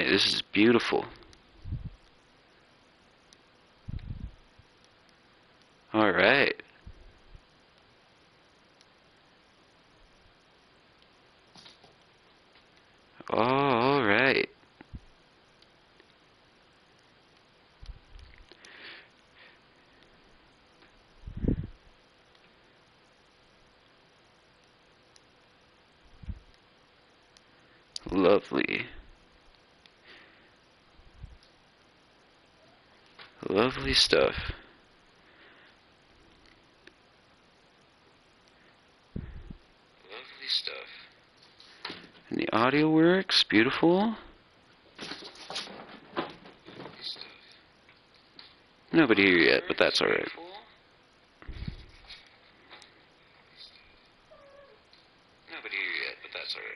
Alright, this is beautiful. Alright. Alright. Lovely. Lovely stuff. Lovely stuff. And the audio works. Beautiful. Nobody here yet, but that's alright. Nobody here yet, but that's alright.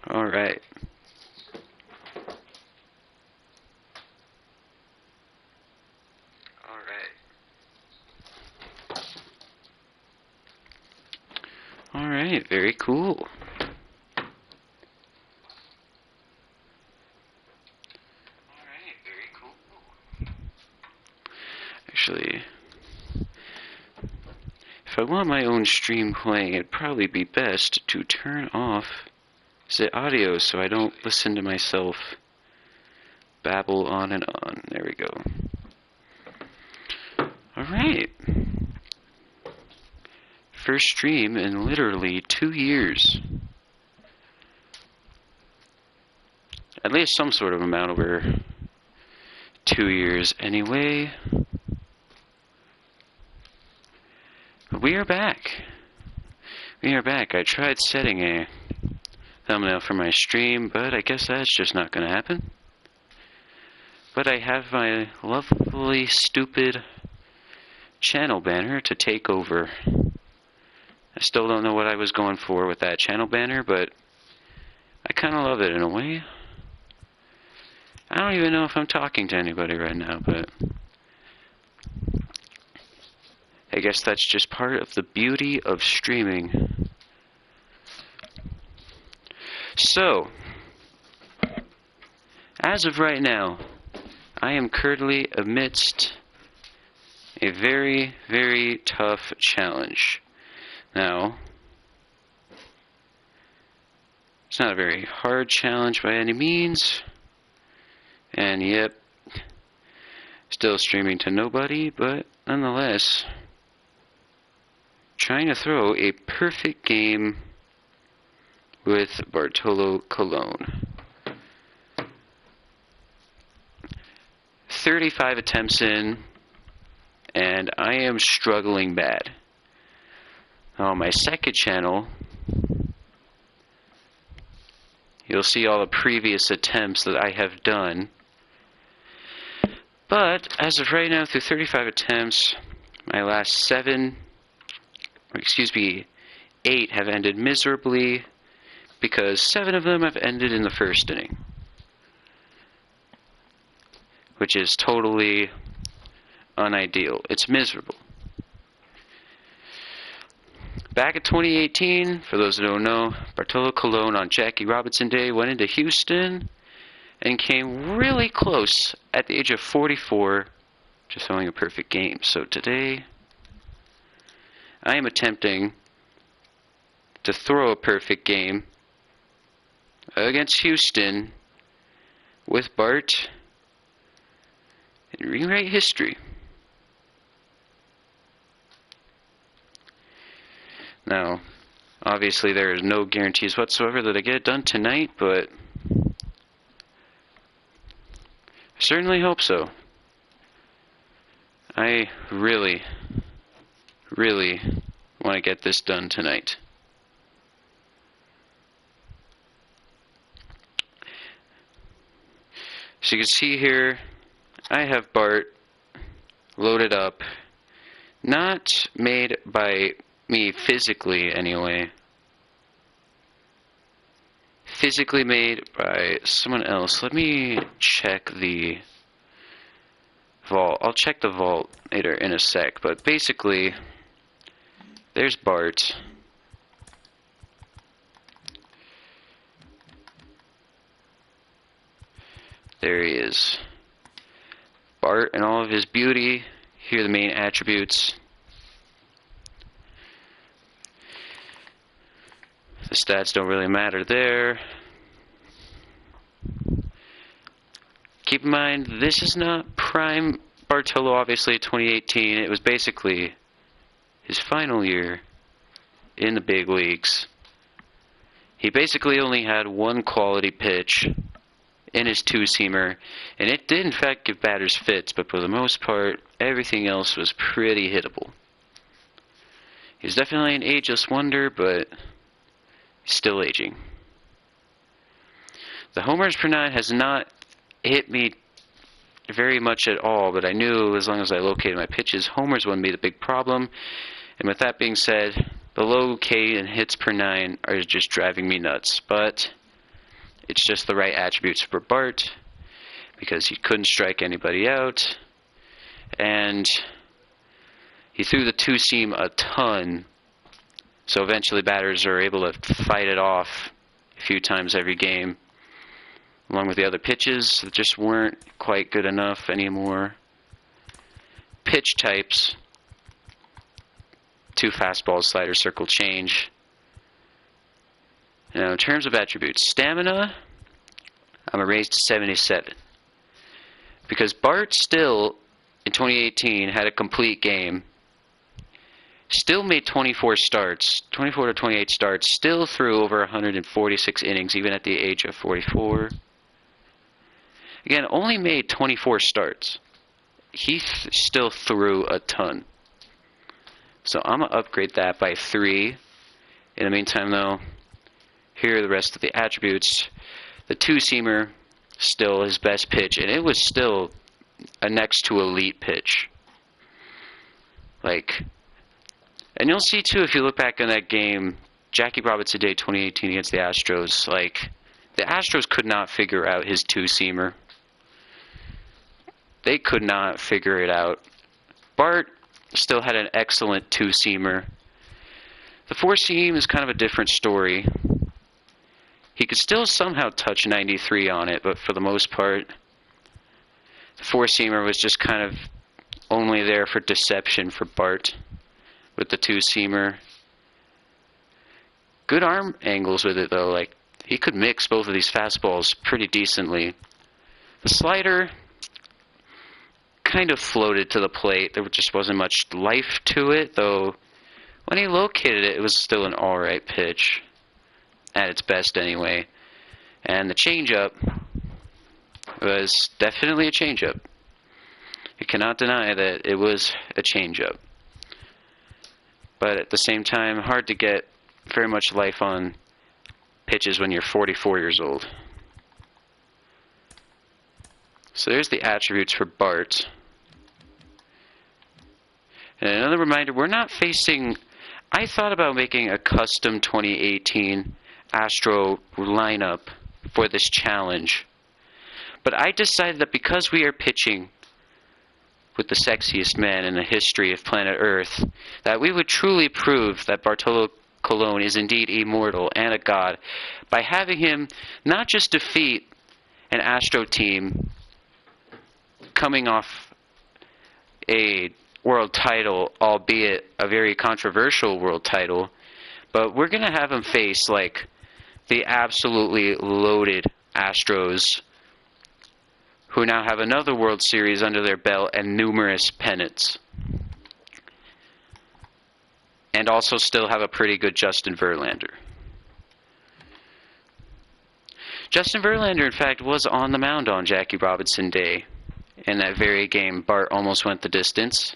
Alright. Alright, very cool. Actually, if I want my own stream playing, it'd probably be best to turn off the audio so I don't listen to myself babble on and on. There we go. Alright. First stream in literally 2 years. At least some sort of amount over 2 years anyway. But we are back. We are back. I tried setting a thumbnail for my stream, but I guess that's just not going to happen. But I have my lovely, stupid channel banner to take over. I still don't know what I was going for with that channel banner, but I kind of love it in a way. I don't even know if I'm talking to anybody right now, but I guess that's just part of the beauty of streaming. So, as of right now, I am currently amidst a very, very tough challenge. Now, it's not a very hard challenge by any means, and yep, still streaming to nobody, but nonetheless, trying to throw a perfect game with Bartolo Colón. 35 attempts in, and I am struggling bad. On my second channel, you'll see all the previous attempts that I have done. But as of right now, through 35 attempts, my last 8 have ended miserably, because 7 of them have ended in the first inning, which is totally unideal. It's miserable. Back in 2018, for those who don't know, Bartolo Colón on Jackie Robinson Day went into Houston and came really close at the age of 44 to throwing a perfect game. So today, I am attempting to throw a perfect game against Houston with Bart and rewrite history. Now, obviously there is no guarantees whatsoever that I get it done tonight, but I certainly hope so. I really, really want to get this done tonight. So you can see here, I have Bart loaded up, not made by me physically anyway, physically made by someone else. Let me check the vault. I'll check the vault later in a sec, but basically there's Bart. There he is. Bart and all of his beauty. Here are the main attributes. The stats don't really matter there. Keep in mind, this is not prime Bartolo, obviously, 2018. It was basically his final year in the big leagues. He basically only had one quality pitch in his two-seamer, and it did in fact give batters fits, but for the most part, everything else was pretty hittable. He's definitely an ageless wonder, but still aging. The homers per nine has not hit me very much at all, but I knew as long as I located my pitches, homers wouldn't be the big problem. And with that being said, the low K and hits per nine are just driving me nuts. But it's just the right attributes for Bart, because he couldn't strike anybody out, and he threw the two-seam a ton. So eventually batters are able to fight it off a few times every game, along with the other pitches that just weren't quite good enough anymore. Pitch types: two fastballs, slider, circle, change. Now in terms of attributes, stamina, I'm raised to 77. Because Bart still, in 2018, had a complete game. Still made 24 starts, 24 to 28 starts, still threw over 146 innings, even at the age of 44. Again, only made 24 starts. He still threw a ton. So I'm going to upgrade that by 3. In the meantime, though, here are the rest of the attributes. The two-seamer, still his best pitch, and it was still a next to elite pitch. And you'll see too, if you look back on that game, Jackie Robinson Day 2018 against the Astros, the Astros could not figure out his two-seamer. They could not figure it out. Bart still had an excellent two-seamer. The four-seam is kind of a different story. He could still somehow touch 93 on it, but for the most part, the four-seamer was just kind of only there for deception for Bart with the two-seamer. Good arm angles with it, though. He could mix both of these fastballs pretty decently. The slider kind of floated to the plate. There just wasn't much life to it, though when he located it, it was still an alright pitch. At its best, anyway. And the changeup was definitely a changeup. You cannot deny that it was a changeup. But at the same time, hard to get very much life on pitches when you're 44 years old. So there's the attributes for Bart. And another reminder, we're not facing... I thought about making a custom 2018 Astro lineup for this challenge. But I decided that because we are pitching with the sexiest man in the history of planet Earth, that we would truly prove that Bartolo Colón is indeed immortal and a god by having him not just defeat an Astro team coming off a world title, albeit a very controversial world title, But we're going to have him face, like, the absolutely loaded Astros, who now have another World Series under their belt and numerous pennants. And also still have a pretty good Justin Verlander. Justin Verlander, in fact, was on the mound on Jackie Robinson Day. In that very game, Bart almost went the distance.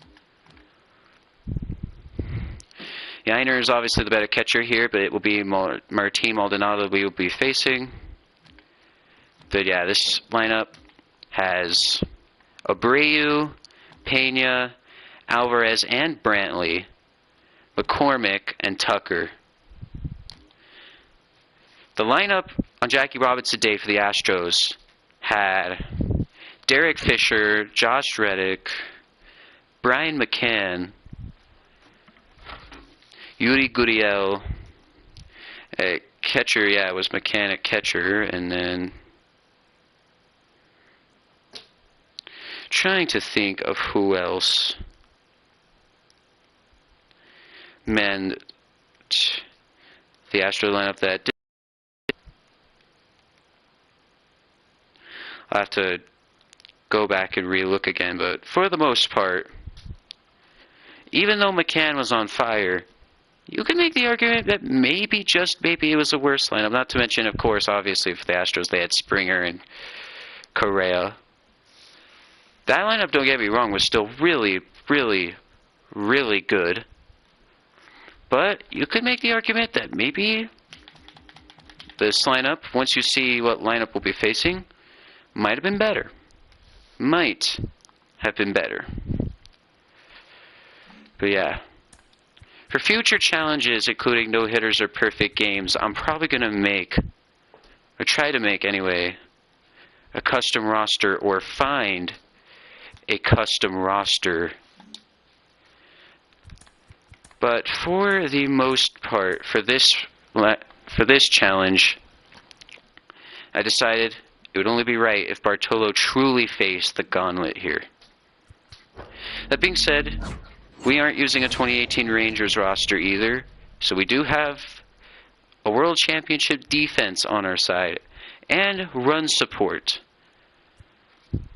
Yainer is obviously the better catcher here, but it will be Martín Maldonado we will be facing. But yeah, this lineup has Abreu, Pena, Alvarez, and Brantley, McCormick, and Tucker. The lineup on Jackie Robinson Day for the Astros had Derek Fisher, Josh Reddick, Brian McCann, Yuri Gurriel, catcher, yeah, it was McCann at catcher, and then trying to think of who else. Man, the Astro lineup that did. I'll have to go back and re-look again, but for the most part, even though McCann was on fire, you can make the argument that maybe, just maybe, it was a worse lineup. Not to mention, of course, obviously, for the Astros, they had Springer and Correa. That lineup, don't get me wrong, was still really, really, really good. But you could make the argument that maybe this lineup, once you see what lineup we'll be facing, might have been better. Might have been better. But yeah. For future challenges, including no-hitters or perfect games, I'm probably going to make, or try to make anyway, a custom roster or find a custom roster. But for the most part, for this challenge, I decided it would only be right if Bartolo truly faced the gauntlet here. That being said, we aren't using a 2018 Rangers roster either, so we do have a World Championship defense on our side, and run support.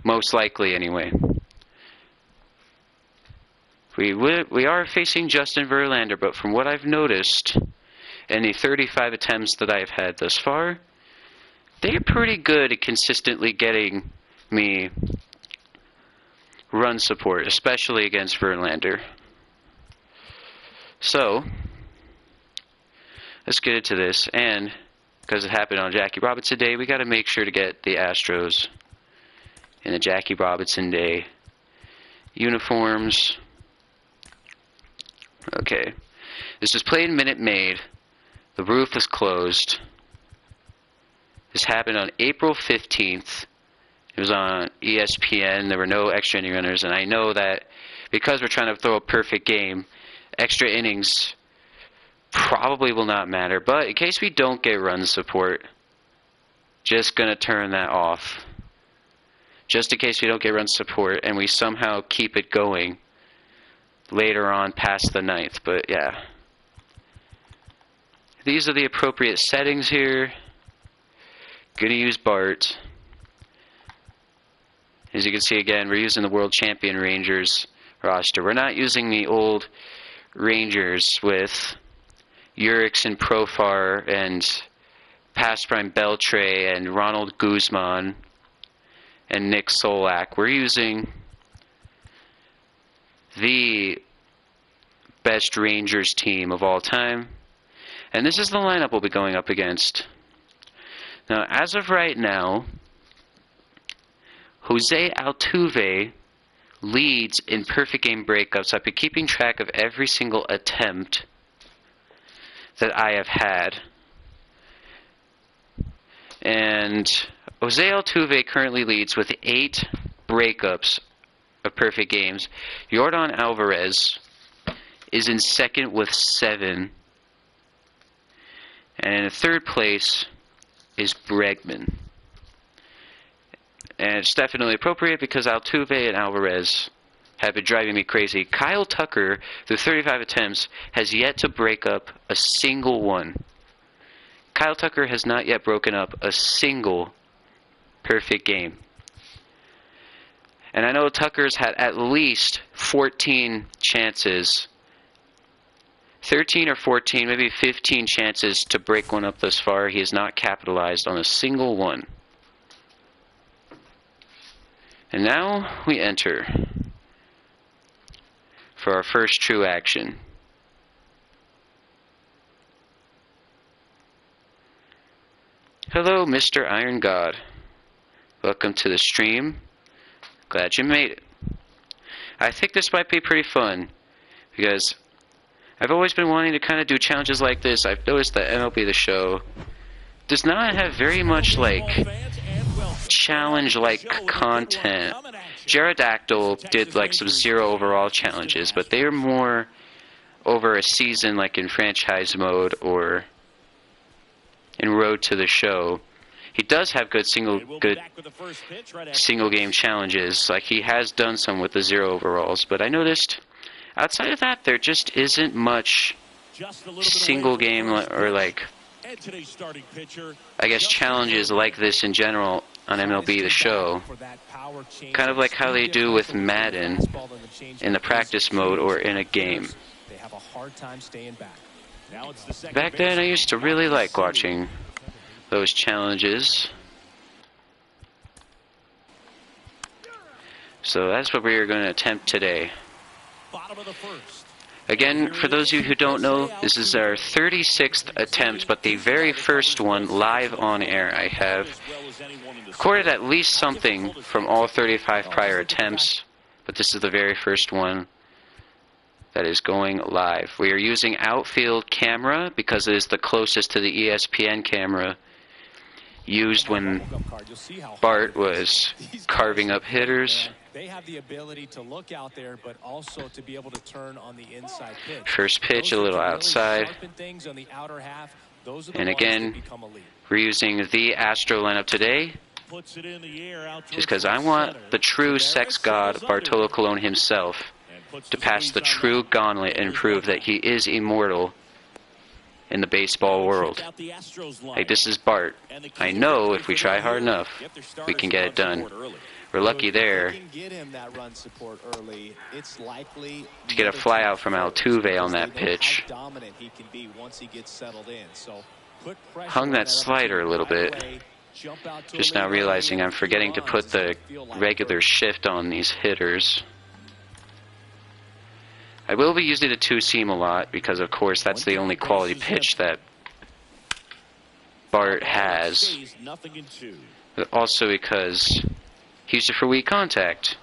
Most likely, anyway. We are facing Justin Verlander, but from what I've noticed, in the 35 attempts that I've had thus far, they're pretty good at consistently getting me run support, especially against Verlander. So, let's get into this, and because it happened on Jackie Robinson Day, we got to make sure to get the Astros in the Jackie Robinson Day uniforms. Okay, this is played Minute Maid. The roof is closed. This happened on April 15th. It was on ESPN. There were no extra inning runners, and I know that because we're trying to throw a perfect game, extra innings probably will not matter. But in case we don't get run support, just going to turn that off. Just in case we don't get run support and we somehow keep it going later on past the 9th. But yeah, these are the appropriate settings here. Gonna use Bart. As you can see again, we're using the World Champion Rangers roster. We're not using the old Rangers with Urickson, Profar, and past prime Beltre, and Ronald Guzman, and Nick Solak. We're using the best Rangers team of all time. And this is the lineup we'll be going up against. Now, as of right now, Jose Altuve leads in perfect game breakups. I've been keeping track of every single attempt that I have had. And Jose Altuve currently leads with 8 breakups of perfect games. Yordan Alvarez is in second with 7. And in third place is Bregman. And it's definitely appropriate because Altuve and Alvarez have been driving me crazy. Kyle Tucker, through 35 attempts, has yet to break up a single one. Kyle Tucker has not yet broken up a single perfect game. And I know Tucker's had at least 14 chances, 13 or 14, maybe 15 chances to break one up thus far. He has not capitalized on a single one. And now we enter for our first true action. Hello, Mr. Iron God. Welcome to the stream. Glad you made it. I think this might be pretty fun because I've always been wanting to kind of do challenges like this. I've noticed that MLB The Show does not have very much like challenge-like content. Pterodactyl did like some zero overall challenges, but they are more over a season, like in franchise mode or in Road to the Show. He does have good single game challenges. Like he has done some with the zero overalls, but I noticed outside of that there just isn't much single game or like I guess challenges like this in general on MLB The Show. Kind of like how they do with Madden in the practice mode or in a game. Back then I used to really like watching those challenges. So that's what we are going to attempt today. Again, for those of you who don't know, this is our 36th attempt, but the very first one live on air. I have recorded at least something from all 35 prior attempts, but this is the very first one that is going live. We are using outfield camera because it is the closest to the ESPN camera used when Bart was carving up hitters. They have the ability to look out there, but also to be able to turn on the inside pitch. First pitch, a little outside. And again, we're using the Astro lineup today just because I want the true sex god, Bartolo Colón himself, to pass the true gauntlet and prove that he is immortal in the baseball world. Like, this is Bart. I know if we try hard enough, we can get it done. We're lucky there to get a fly out from Altuve on that pitch. Hung that slider a little bit. Just now realizing I'm forgetting to put the regular shift on these hitters. I will be using the two-seam a lot because, of course, that's the only quality pitch that Bart has. But also because he used it for weak contact,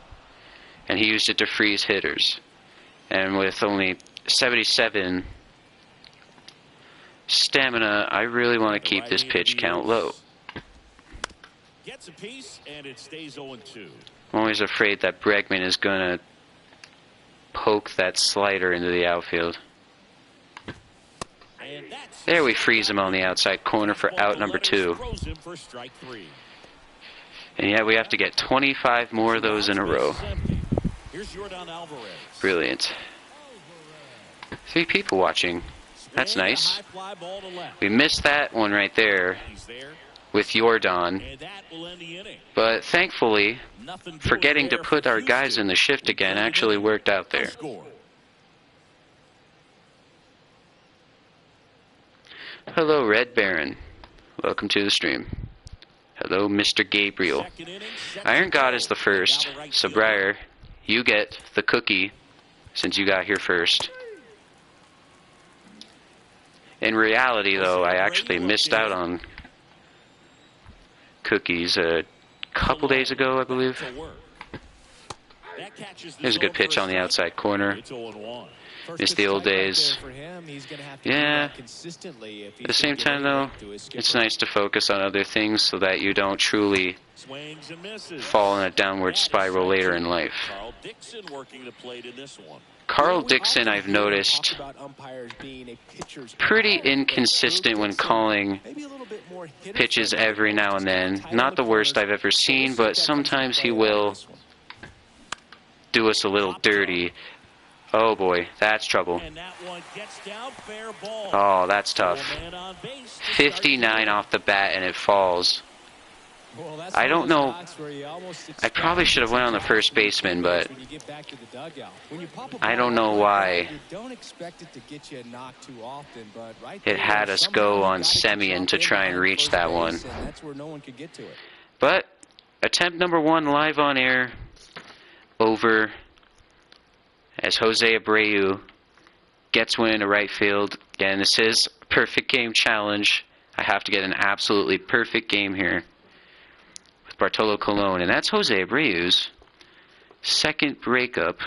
and he used it to freeze hitters. And with only 77 stamina, I really want to keep this pitch count low. I'm always afraid that Bregman is going to poke that slider into the outfield. There we freeze him on the outside corner for out number 2. And yeah, we have to get 25 more of those in a row. Brilliant. 3 people watching. That's nice. We missed that one right there with Jordan. But thankfully, forgetting to put our guys in the shift again actually worked out there. Hello, Red Baron. Welcome to the stream. Hello, Mr. Gabriel. Iron God is the first, so Briar, you get the cookie since you got here first. In reality, though, I actually missed out on cookies a couple days ago, I believe. There's a good pitch on the outside corner. Miss the old days. Yeah. At the same time, though, it's nice to focus on other things so that you don't truly fall in a downward spiral later in life. Carl Dixon, I've noticed, pretty inconsistent when calling pitches every now and then. Not the worst I've ever seen, but sometimes he will do us a little dirty. Oh boy, that's trouble. And that one gets down, fair ball. Oh, that's tough. 59 off the bat and it falls. Well, that's I don't know. I I probably should have went on the first baseman, but I don't know why. Don't expect it to get you a knock too often, but right It had us go on Semien to try and reach that one. That's where no one could get to it. But attempt number 1 live on air over as Jose Abreu gets one into right field. Again, this is a perfect game challenge. I have to get an absolutely perfect game here with Bartolo Colón, and that's Jose Abreu's second breakup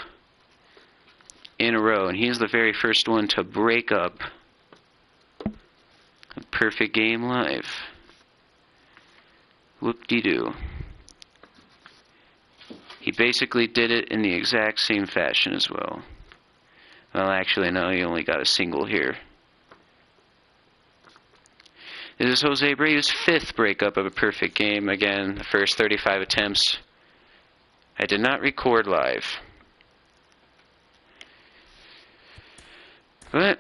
in a row, and he's the very first one to break up a perfect game live. Whoop-de-doo. He basically did it in the exact same fashion as well. Well, actually, no, he only got a single here. This is Jose Abreu's 5th breakup of a perfect game. Again, the first 35 attempts I did not record live. And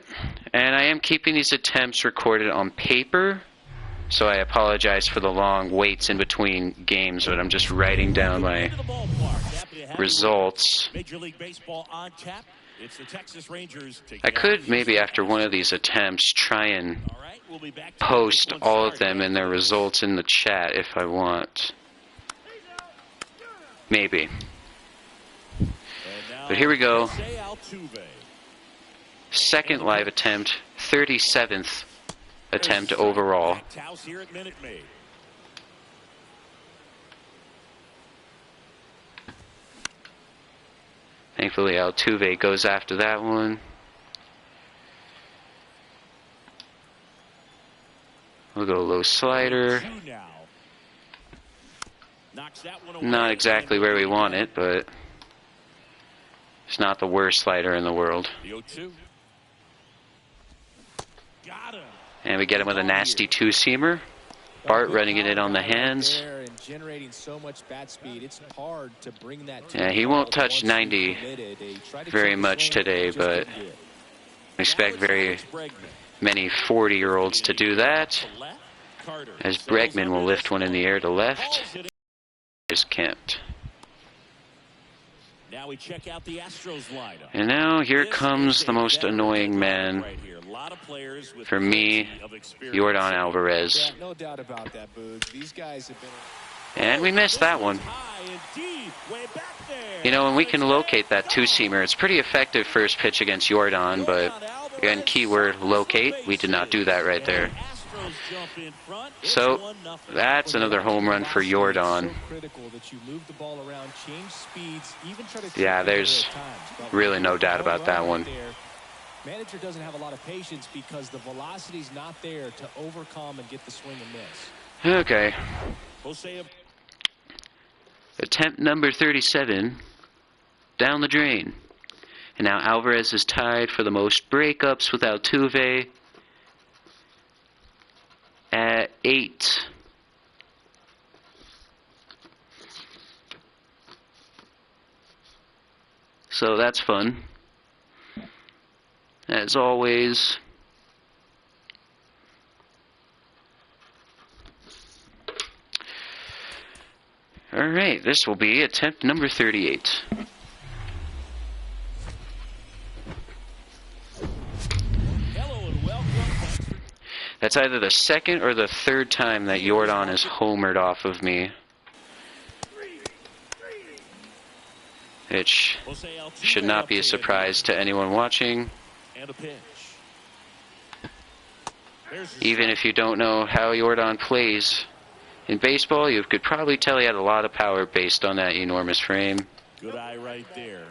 I am keeping these attempts recorded on paper, so I apologize for the long waits in between games, but I'm just writing down my results. I could maybe after one of these attempts try and post all of them and their results in the chat if I want. Maybe. But here we go. Second live attempt, 37th attempt overall. Thankfully, Altuve goes after that one. We'll go low slider. Not exactly where we want it, but it's not the worst slider in the world. And we get him with a nasty two-seamer. Bart running it in on the hands. Yeah, he won't touch 90 very much today, but I expect very many 40-year-olds to do that. As Bregman will lift one in the air to left. Just can't. And now here comes the most annoying man for me, Yordan Alvarez. And we missed that one. You know, when we can locate that two-seamer, it's pretty effective first pitch against Yordan, but again, keyword locate. We did not do that right there. So that's another home run for Yordan. Yeah, there's really no doubt about that one. Manager doesn't have a lot of patience because the velocity's not there to overcome and get the swing and miss. Okay. Attempt number 37 down the drain. And now Alvarez is tied for the most breakups with Altuve at 8. So that's fun. As always. Alright, this will be attempt number 38. That's either the second or the third time that Yordan is homered off of me. Which should not be a surprise to anyone watching. Even if you don't know how Yordan plays in baseball, you could probably tell he had a lot of power based on that enormous frame. Good eye right there.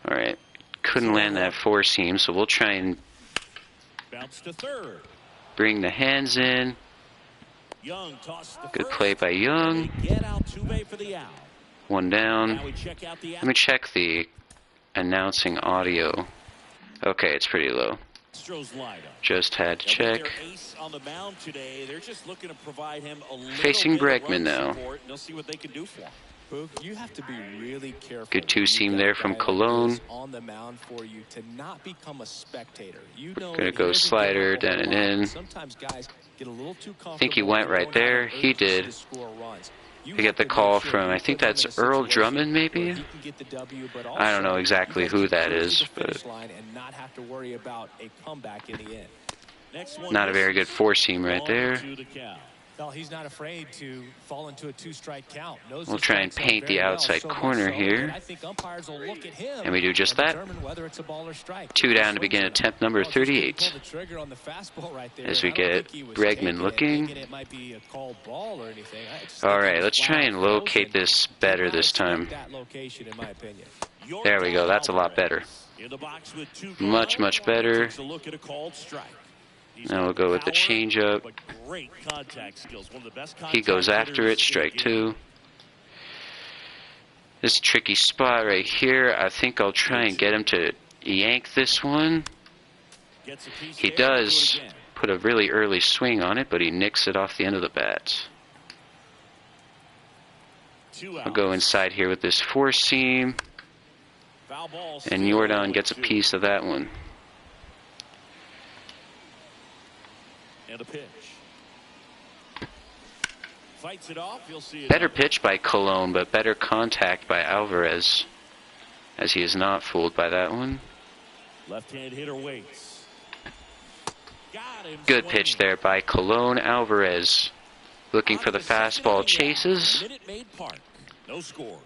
Alright, couldn't land that four-seam, so we'll try and bounce to third. Bring the hands in. Young toss the Good play by Young. Get Altuve for the out. One down. Now we check out the Let me check the announcing audio. Okay, it's pretty low. Just had to check. They're just looking to provide him a Facing Bregman now. They'll see what they can do for him. Boog, you have to be really careful. Good two-seam there from Colón. On the mound for you to not become a spectator. You know, Gonna go slider down and in. Sometimes guys get a little too comfortable. I think he went right there. He did. We get the call from, I think that's Earl Drummond, maybe? I don't know exactly who that is, but not a very good four-seam right there. Well, he's not afraid to fall into a two-strike count. We'll try and paint the outside corner here. And we do just that. 2 down to begin attempt number 38. As we get Bregman looking. Alright, let's try and locate this better this time. There we go, that's a lot better. Much, much better. Now we'll go with the changeup. He goes after it, strike 2. This tricky spot right here, I think I'll try and get him to yank this one. He does put a really early swing on it, but he nicks it off the end of the bat. I'll go inside here with this four-seam, and Jordan gets a piece of that one. And a pitch. Fights it off. You'll see it. Better pitch by Colón, but better contact by Alvarez, as he is not fooled by that one. Left-hand hitter waits. Got him. Good pitch there by Colón. Alvarez looking for the fastball, chases. Minute Maid Park. No score.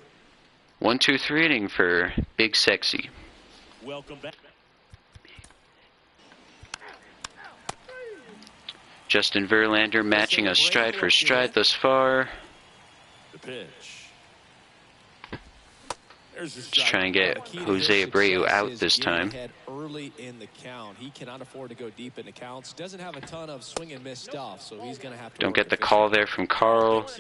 1-2-3 inning for Big Sexy. Welcome back. Justin Verlander matching us stride for stride thus far. The pitch. Let's try and get Jose Abreu out this time. Early in the count, he cannot afford to go deep in the counts. Doesn't have a ton of swing and miss stuff, so he's going to have to. Don't get the call there from Carl,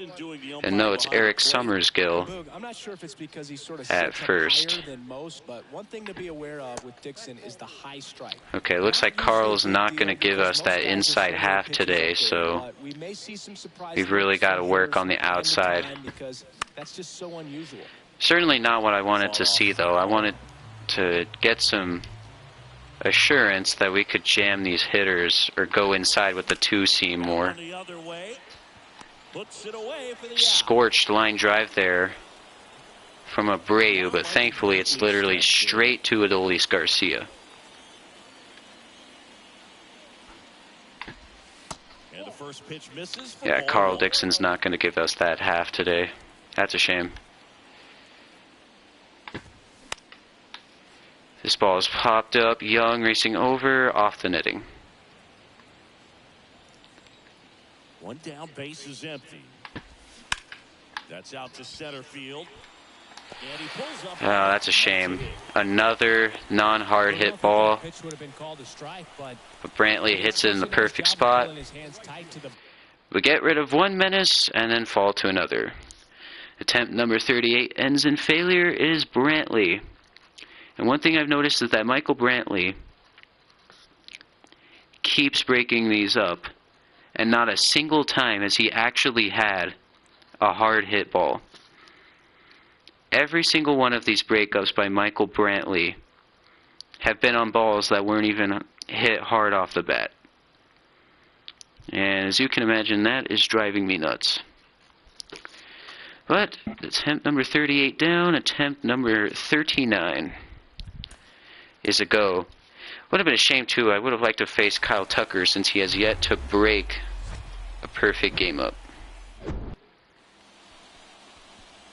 and no, it's Eric Summersgill I'm not sure if it's because he's sort of at first. Than most, but one thing to be aware of with Dixon is the high strike. Okay, looks like Carl's not going to give us that inside half today, so we've really got to work on the outside. Because that's just so unusual. Certainly not what I wanted to see, though. I wanted to get some assurance that we could jam these hitters or go inside with the two-seam more. Scorched line drive there from Abreu, but thankfully it's literally straight to Adolis Garcia. Yeah, Carl Dixon's not going to give us that half today. That's a shame. This ball is popped up. Young racing over, off the netting. One down, base is empty. That's out to center field. And he pulls up. Oh, that's a shame. Another non-hard hit ball. But Brantley hits it in the perfect spot. We get rid of one menace and then fall to another. Attempt number 38 ends in failure. It is Brantley. And one thing I've noticed is that Michael Brantley keeps breaking these up, and not a single time has he actually had a hard hit ball. Every single one of these breakups by Michael Brantley have been on balls that weren't even hit hard off the bat. And as you can imagine, that is driving me nuts. But attempt number 38 down, attempt number 39 is a go. Would have been a shame too. I would have liked to face Kyle Tucker since he has yet to break a perfect game up.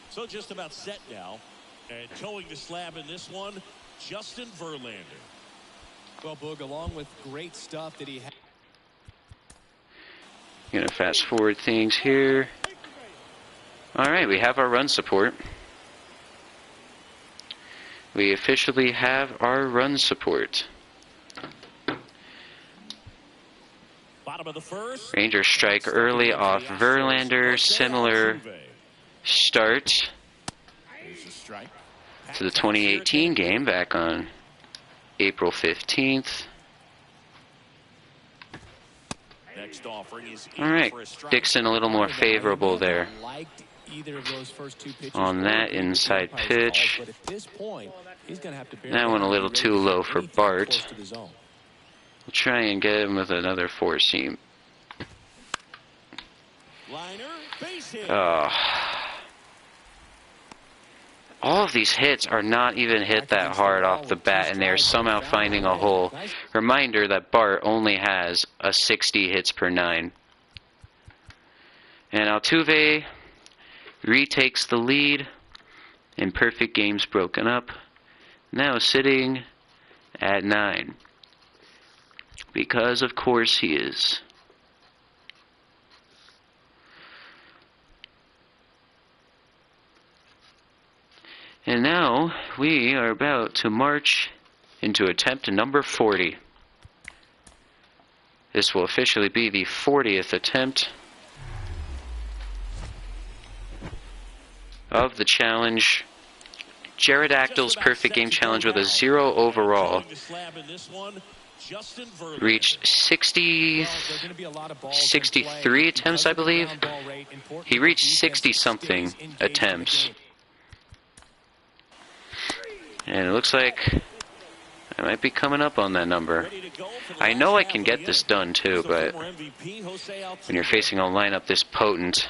So just about set now, and towing the slab in this one, Justin Verlander. Well, Boog, along with great stuff that he had. Gonna fast forward things here. All right, we have our run support. We officially have our run support. Bottom of the first. Rangers strike early off Verlander. Similar start to the 2018 game back on April 15th. Next offering is all right, Dixon a little more favorable there. either of those first two pitches on that inside pitch. But at this point, he's going to have to bear That one a little too low for Bart. close to the zone. We'll try and get him with another four-seam. Liner, base hit. Oh. All of these hits are not even hit that hard off the bat, and they're somehow finding a hole. Reminder that Bart only has a 60 hits per 9. And Altuve retakes the lead in perfect games broken up. Now sitting at 9. Because of course he is. And now we are about to march into attempt number 40. This will officially be the 40th attempt of the challenge. Pterodactyl's perfect game challenge with a 0 overall reached 63 attempts, I believe. He reached 60-something attempts. And it looks like I might be coming up on that number. I know I can get this done too, but when you're facing a lineup this potent,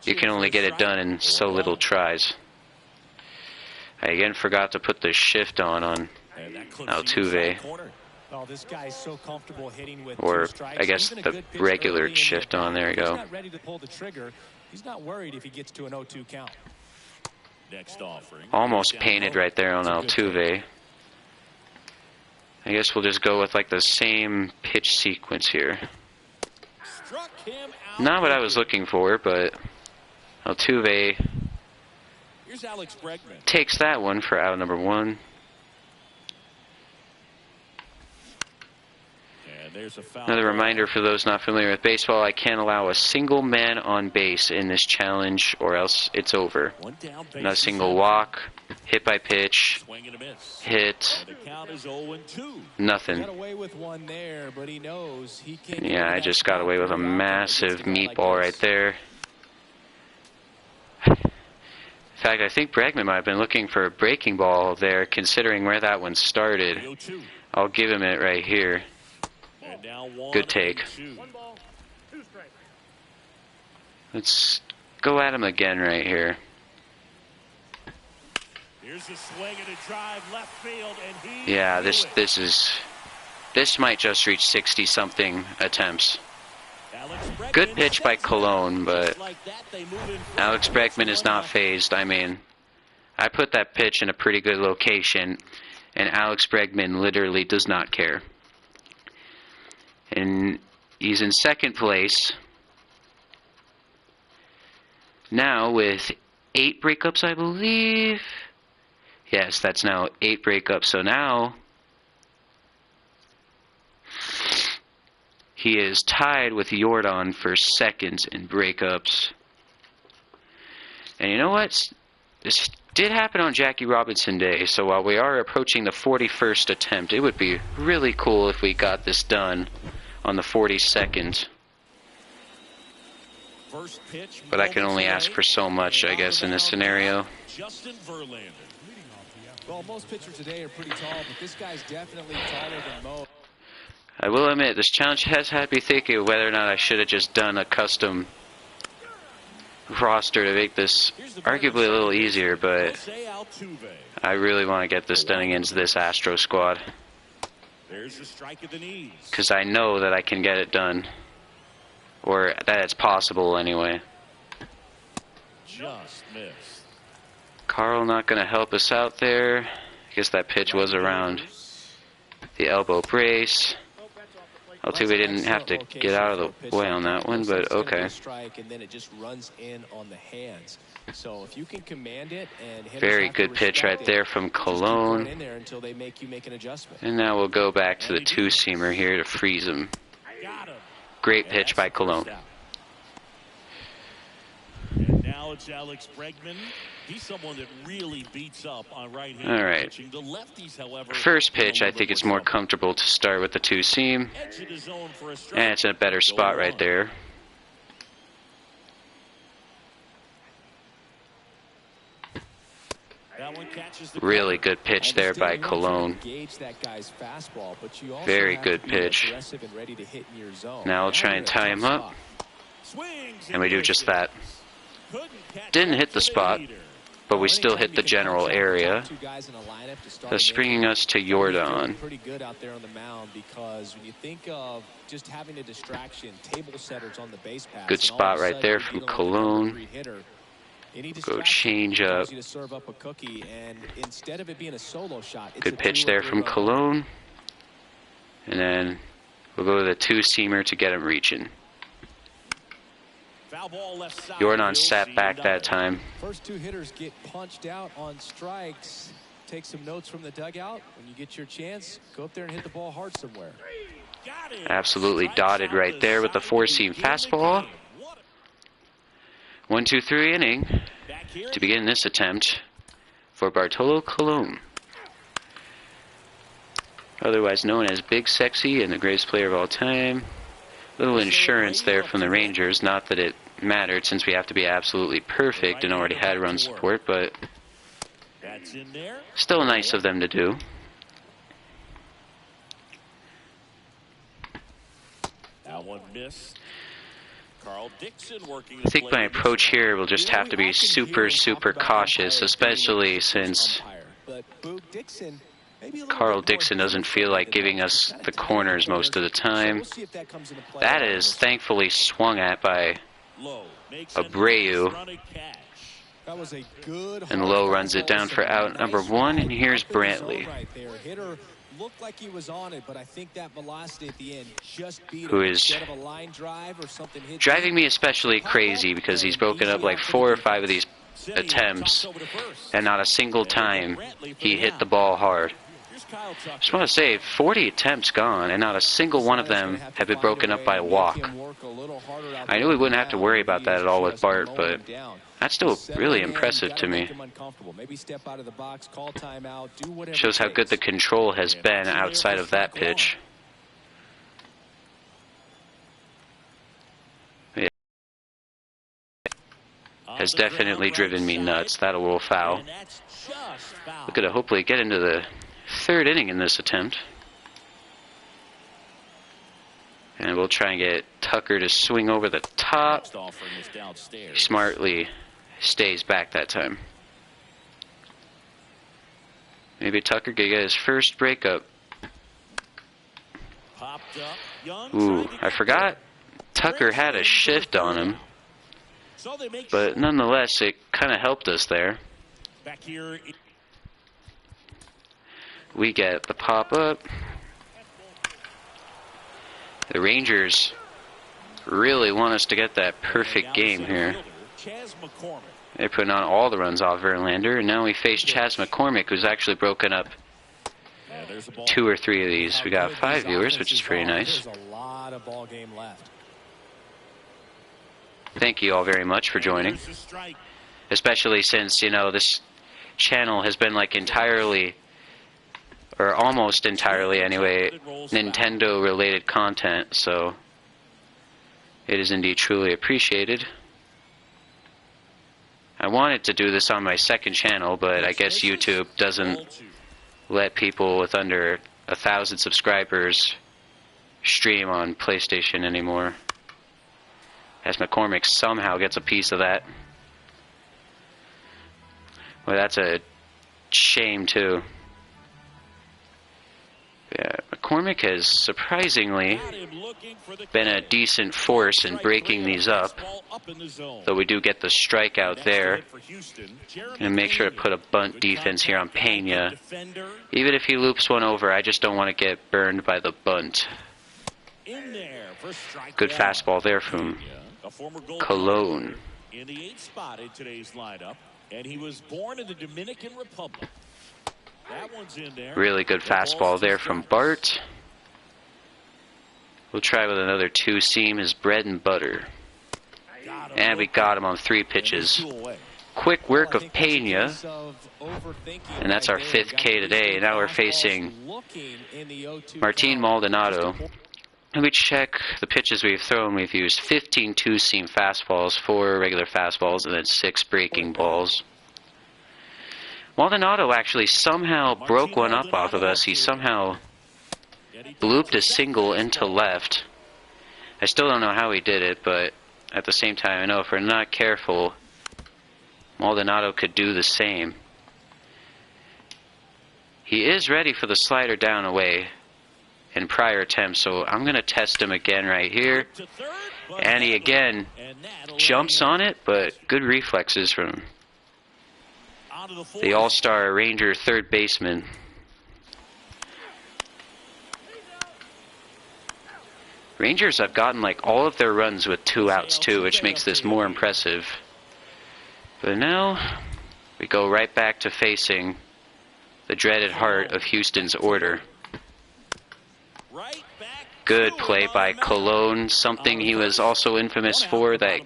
you can only get it done in so little tries. I again forgot to put the shift on Altuve. Oh, this guy's so comfortable hitting with or two strikes. I guess Even a the good pitch regular early in the shift on. There you He's go. not ready to pull the trigger. He's not worried if he gets to an 0-2 count. Next offering. Almost painted right there on Altuve. I guess we'll just go with like the same pitch sequence here. Struck him out. Not what I was looking for, but Altuve Here's Alex Bregman. takes that one for out number 1. And there's a foul. Another reminder for those not familiar with baseball, I can't allow a single man on base in this challenge or else it's over. One down, base Not a is single empty. walk, hit by pitch, Swing and a miss. hit, And the count is 0-2. nothing. Got away with one there, but he knows he can't. Yeah, I just got away with a massive meatball right there. In fact, I think Bregman might have been looking for a breaking ball there, considering where that one started. 0-2. I'll give him it right here. And now 1 Good take. and 2. Let's go at him again right here. Here's a swing and a drive left field, and he Yeah, blew it. this might just reach 60-something attempts. Alex Bregman Good pitch by sets it. Colón, but Just like that, they move in front. Alex Bregman is not It's phased. I mean, I put that pitch in a pretty good location, and Alex Bregman literally does not care. And he's in second place now with 8 breakups, I believe. Yes, that's now 8 breakups. So now he is tied with Jordan for second in breakups. And you know what? This did happen on Jackie Robinson Day, so while we are approaching the 41st attempt, it would be really cool if we got this done on the 42nd. First pitch, But I can only ask for so much, I guess, in this scenario. Justin Verlander. Well, most pitchers today are pretty tall, but this guy's definitely taller than most. I will admit, this challenge has had me thinking of whether or not I should have just done a custom roster to make this arguably a little easier, but Jose Altuve. I really want to get this done against this Astro squad, There's a strike at the knees. because I know that I can get it done, or that it's possible anyway. Just missed. Carl not going to help us out there. I guess that pitch was around the elbow brace. Altuve didn't have to get out of the way on that one, but okay. Strike, and then it just runs in on the hands. So if you can command it and hitters Very have to good pitch respect right it, there from just keep going Colón. in there until they make you make an adjustment. And now we'll go back to the two-seamer here to freeze him. Got him. Great And pitch that's by the first Colón. out. And now it's Alex Bregman. He's someone that really beats up on right-handed All right. pitching. The lefties, however, First pitch, a I little think bit it's more trouble. comfortable to start with the two-seam. Edge of the zone for a strike. And it's in a better spot right there. Really good pitch there by Colón. Very good pitch. Now we'll try and tie him up. And we do just that. Didn't hit the spot, but we still hit the general area. Thus bringing us to Jordan. Pretty good out there on the mound, because when you think of just having a distraction, table setters on the base pass. Good spot right there from Colón. Go change up. Good pitch there from Colón. And then we'll go to the two-seamer to get him reaching. Jordan sat back that time. First two hitters get punched out on strikes. Take some notes from the dugout. When you get your chance, go up there and hit the ball hard somewhere. Absolutely dotted right there with the four-seam fastball. 1-2-3 inning to begin this attempt for Bartolo Colón, otherwise known as Big Sexy and the greatest player of all time. Little insurance there from the Rangers, not that it mattered since we have to be absolutely perfect and already had run support, but still nice of them to do. That one missed. I think my approach here will just have to be super cautious, especially since Carl Dixon doesn't feel like giving us the corners most of the time. That is thankfully swung at by Abreu. And Lowe runs it down for out number one, and here's Brantley, looked like he was on it, but I think that velocity at the end just beat him. Who is driving me especially crazy because he's broken up like 4 or 5 of these attempts, and not a single time he hit the ball hard. Just want to say, 40 attempts gone, and not a single one of them have been broken up by a walk. I knew we wouldn't have to worry about that at all with Bart, but that's still really impressive to me. Shows how good the control has been outside of that pitch. Has definitely driven me nuts. That'll roll foul. We're going to hopefully get into the 3rd inning in this attempt. And we'll try and get Tucker to swing over the top. He smartly stays back that time. Maybe Tucker could get his first breakup. Ooh, I forgot Tucker had a shift on him. But nonetheless, it kind of helped us there. We get the pop-up. The Rangers really want us to get that perfect game here. They're putting on all the runs off Verlander, and now we face Chas McCormick, who's actually broken up 2 or 3 of these. We got 5 viewers, which is pretty nice. Thank you all very much for joining. Especially since, you know, this channel has been like entirely, or almost entirely anyway, Nintendo-related content, so it is indeed truly appreciated. I wanted to do this on my 2nd channel, but I guess YouTube doesn't let people with under 1,000 subscribers stream on PlayStation anymore. As McCormick somehow gets a piece of that. Well, that's a shame, too. Yeah, McCormick has surprisingly been a decent force in breaking these up, though we do get the strikeout there. And make sure to put a bunt defense here on Pena. Even if he loops one over, I just don't want to get burned by the bunt. Good fastball there from Colón. In the 8th spot in today's lineup, and he was born in the Dominican Republic. That one's in there. Really good fastball there from Bart. We'll try with another 2-seam, his bread and butter. And we got him on 3 pitches. Quick work of Pena. And that's our 5th K today. Now we're facing Martin Maldonado. And we check the pitches we've thrown. We've used 15 2-seam fastballs, 4 regular fastballs, and then 6 breaking balls. Maldonado actually somehow broke one up off of us. He somehow blooped a single into left. I still don't know how he did it, but at the same time, I know if we're not careful, Maldonado could do the same. He is ready for the slider down away in prior attempts, so I'm going to test him again right here. And he again jumps on it, but good reflexes from the all-star Ranger third baseman. Rangers have gotten like all of their runs with 2 outs too, which makes this more impressive. But now we go right back to facing the dreaded heart of Houston's order. Good play by Colón, something he was also infamous for, that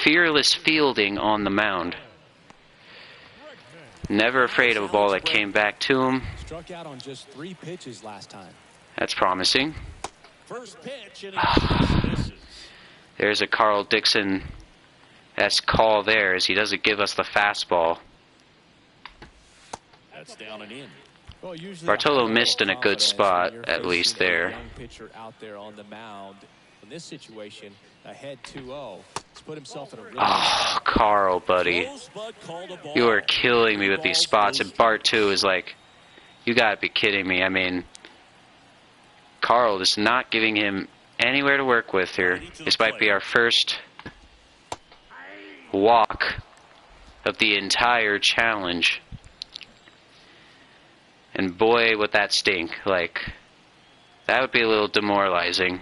fearless fielding on the mound. Never afraid of a ball that came back to him. Struck out on just 3 pitches last time. That's promising. First pitch and misses. There's a Carl Dixon-esque call there, as he doesn't give us the fastball. That's down and in. Well, Bartolo missed in a good spot, at least there. Young pitcher out there on the mound. In this situation, ahead 2-0. He's put himself in a really Oh, Carl, buddy. You are killing me with these spots. And Bart, too, is like, you gotta be kidding me. I mean, Carl is not giving him anywhere to work with here. This might be our first walk of the entire challenge. And boy, would that stink. Like, that would be a little demoralizing.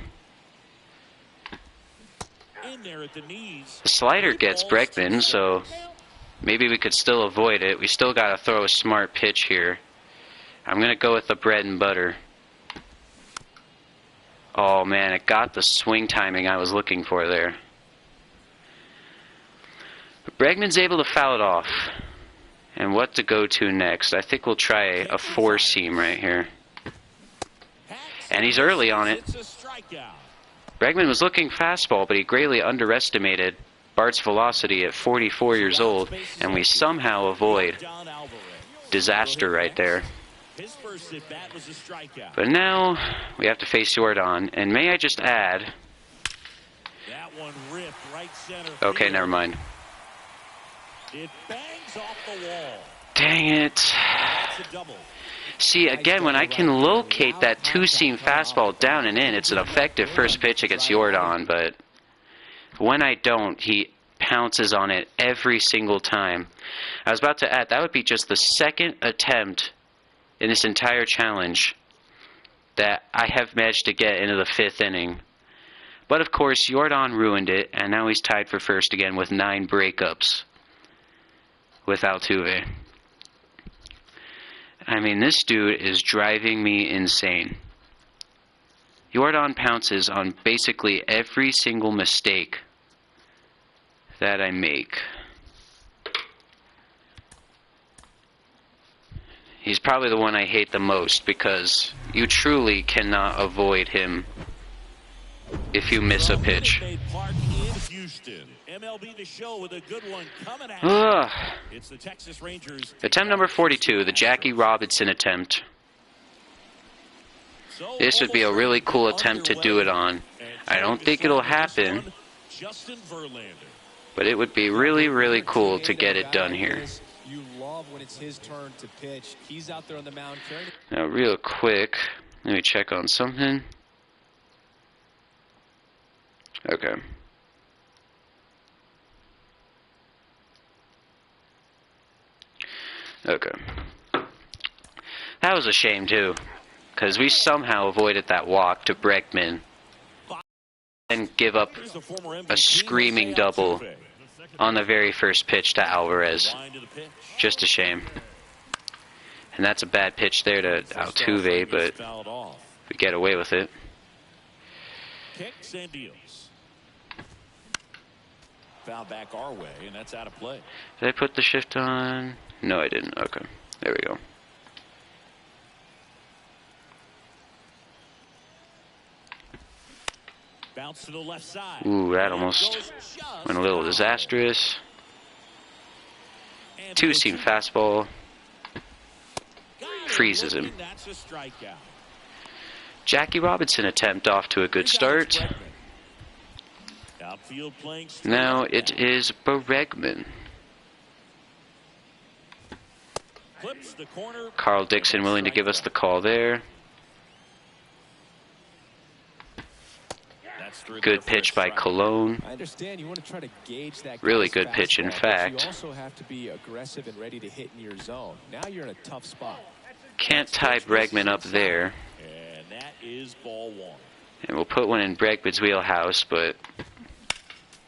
The slider gets Bregman, so maybe we could still avoid it. We still got to throw a smart pitch here. I'm going to go with the bread and butter. Oh man, it got the swing timing I was looking for there. But Bregman's able to foul it off. And what to go to next? I think we'll try a 4-seam right here. And he's early on it. Bregman was looking fastball, but he greatly underestimated Bart's velocity at 44 years old, and we somehow avoid disaster right there. But now we have to face Jordan, and may I just add... Okay, never mind. It bangs off the wall. Dang it. See, again, when I can locate that 2-seam fastball down and in, it's an effective first pitch against Jordan, but when I don't, he pounces on it every single time. I was about to add, that would be just the second attempt in this entire challenge that I have managed to get into the 5th inning. But of course, Jordan ruined it, and now he's tied for first again with 9 breakups with Altuve. I mean, this dude is driving me insane. Jordan pounces on basically every single mistake that I make. He's probably the one I hate the most because you truly cannot avoid him if you miss a pitch. MLB The Show with a good one coming at It's the Texas Rangers. Attempt number 42, the Jackie Robinson attempt. This would be a really cool attempt to do it on. I don't think it'll happen, but it would be really, really cool to get it done here. You love when it's his turn to pitch. He's out there on the mound carrying. Now, real quick, let me check on something. Okay. Okay. That was a shame, too, because we somehow avoided that walk to Bregman and give up a screaming double on the very first pitch to Alvarez. Just a shame. And that's a bad pitch there to Altuve, but we get away with it. Kicks and deals. Foul back our way, and that's out of play. Did I put the shift on? No, I didn't. Okay. There we go. Bounce to the left side. Ooh, that almost went a little disastrous. 2-seam fastball. freezes him. That's a strikeout. Jackie Robinson attempt off to a good start. Outfield playing Now it is Bregman. Clips the corner. Carl Dixon willing to give us the call there. That's through Good there for pitch a by strike. Colón. I understand you want to try to gauge that Really guy's good pitch, in fastball, but fact. you also have to be aggressive and ready to hit in your zone. Now you're in a tough spot. Can't tie Bregman up there. And that is ball one. And we'll put one in Bregman's wheelhouse, but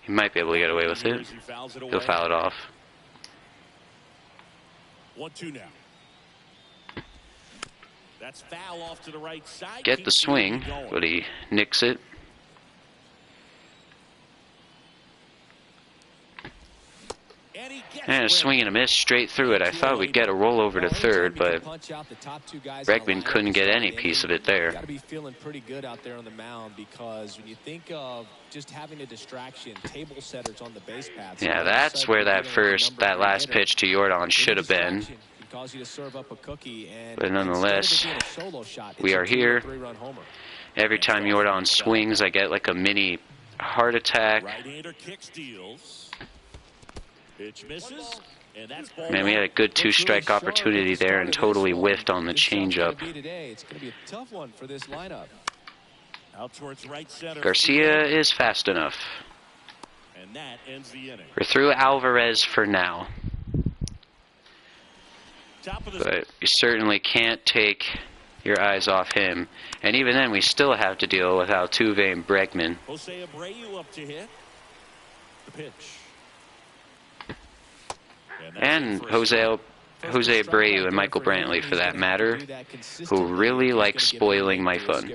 he might be able to get away with it. He fouls it away. He'll foul it off. 1-2 now. That's foul off to the right side. Get the Keeps swing, the going. but he nicks it. And he gets And a rid. swing and a miss straight through it. I thought we'd get a roll over to third, but Bregman couldn't get any piece of it there. Got to be feeling pretty good out there on the mound, because when you think of just having a distraction, table setters on the base paths. Yeah, that's where that last pitch to Jordan should have been. But nonetheless, we are here. Every time Jordan swings, I get like a mini heart attack. Right-hander kick steals. Pitch misses. And that's ball Man, we had a good two-strike opportunity there and totally whiffed on the changeup. It's going to be a tough one for this lineup. out towards right center. Garcia is fast enough. And that ends the inning. We're through Alvarez for now. Top of the But you certainly can't take your eyes off him. And even then, we still have to deal with Altuve and Bregman. Jose Abreu up to hit. The pitch. And Jose Abreu and Michael Brantley, for that matter, who really like spoiling my fun.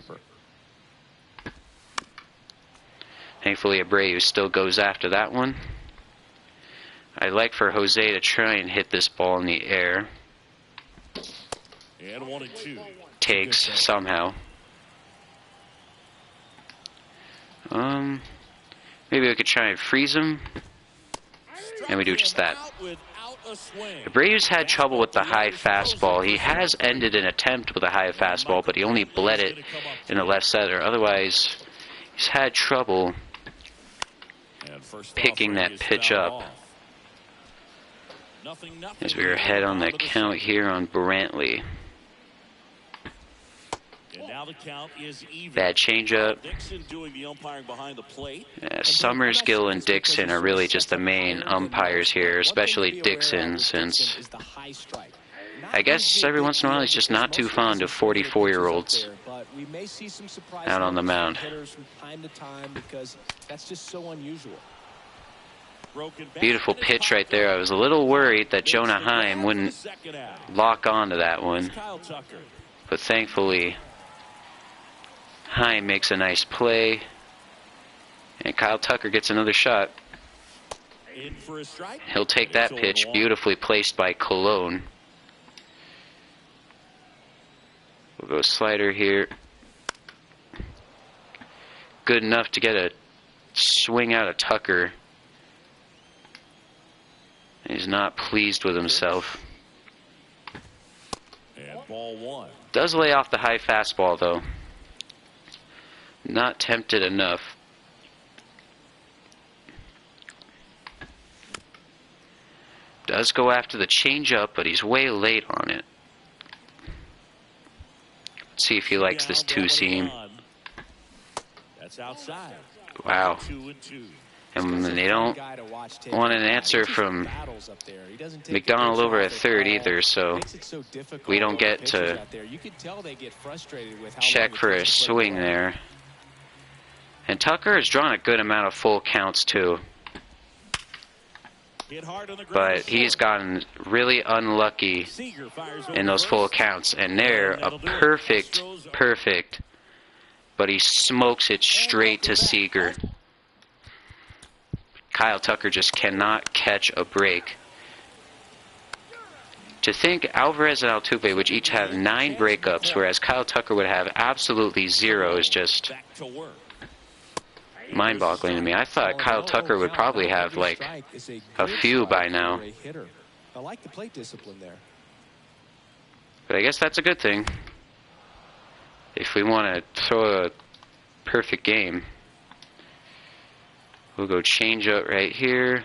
Thankfully, Abreu still goes after that one. I'd like for Jose to try and hit this ball in the air. And 1-2. Takes somehow. Maybe we could try and freeze him. And we do just that. Abreu's had trouble with the high fastball. He has ended an attempt with a high fastball, but he only bled it in the left center. Otherwise, he's had trouble picking that pitch up. As we are ahead on the count here on Brantley. Bad changeup. Summers, Gill, and Dixon are really just the main umpires here, especially Dixon, since I guess every once in a while he's just not too fond of 44-year-olds out on the mound. Beautiful pitch right there. I was a little worried that Jonah Heim wouldn't lock onto that one, but thankfully Heim makes a nice play, and Kyle Tucker gets another shot. He'll take that pitch, beautifully placed by Colón. We'll go slider here. Good enough to get a swing out of Tucker. He's not pleased with himself. Does lay off the high fastball, though. Not tempted enough. Does go after the changeup, but he's way late on it. Let's see if he likes this two-seam. That's outside. Wow. And they don't want an answer from McDonald over at third either, so we don't get to check for a swing there. And Tucker has drawn a good amount of full counts too. But he's gotten really unlucky in those full counts. And they're a perfect, but he smokes it straight to Seager. Kyle Tucker just cannot catch a break. To think Alvarez and Altuve would each have 9 breakups, whereas Kyle Tucker would have absolutely 0, is just mind-boggling to me. I thought Kyle Tucker would probably have like a few by now. I like the plate discipline there. But I guess that's a good thing. If we want to throw a perfect game. We'll go change up right here.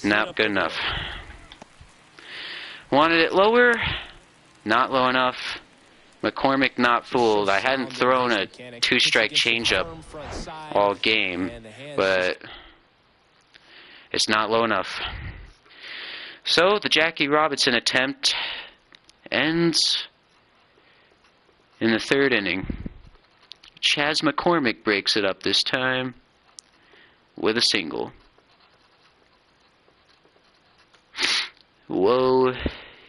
Not good enough. Wanted it lower. Not low enough. McCormick not fooled. I hadn't thrown a two-strike changeup all game, but it's not low enough. So the Jackie Robinson attempt ends in the third inning. Chas McCormick breaks it up this time with a single. Woe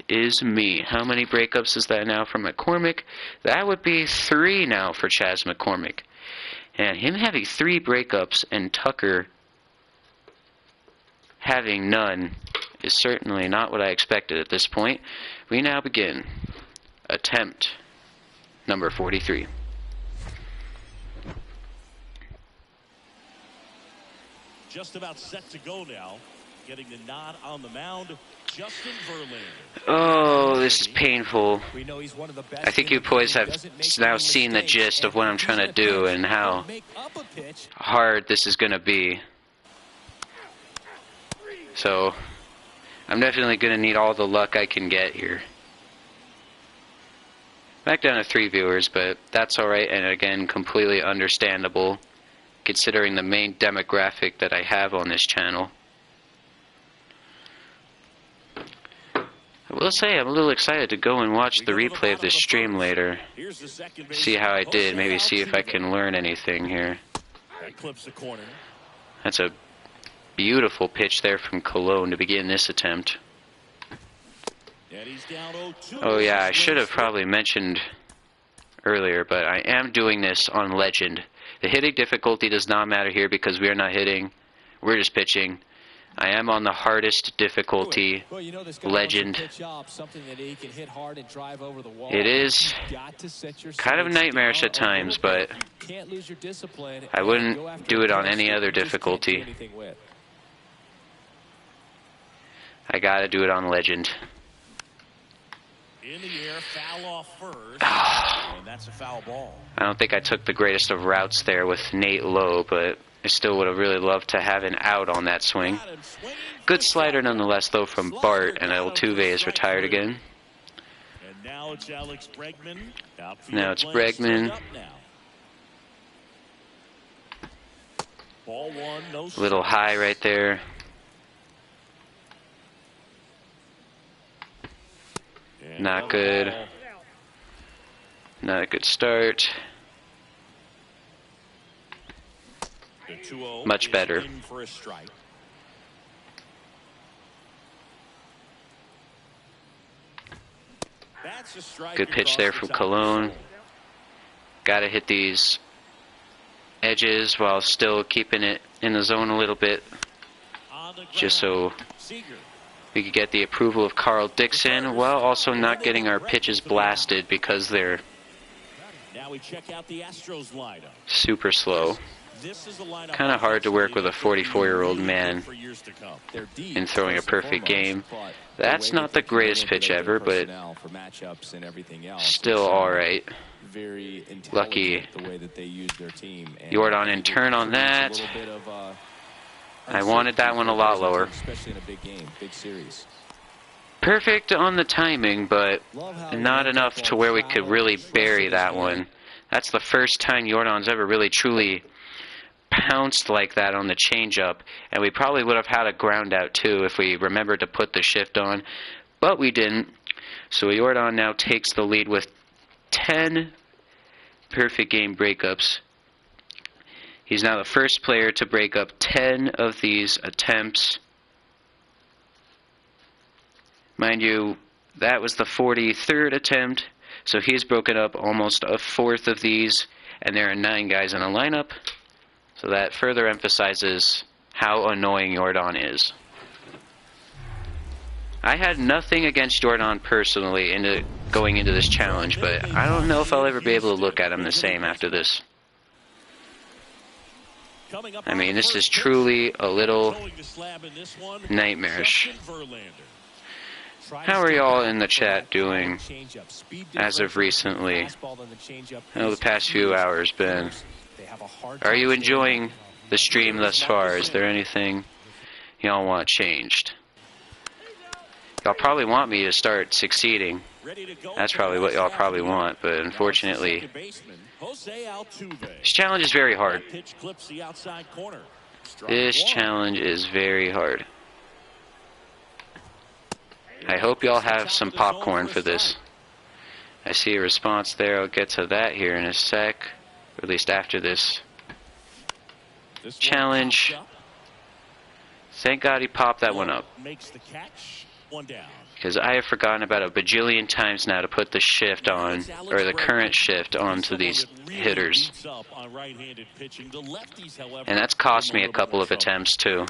is me. How many breakups is that now for McCormick? That would be 3 now for Chas McCormick. And him having 3 breakups and Tucker having none is certainly not what I expected at this point. We now begin attempt number 43. Just about set to go now. Getting the nod on the mound, Justin Verlander. Oh, this is painful. I think you boys have now seen the gist of what I'm trying to do and how hard this is going to be. So, I'm definitely going to need all the luck I can get here. Back down to 3 viewers, but that's alright, and again, completely understandable considering the main demographic that I have on this channel. I will say I'm a little excited to go and watch the replay of this stream later. See how I did, maybe see if I can learn anything here. That's a beautiful pitch there from Colón to begin this attempt. Oh yeah, I should have probably mentioned earlier, but I am doing this on Legend. The hitting difficulty does not matter here because we are not hitting, we're just pitching. I am on the hardest difficulty, Legend. It is kind of nightmarish at times, but I wouldn't do it on any other difficulty. I gotta do it on Legend. In the air, foul off first, and that's a foul ball. I don't think I took the greatest of routes there with Nate Lowe, but I still would have really loved to have an out on that swing. Good slider nonetheless, though, from Bart, and Altuve is retired again. And now it's Alex Bregman. Now it's Bregman. Ball one, no A little high right there. Not good. Not a good start. Much better. Good pitch there from Colón. Gotta hit these edges while still keeping it in the zone a little bit, just so we could get the approval of Carl Dixon while also not getting our pitches blasted because they're super slow. Kind of hard to work with a 44-year-old man in throwing a perfect game. That's not the greatest pitch ever, but still alright. Lucky Yordan in turn on that. I wanted that one a lot lower. Perfect on the timing, but not enough to where we could really bury that one. That's the first time Yordan's ever really truly pounced like that on the changeup, and we probably would have had a ground out too if we remembered to put the shift on, but we didn't. So Yordan now takes the lead with 10 perfect game breakups. He's now the first player to break up 10 of these attempts. Mind you, that was the 43rd attempt, so he's broken up almost a fourth of these, and there are 9 guys in a lineup. So that further emphasizes how annoying Yordan is. I had nothing against Yordan personally going into this challenge, but I don't know if I'll ever be able to look at him the same after this. I mean, this is truly a little nightmarish. How are y'all in the chat doing as of recently? I know the past few hours been. Are you enjoying the stream thus far? Is there anything y'all want changed? Y'all probably want me to start succeeding. That's probably what y'all probably want, but unfortunately, this challenge is very hard. This challenge is very hard. I hope y'all have some popcorn for this. I see a response there. I'll get to that here in a sec, or at least after this challenge. Thank God he popped that one up, because I have forgotten about a bajillion times now to put the shift on, or the current shift onto these hitters. And that's cost me a couple of attempts too,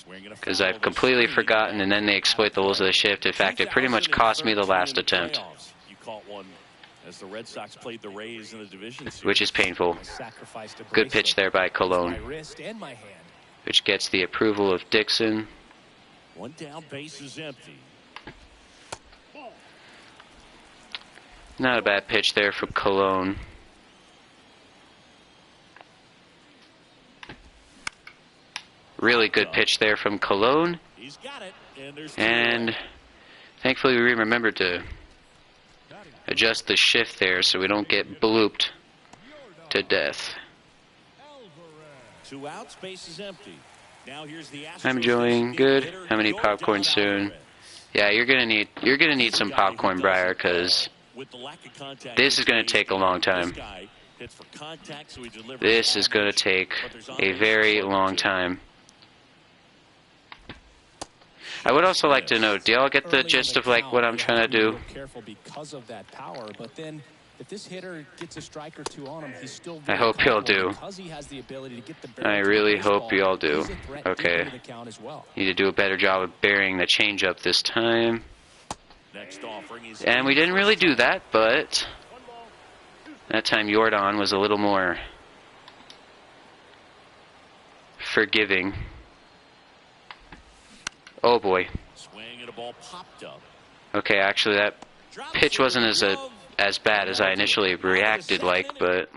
because I've completely forgotten, and then they exploit the rules of the shift. In fact, it pretty much cost me the last attempt, which is painful. Good pitch there by Colón, which gets the approval of Dixon. One down, base is empty. Not a bad pitch there from Colón. Really good pitch there from Colón. And thankfully we remembered to adjust the shift there so we don't get blooped to death. 2 outs, base is empty. Now here's the I'm enjoying good. How many popcorn soon? Yeah, you're gonna need some popcorn, Briar, because this is gonna take a long time. This is gonna take a very long time. I would also like to know, do y'all get the gist of like what I'm trying to do? I hope y'all do. I really hope y'all do. Okay. Need to do a better job of burying the changeup this time. And we didn't really do that, but that time Jordan was a little more forgiving. Oh boy. Okay, actually that pitch wasn't as bad as I initially reacted like, but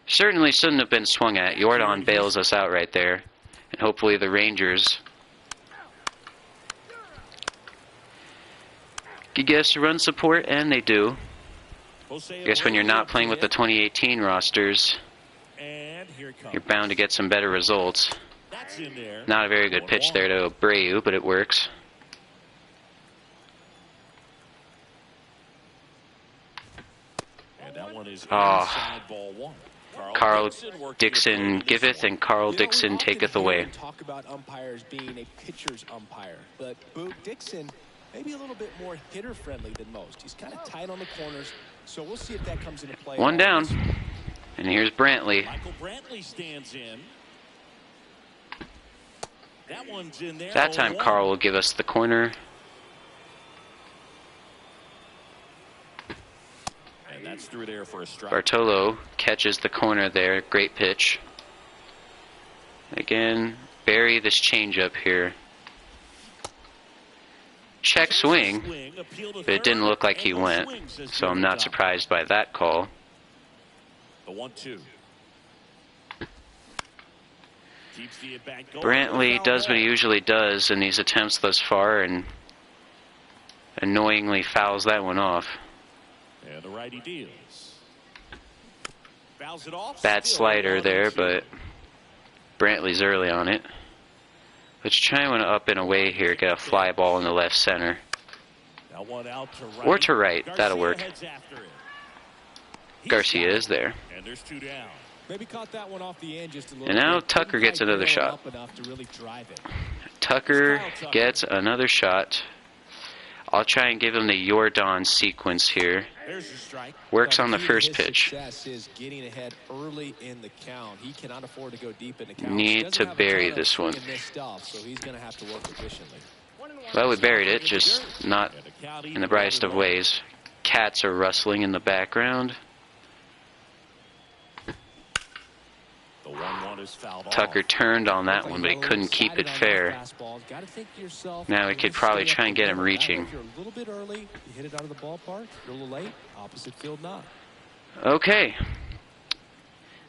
certainly shouldn't have been swung at. Jordan bails us out right there, and hopefully the Rangers could get us to run support, and they do. I guess when you're not playing with the 2018 rosters, you're bound to get some better results. Not a very good pitch there to Abreu, but it works. Carl Dixon giveth and Carl Dixon taketh away. Talk about umpires being a pitcher's umpire, but Dixon maybe a little bit more hitter friendly than most. He's kind of tight on the corners, so we'll see if that comes into play. One down, and here's Brantley. Michael Brantley stands in. That one's in there. That time Carl will give us the corner. And that's through there for a strike. Bartolo catches the corner there. Great pitch. Again, bury this changeup here. Check swing, but it didn't look like he went, so I'm not surprised by that call. The 1-2. Brantley does what he usually does in these attempts thus far, and annoyingly fouls that one off. And the righty deals. Fouls it off. Bad slider there, but Brantley's early on it. Let's try one up and away here, get a fly ball in the left center. Or to right, that'll work. Garcia is there. And there's 2 down. Maybe caught that one off the end just a little And now bit. Tucker gets another shot. Tucker gets another shot. I'll try and give him the Jordan sequence here. Works on the first pitch. Need to bury this one. Well, we buried it, just not in the brightest of ways. Cats are rustling in the background. The 1-1 is fouled Tucker off. turned on that one, but he couldn't keep it fair. Now we could probably try and get him reaching. If you're a little bit early, you hit it out of the ballpark. If you're a little late, opposite field knock. Okay.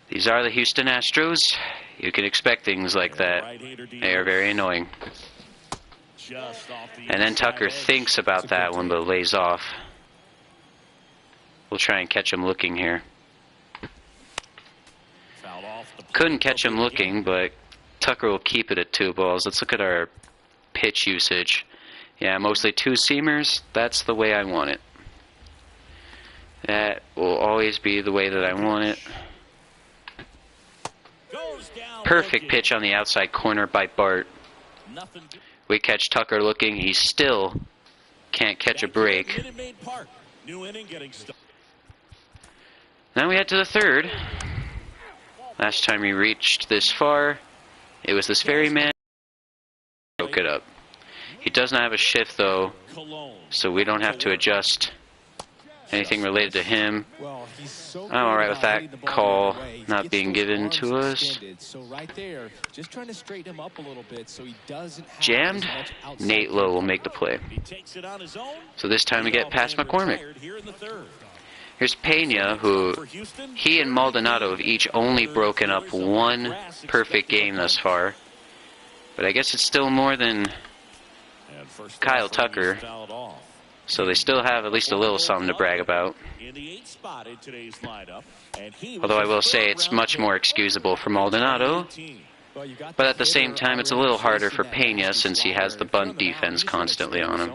These are the Houston Astros. You can expect things like that. They are very annoying. And then Tucker thinks about that one, but lays off. We'll try and catch him looking here. Couldn't catch him looking, but Tucker will keep it at 2 balls. Let's look at our pitch usage. Yeah, mostly 2-seamers. That's the way I want it. That will always be the way that I want it. Perfect pitch on the outside corner by Bart. We catch Tucker looking. He still can't catch a break. Now we head to the 3rd. Last time we reached this far, it was this very man who broke it up. He does not have a shift, though, so we don't have to adjust anything related to him. I'm alright with that call not being given to us. Jammed. Nate Lowe will make the play. So this time we get past McCormick. Here's Pena, who he and Maldonado have each only broken up 1 perfect game thus far. But I guess it's still more than Kyle Tucker. So they still have at least a little something to brag about. Although I will say it's much more excusable for Maldonado. But at the same time, it's a little harder for Pena since he has the bunt defense constantly on him.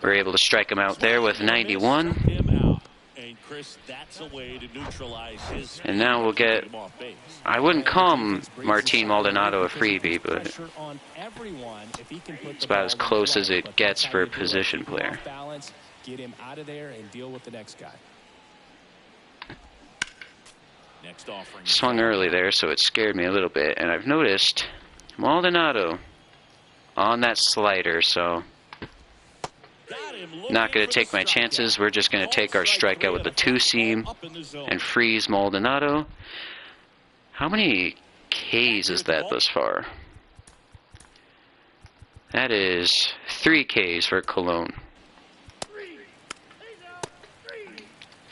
We're able to strike him out there with 91. And now we'll get... I wouldn't call Martin Maldonado a freebie, but it's about as close as it gets for a position player. Get him out of there and deal with the next guy. Swung early there, so it scared me a little bit. And I've noticed Maldonado on that slider, so not going to take my chances. We're just going to take our strikeout with the 2-seam and freeze Maldonado. How many Ks is that thus far? That is 3 Ks for Colón.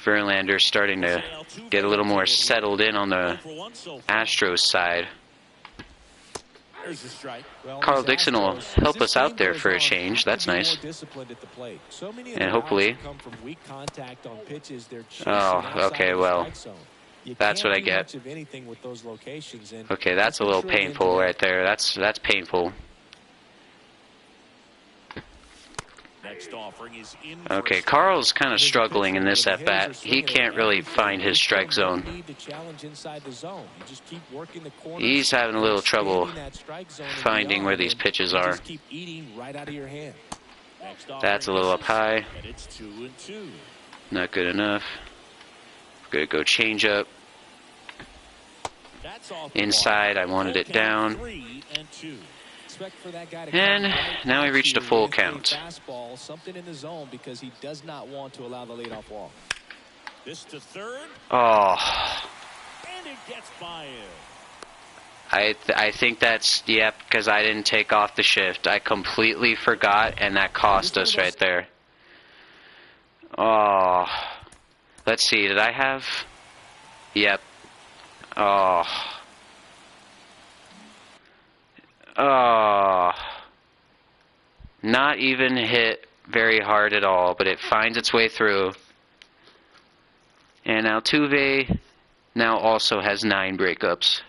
Verlander starting to get a little more settled in on the Astros side. Carl Dixon will help us out there for a change. That's nice. And hopefully... Oh, okay, well, that's what I get. Okay, that's a little painful right there. That's painful. Okay, Carl's kind of struggling in this at-bat. He can't really find his strike zone. He's having a little trouble finding where these pitches are. That's a little up high. Not good enough. Gonna go change up. Inside, I wanted it down. And now we reached a full count. Oh. I think that's, yep, because I didn't take off the shift. I completely forgot, and that cost us right there. Oh. Let's see, did I have... Yep. Oh. Oh. Not even hit very hard at all, but it finds its way through. And Altuve now also has 9 breakups.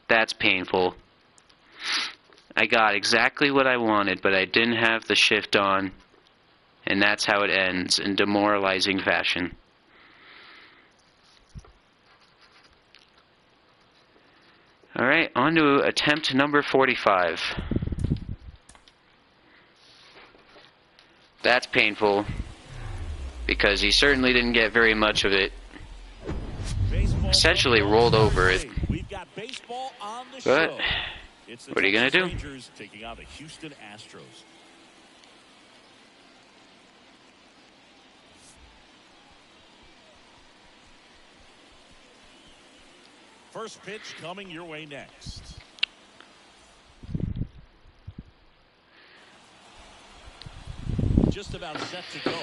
That's painful. I got exactly what I wanted, but I didn't have the shift on. And that's how it ends, in demoralizing fashion. Alright, on to attempt number 45. That's painful, because he certainly didn't get very much of it. Essentially rolled over it. But, what are you going to do? First pitch coming your way next. Just about set to go.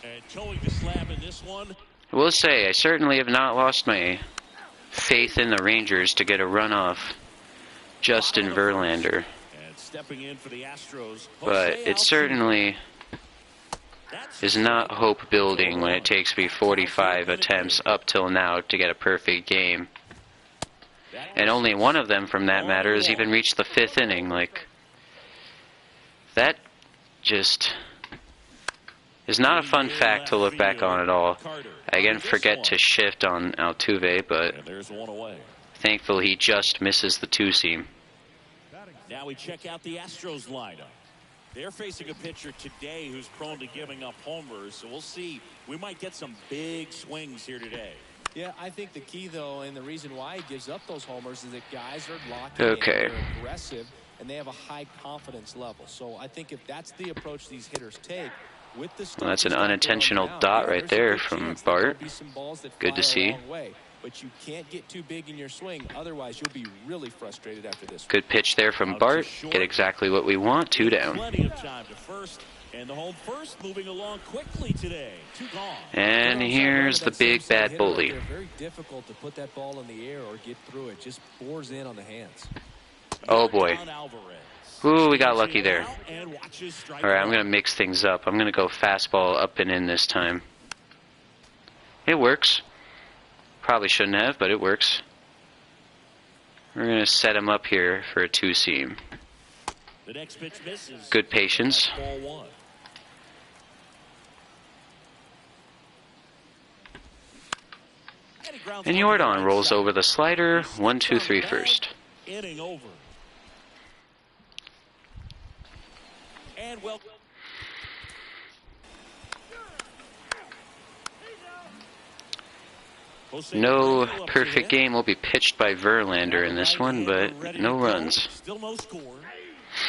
And towing the slab in this one. I will say, I certainly have not lost my faith in the Rangers to get a run off Justin Verlander. And stepping in for the Astros. But it certainly is not hope building when it takes me 45 attempts up till now to get a perfect game. And only one of them, from that matter, has even reached the 5th inning. Like, that just is not a fun fact to look back on at all. I again forget to shift on Altuve, but thankfully he just misses the 2-seam. Now we check out the Astros lineup. They're facing a pitcher today who's prone to giving up homers, so we'll see. We might get some big swings here today. Yeah, I think the key, though, and the reason why he gives up those homers is that guys are locking in, they're aggressive, and they have a high confidence level. So I think if that's the approach these hitters take, with the well, that's an unintentional dot right there from Bart. Good to see. But you can't get too big in your swing, otherwise you'll be really frustrated after this. Good pitch there from Bart. Get exactly what we want. 2 down. Plenty of time to first, and the home first moving along quickly today. 2 gone. And here's the big bad bully. They're very difficult to put that ball in the air or get through it. Just bores in on the hands. Oh boy. Ooh, we got lucky there. All right, I'm going to mix things up. I'm going to go fastball up and in this time. It works. Probably shouldn't have, but it works. We're going to set him up here for a 2-seam. The next pitch misses. Good patience. Ball 1. And Jordan rolls over the slider. 1-2-3 first. Inning over. And well. No perfect game will be pitched by Verlander in this one, but no runs. Still no score.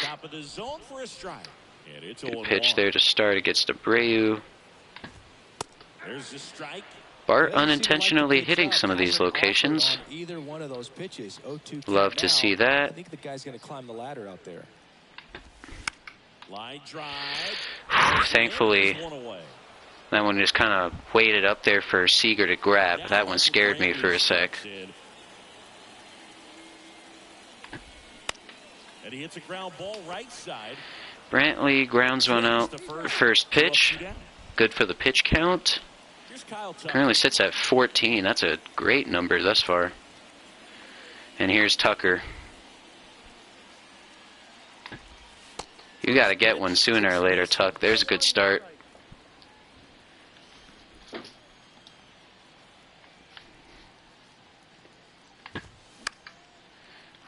Top of the zone for a strike. And it's Good pitch there to start against Abreu. There's the strike. Bart unintentionally hitting some of these locations. Love to see that. I think the guy's going to climb the ladder out there. Line drive. Thankfully, that one just kind of waited up there for Seager to grab. That one scared me for a sec. And he hits a ground ball right side. Brantley grounds one out. First pitch. Good for the pitch count. Currently sits at 14. That's a great number thus far. And here's Tucker. You got to get one sooner or later, Tuck. There's a good start.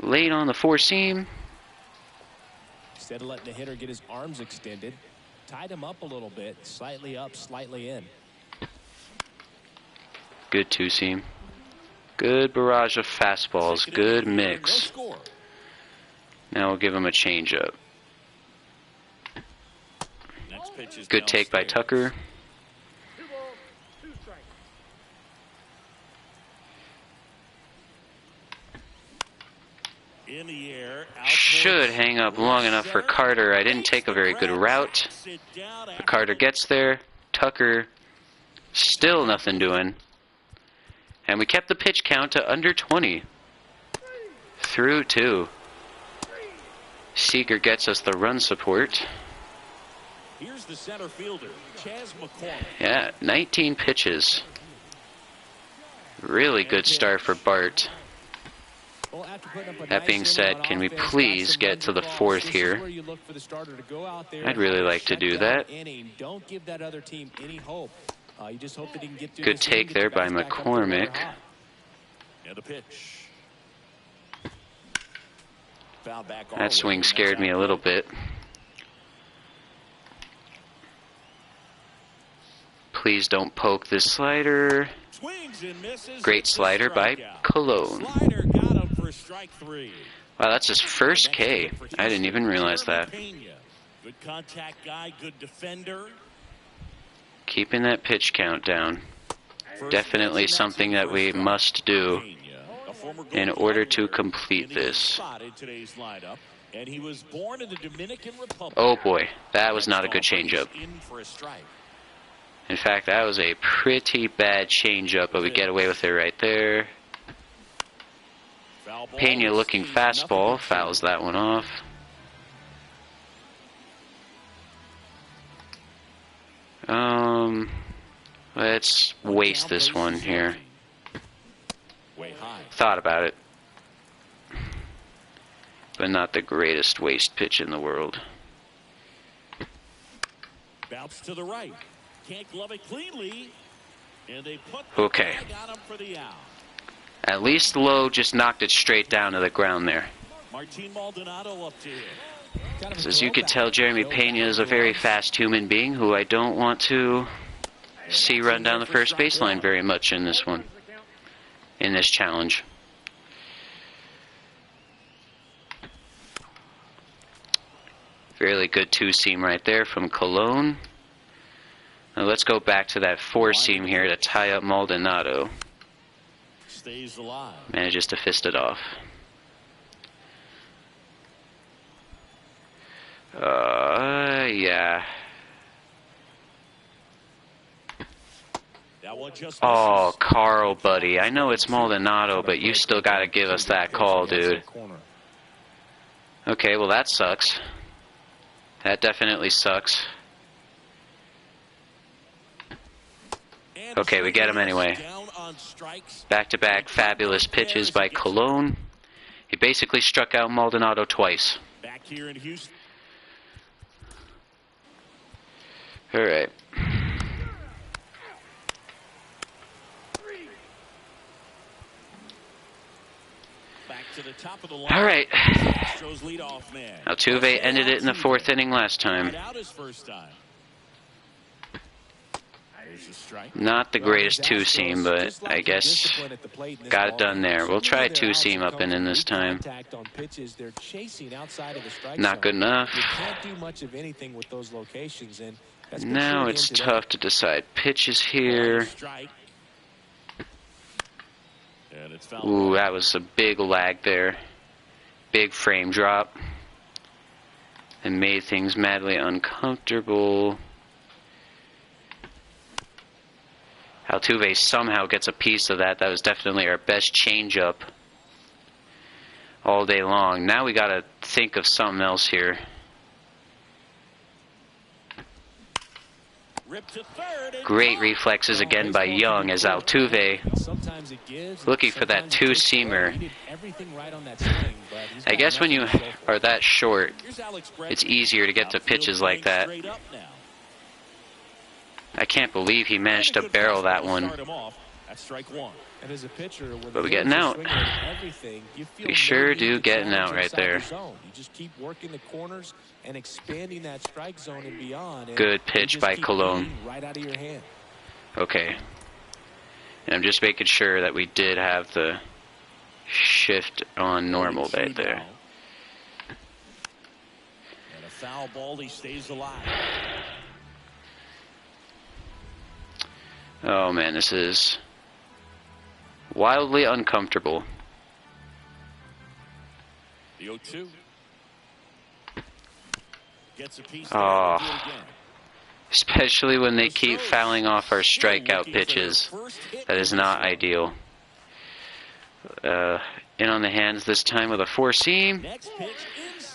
Late on the 4-seam. Instead of letting the hitter get his arms extended, tied him up a little bit, slightly up, slightly in. Good 2-seam. Good barrage of fastballs. Good mix. Now we'll give him a changeup. Good take by Tucker. In the air, should hang up long enough for Carter. I didn't take a very good route. But Carter gets there. Tucker still nothing doing. And we kept the pitch count to under 20. Through 2. Seager gets us the run support. Here's the center fielder, Chas McCormick. Yeah, 19 pitches. Really good start for Bart. That being said, can we please get to the 4th here? I'd really like to do that. Good take there by McCormick. And a pitch. That swing scared me a little bit. Please don't poke this slider. Great slider by Colón. Wow, that's his first K. I didn't even realize that. Good contact guy, good defender. Keeping that pitch count down. Definitely something that we must do in order to complete this. And he was born in the Dominican Republic. Oh boy, that was not a good changeup. In fact, that was a pretty bad changeup, but we get away with it right there. Pena looking fastball, fouls that one off. Let's waste this one here. Thought about it, but not the greatest waste pitch in the world. Bounce to the right. Can't glove it cleanly. And they put okay. At least Lowe just knocked it straight down to the ground there. As you could tell, Jeremy Pena is a very fast human being who I don't want to see run down the first baseline very much in this one, in this challenge. Fairly good two-seam right there from Colón. Now let's go back to that four-seam here to tie up Maldonado. Manages to fist it off. Yeah. Oh, Carl, buddy. I know it's Maldonado, but you still got to give us that call, dude. Okay, well, that sucks. That definitely sucks. Okay, we get him anyway. Back-to-back fabulous pitches by Colón. He basically struck out Maldonado twice. All right. All right. Altuve ended it in the fourth inning last time. Not the greatest two-seam, but I guess got it done there. We'll try two-seam up and in this time. Not good enough. Now it's tough to decide pitches here. Ooh, that was a big lag there. Big frame drop. And made things madly uncomfortable. Altuve somehow gets a piece of that. That was definitely our best changeup all day long. Now we got to think of something else here. Great reflexes again by Young as Altuve looking for that two-seamer. I guess when you are that short, it's easier to get to pitches like that. I can't believe he managed to barrel that one. But we get an out. We sure do get an out right there. Good pitch by Colón. Okay. And I'm just making sure that we did have the shift on normal right there. And a foul ball, he stays alive. Oh man, this is wildly uncomfortable. The 0-2. Gets a piece. Oh, especially when they keep fouling off our strikeout pitches. That is not ideal. In on the hands this time with a four-seam.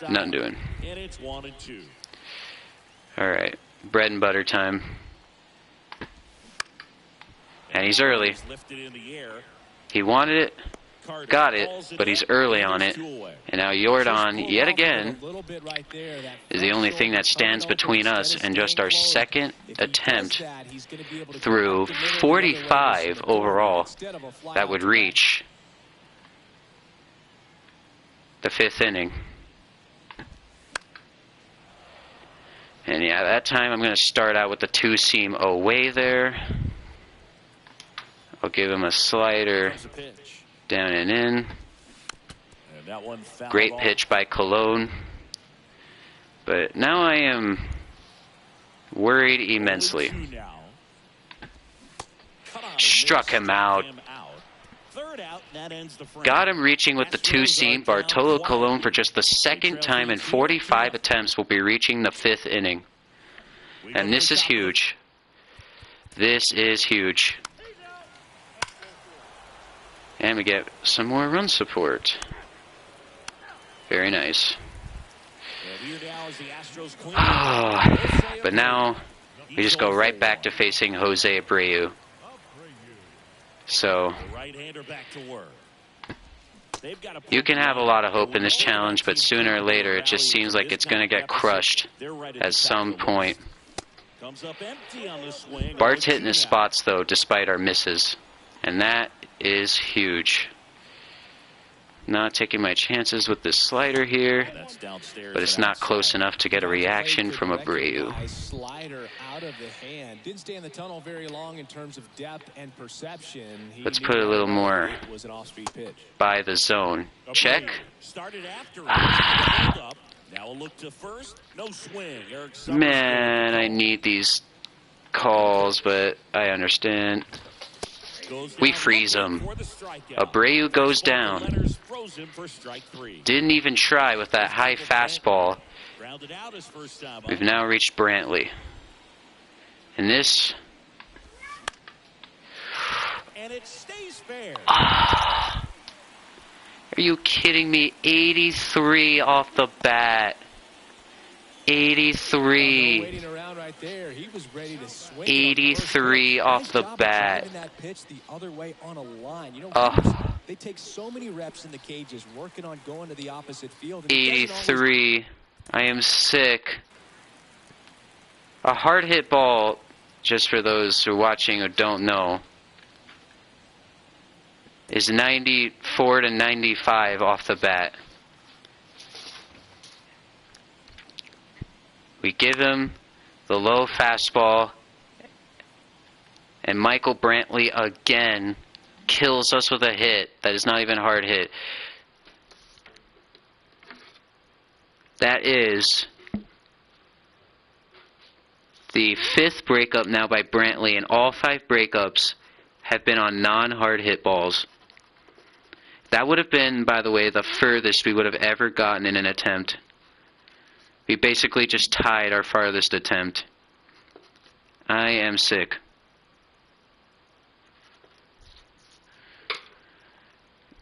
Nothing doing. And it's 1-2. All right, bread and butter time. And he's early. He wanted it, got it, but he's early on it. And now Jordan, yet again, is the only thing that stands between us and just our second attempt through 45 overall that would reach the fifth inning. And yeah, that time I'm going to start out with the two-seam away there. I'll give him a slider down and in. Great pitch by Colón. But now I am worried immensely. Struck him out. out. That ends the frame. Got him reaching with the two-seam. Bartolo Colón for just the second time in 45 attempts will be reaching the 5th inning. And this is huge. This is huge. And we get some more run support. Very nice. But now we just go right back to facing Jose Abreu. So you can have a lot of hope in this challenge, but sooner or later it just seems like it's going to get crushed at some point. Bart's hitting his spots, though, despite our misses. And that is huge. Not taking my chances with this slider here, but it's not close enough to get a reaction from Abreu. Slider out of the hand. Didn't stay in the tunnel very long in terms of depth and perception. Let's put a little more by the zone. Check. Man, I need these calls, but I understand. We freeze him. Abreu goes down. Didn't even try with that high fastball. We've now reached Brantley. And this... Are you kidding me? 83 off the bat. 83. 83 off the bat. They take so many reps in the cages working on going to the opposite field. 83. I am sick. A hard hit ball, just for those who are watching or don't know, is 94 to 95 off the bat. We give him the low fastball, and Michael Brantley again kills us with a hit that is not even a hard hit. That is the 5th breakup now by Brantley, and all 5 breakups have been on non-hard hit balls. That would have been, by the way, the furthest we would have ever gotten in an attempt. We basically just tied our farthest attempt. I am sick.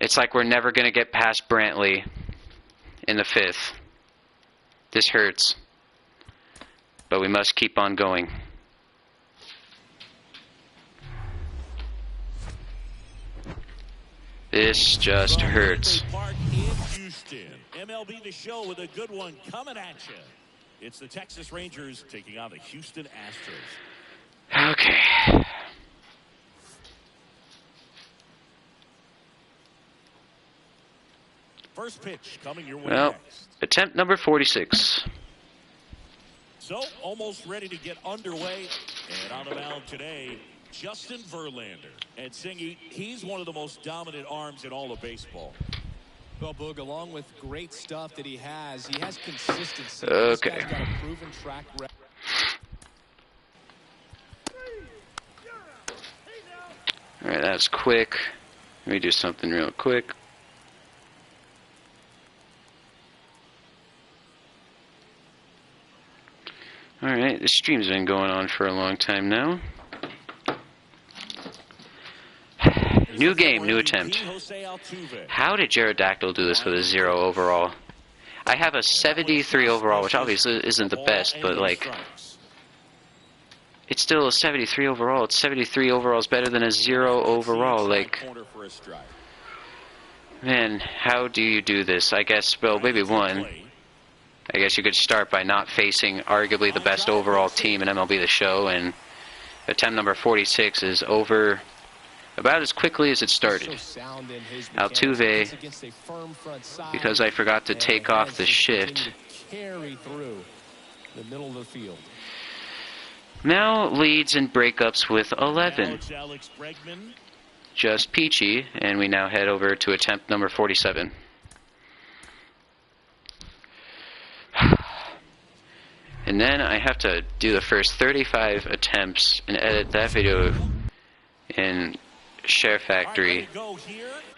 It's like we're never going to get past Brantley in the 5th. This hurts. But we must keep on going. This just hurts. MLB The Show with a good one coming at you. It's the Texas Rangers taking on the Houston Astros. Okay. First pitch coming your way next. Attempt number 46. So, almost ready to get underway. And on the mound today, Justin Verlander. And Singy, he's one of the most dominant arms in all of baseball. Well, Boog, along with great stuff that he has consistency. Okay. This guy's got a proven track record. Alright, that's quick. Let me do something real quick. Alright, this stream's been going on for a long time now. New game, new attempt. How did Jaredactyl do this with a 0 overall? I have a 73 overall, which obviously isn't the best, but like, it's still a 73 overall. It's 73 overall is better than a 0 overall. Like, man, how do you do this? I guess, well, maybe one. I guess you could start by not facing arguably the best overall team in MLB The Show, and attempt number 46 is over about as quickly as it started. Altuve, because I forgot to take off the shift, now leads in breakups with 11. Just peachy, and we now head over to attempt number 47. And then I have to do the first 35 attempts and edit that video in Share Factory.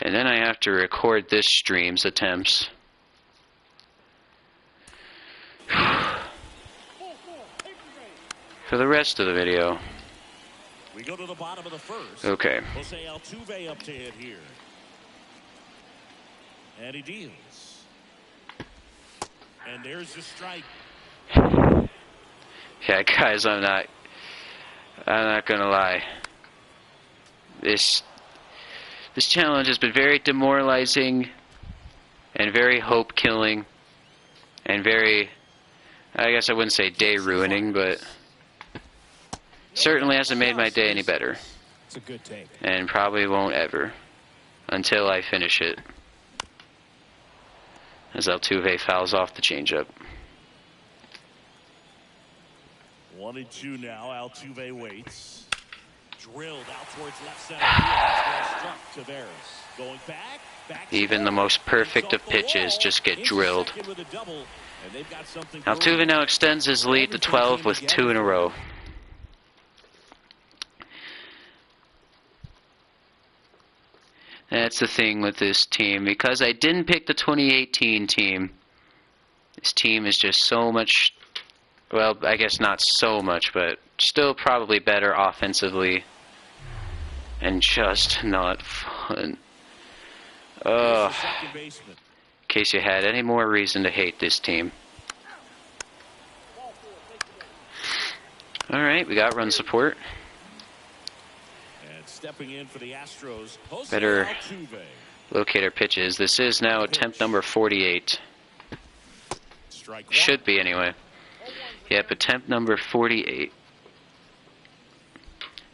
And then I have to record this stream's attempts. For the rest of the video. We go to the bottom of the first. Okay. Jose Altuve up to hit here. And he deals. And there's the strike. Yeah, guys, I'm not gonna lie. This challenge has been very demoralizing and very hope killing and very, I guess I wouldn't say day ruining, but certainly hasn't made my day any better. It's a good take. And probably won't ever until I finish it. As Altuve fouls off the changeup. 1-2 now. Altuve waits. Drilled out towards left center field. Struck Taveras. Going back. Even the most perfect of pitches just get drilled. Altuve now extends his lead to 12 with 2 in a row. That's the thing with this team. Because I didn't pick the 2018 team, this team is just so much, well, I guess not so much, but still probably better offensively. And just not fun. Ugh. In case you had any more reason to hate this team. Alright, we got run support. Stepping in for the Astros, better locate our pitches. This is now attempt number 48. Should be anyway. Yep, attempt number 48.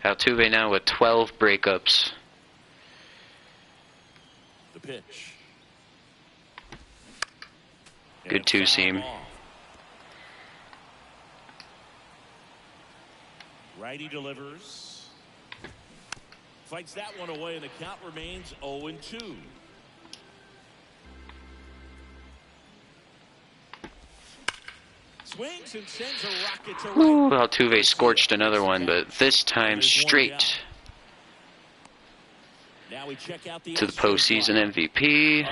Altuve now with 12 breakups. The pitch. Good two-seam. Righty delivers. Fights that one away, and the count remains 0-2. Swings and sends a rocket to right. Ooh, Altuve scorched another one, but this time straight now we check out to the postseason MVP.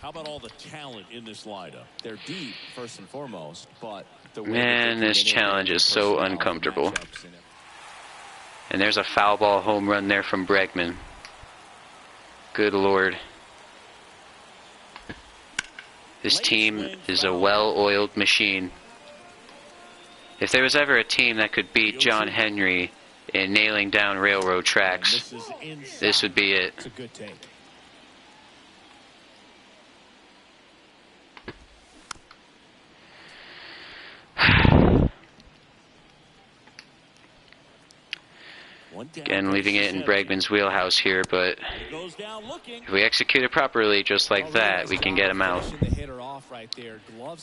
How about all the talent in this lineup? They're deep, first and foremost, but the way man, this challenge is so uncomfortable. And there's a foul ball home run there from Bregman. Good Lord. This team is a well-oiled machine. If there was ever a team that could beat John Henry in nailing down railroad tracks, this would be it. It's a good take. Again, leaving it in Bregman's wheelhouse here, but if we execute it properly, just like that, we can get him out.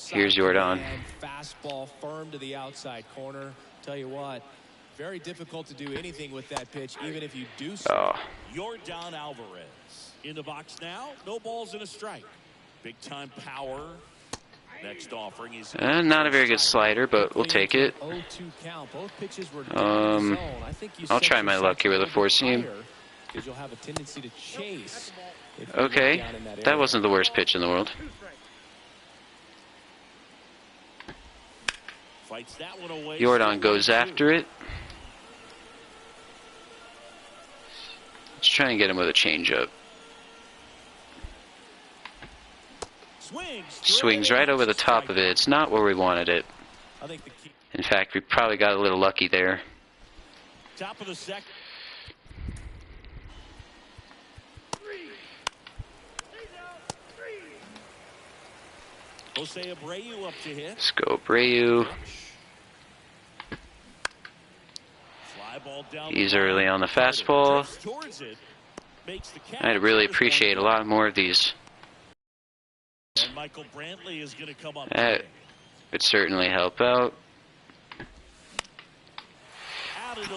Here's Jordan. Fastball firm to the outside corner. Tell you what, very difficult to do anything with that pitch, even if you do so. Jordan Alvarez in the box now. No balls and a strike. Big time power. Next offering is not a very good slider, but we'll take it. I'll try my luck here with a four-seam. Okay, that wasn't the worst pitch in the world. Jordan goes after it. Let's try and get him with a changeup. Swings right over the top of it. It's not where we wanted it. In fact, we probably got a little lucky there. Top of the second. Jose Abreu up to hit. Let's go Abreu. He's early on the fastball. I'd really appreciate a lot more of these. That would certainly help out.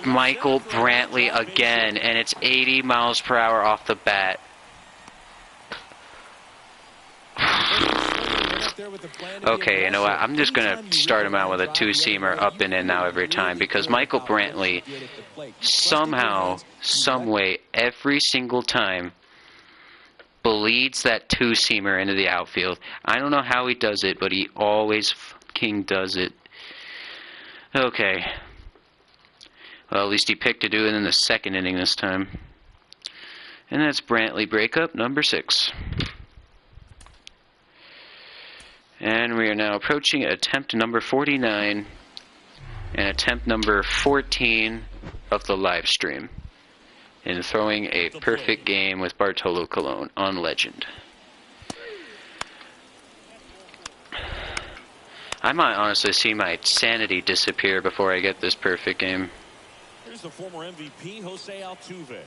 Michael Brantley again, and it's 80 miles per hour off the bat. Okay, you know what? I'm just going to start him out with a two-seamer up and in now every time, because Michael Brantley somehow, someway, every single time bleeds that two-seamer into the outfield. I don't know how he does it, but he always fucking does it. Okay. Well, at least he picked to do it in the second inning this time. And that's Brantley breakup number 6. And we are now approaching attempt number 49 and attempt number 14 of the live stream in throwing a perfect game with Bartolo Colón on Legend. I might honestly see my sanity disappear before I get this perfect game. Here's the former MVP, Jose Altuve.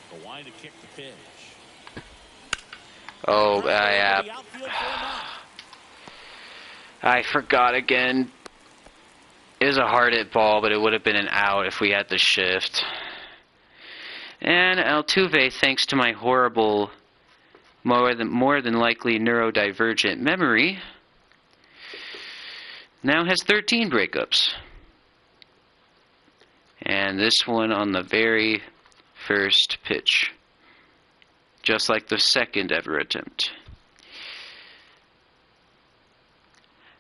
The line to kick the pitch. Oh, I forgot again. It was a hard hit ball, but it would have been an out if we had the shift. And Altuve, thanks to my horrible, more than likely neurodivergent memory, now has 13 breakups. And this one on the very first pitch. Just like the second ever attempt.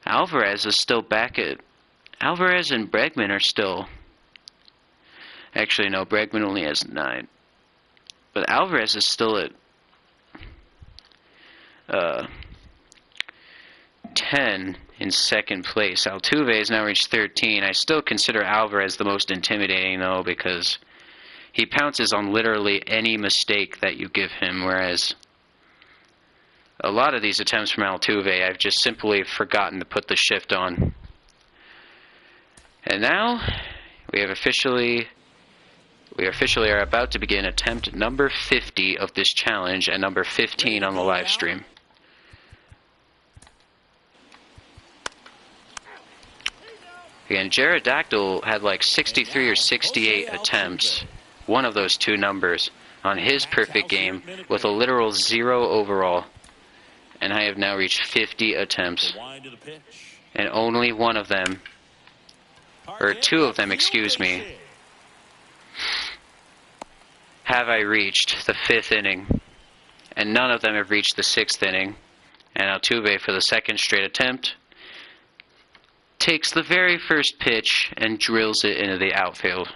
Alvarez is still back at... Alvarez and Bregman are still... Actually, no, Bregman only has 9. But Alvarez is still at... 10 in second place. Altuve has now reached 13. I still consider Alvarez the most intimidating, though, because... he pounces on literally any mistake that you give him, whereas a lot of these attempts from Altuve, I've just simply forgotten to put the shift on. And now, we officially are about to begin attempt number 50 of this challenge and number 15 on the live stream. Again, Jaredactyl had like 63 or 68 attempts. One of those two numbers on his perfect game with a literal 0 overall, and I have now reached 50 attempts, and only one of them, or 2 of them, excuse me, have I reached the 5th inning, and none of them have reached the 6th inning. And Altuve, for the second straight attempt, takes the very first pitch and drills it into the outfield.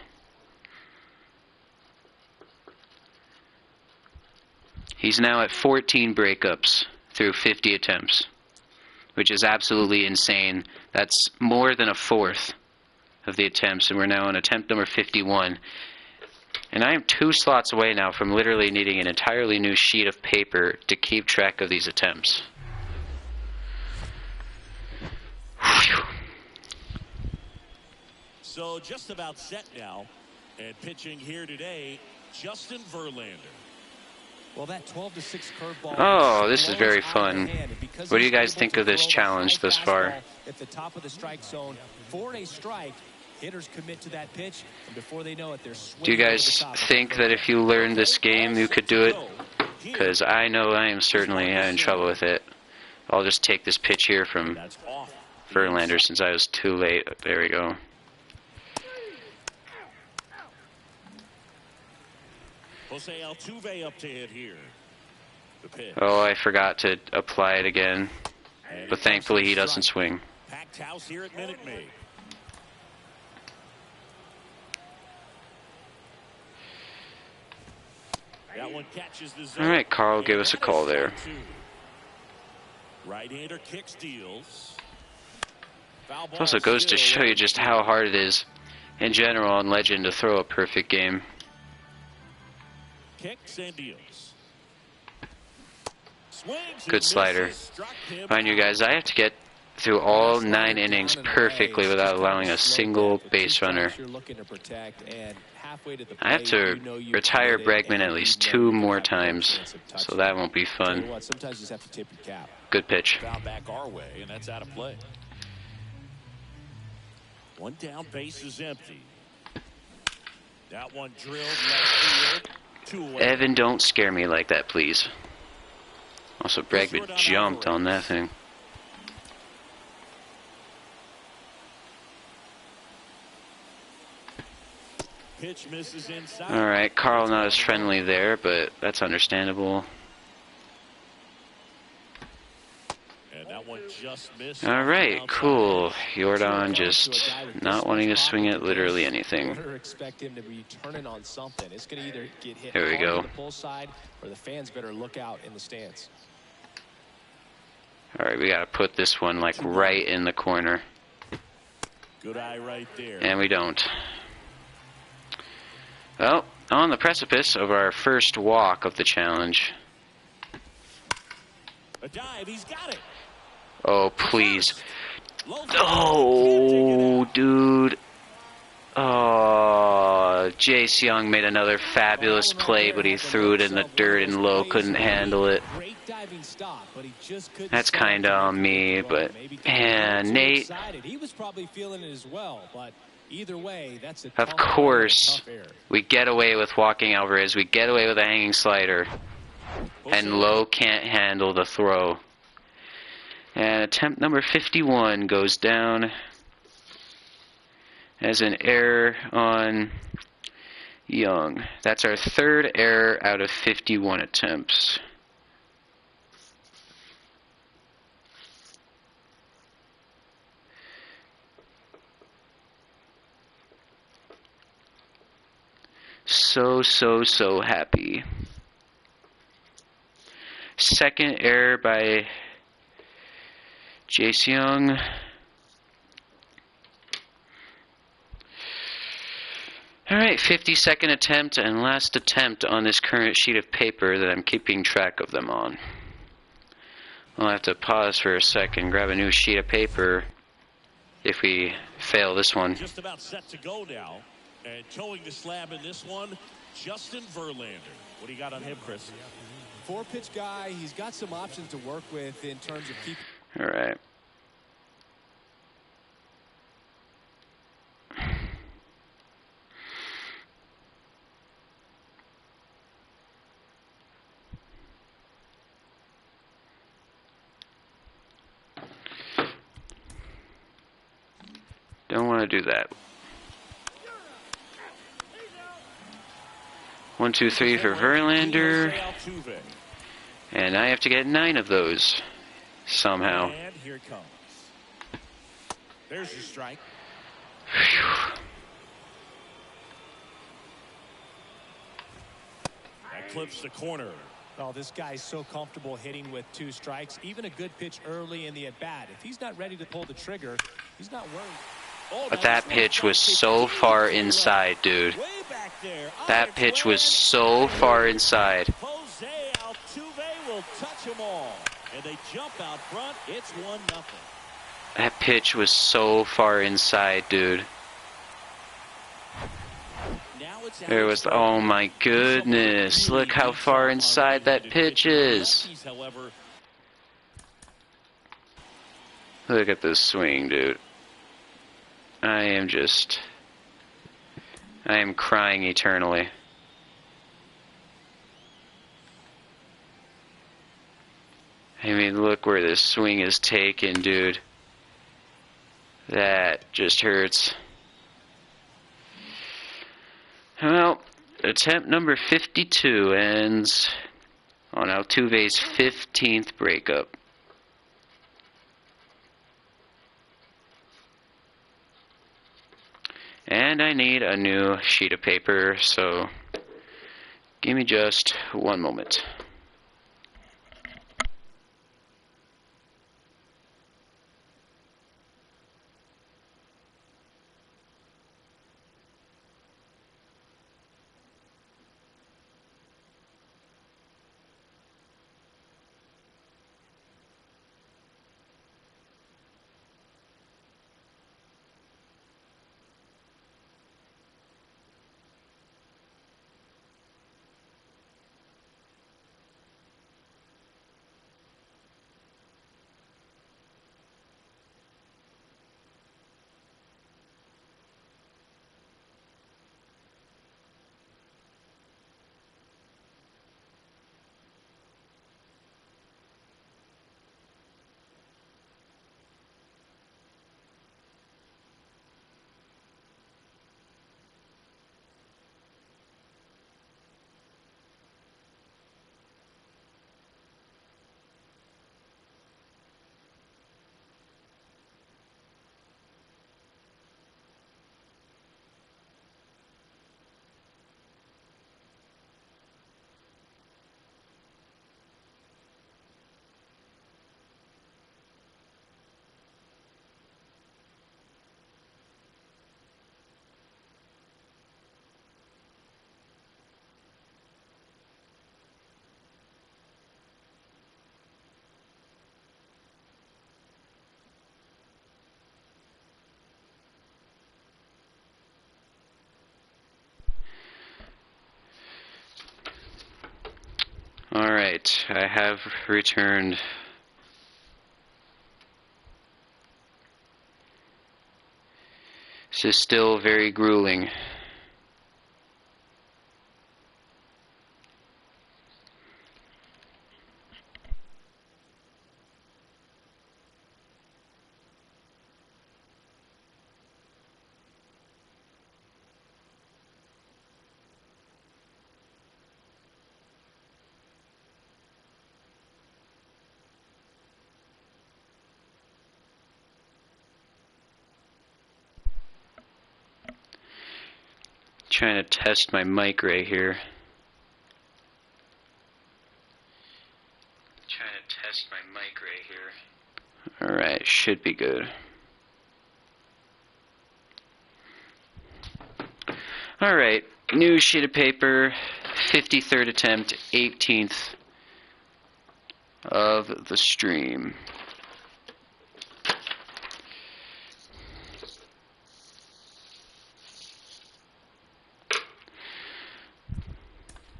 He's now at 14 breakups through 50 attempts, which is absolutely insane. That's more than a fourth of the attempts, and we're now on attempt number 51. And I am 2 slots away now from literally needing an entirely new sheet of paper to keep track of these attempts. Whew. So just about set now, and pitching here today, Justin Verlander. Well, that 12-6 curveball. Oh, this is very fun. What do you guys think of this challenge thus far? At the top of the strike zone for a strike, hitters commit to that pitch, and before they know it, they're swinging. Do you guys think that if you learned this game, you could do it? Because I know I am certainly having trouble with it. I'll just take this pitch here from Verlander since I was too late. There we go. Jose Altuve up to hit here. Oh, I forgot to apply it again. But thankfully he doesn't swing. Packed house here at Minute Maid. That one catches the zone. All right, Carl, give us a call there. Right-hander kick steals. It also goes to show you just how hard it is in general on Legend to throw a perfect game. Kicks and deals. Good slider. Mind you guys, I have to get through all 9 innings perfectly without allowing a single base runner. I have to retire Bregman at least 2 more times, so that won't be fun. Good pitch. Back our way, and that's out of play. One down, base is empty. That one drilled left field. 2 away. Evan, don't scare me like that, please. Also, Bregman jumped on that thing. Pitch misses inside. All right, Carl not as friendly there, but that's understandable. And that one just missed. All right, cool. Jordan just not wanting to swing at literally anything. Expect him to be turning on something. It's going to either get hit Here we go. on the pull side, or the fans better look out in the stands. All right, we got to put this one like right in the corner. Good eye right there. And we don't. Well, on the precipice of our first walk of the challenge. A dive, he's got it. Oh, please. Oh, dude. Oh, Jace Young made another fabulous play, but he threw it in the dirt and Lowe couldn't handle it. That's kind of on me, but man, Nate. He was probably feeling it as well, but either way, that's a of course, we get away with walking Alvarez. We get away with a hanging slider, and Lowe can't handle the throw. And attempt number 51 goes down as an error on Young. That's our third error out of 51 attempts. So happy. Second error by Jace Young. Alright, 52nd attempt and last attempt on this current sheet of paper that I'm keeping track of them on. I'll have to pause for a second, grab a new sheet of paper if we fail this one. Just about set to go now. And towing the slab in this one, Justin Verlander. What do you got on him, Chris? 4-pitch guy. He's got some options to work with in terms of keeping. All right. Don't want to do that. 1, 2, 3 for Verlander. And I have to get 9 of those somehow. And here it comes. There's your strike. That clips the corner. Oh, this guy's so comfortable hitting with 2 strikes. Even a good pitch early in the at-bat. If he's not ready to pull the trigger, he's not worried. But that pitch was so far inside, dude. That pitch was so far inside. Jose Altuve will touch them all. And they jump out front. It's 1-0. That pitch was so far inside, dude. There was, oh my goodness. Look how far inside that pitch is. Look at this swing, dude. I am crying eternally. I mean, look where this swing is taken, dude. That just hurts. Well, attempt number 52 ends on Altuve's 15th breakup. And I need a new sheet of paper, so give me just one moment. Alright, I have returned. This is still very grueling. Trying to test my mic right here. Alright, should be good. Alright, new sheet of paper, 53rd attempt, 18th of the stream.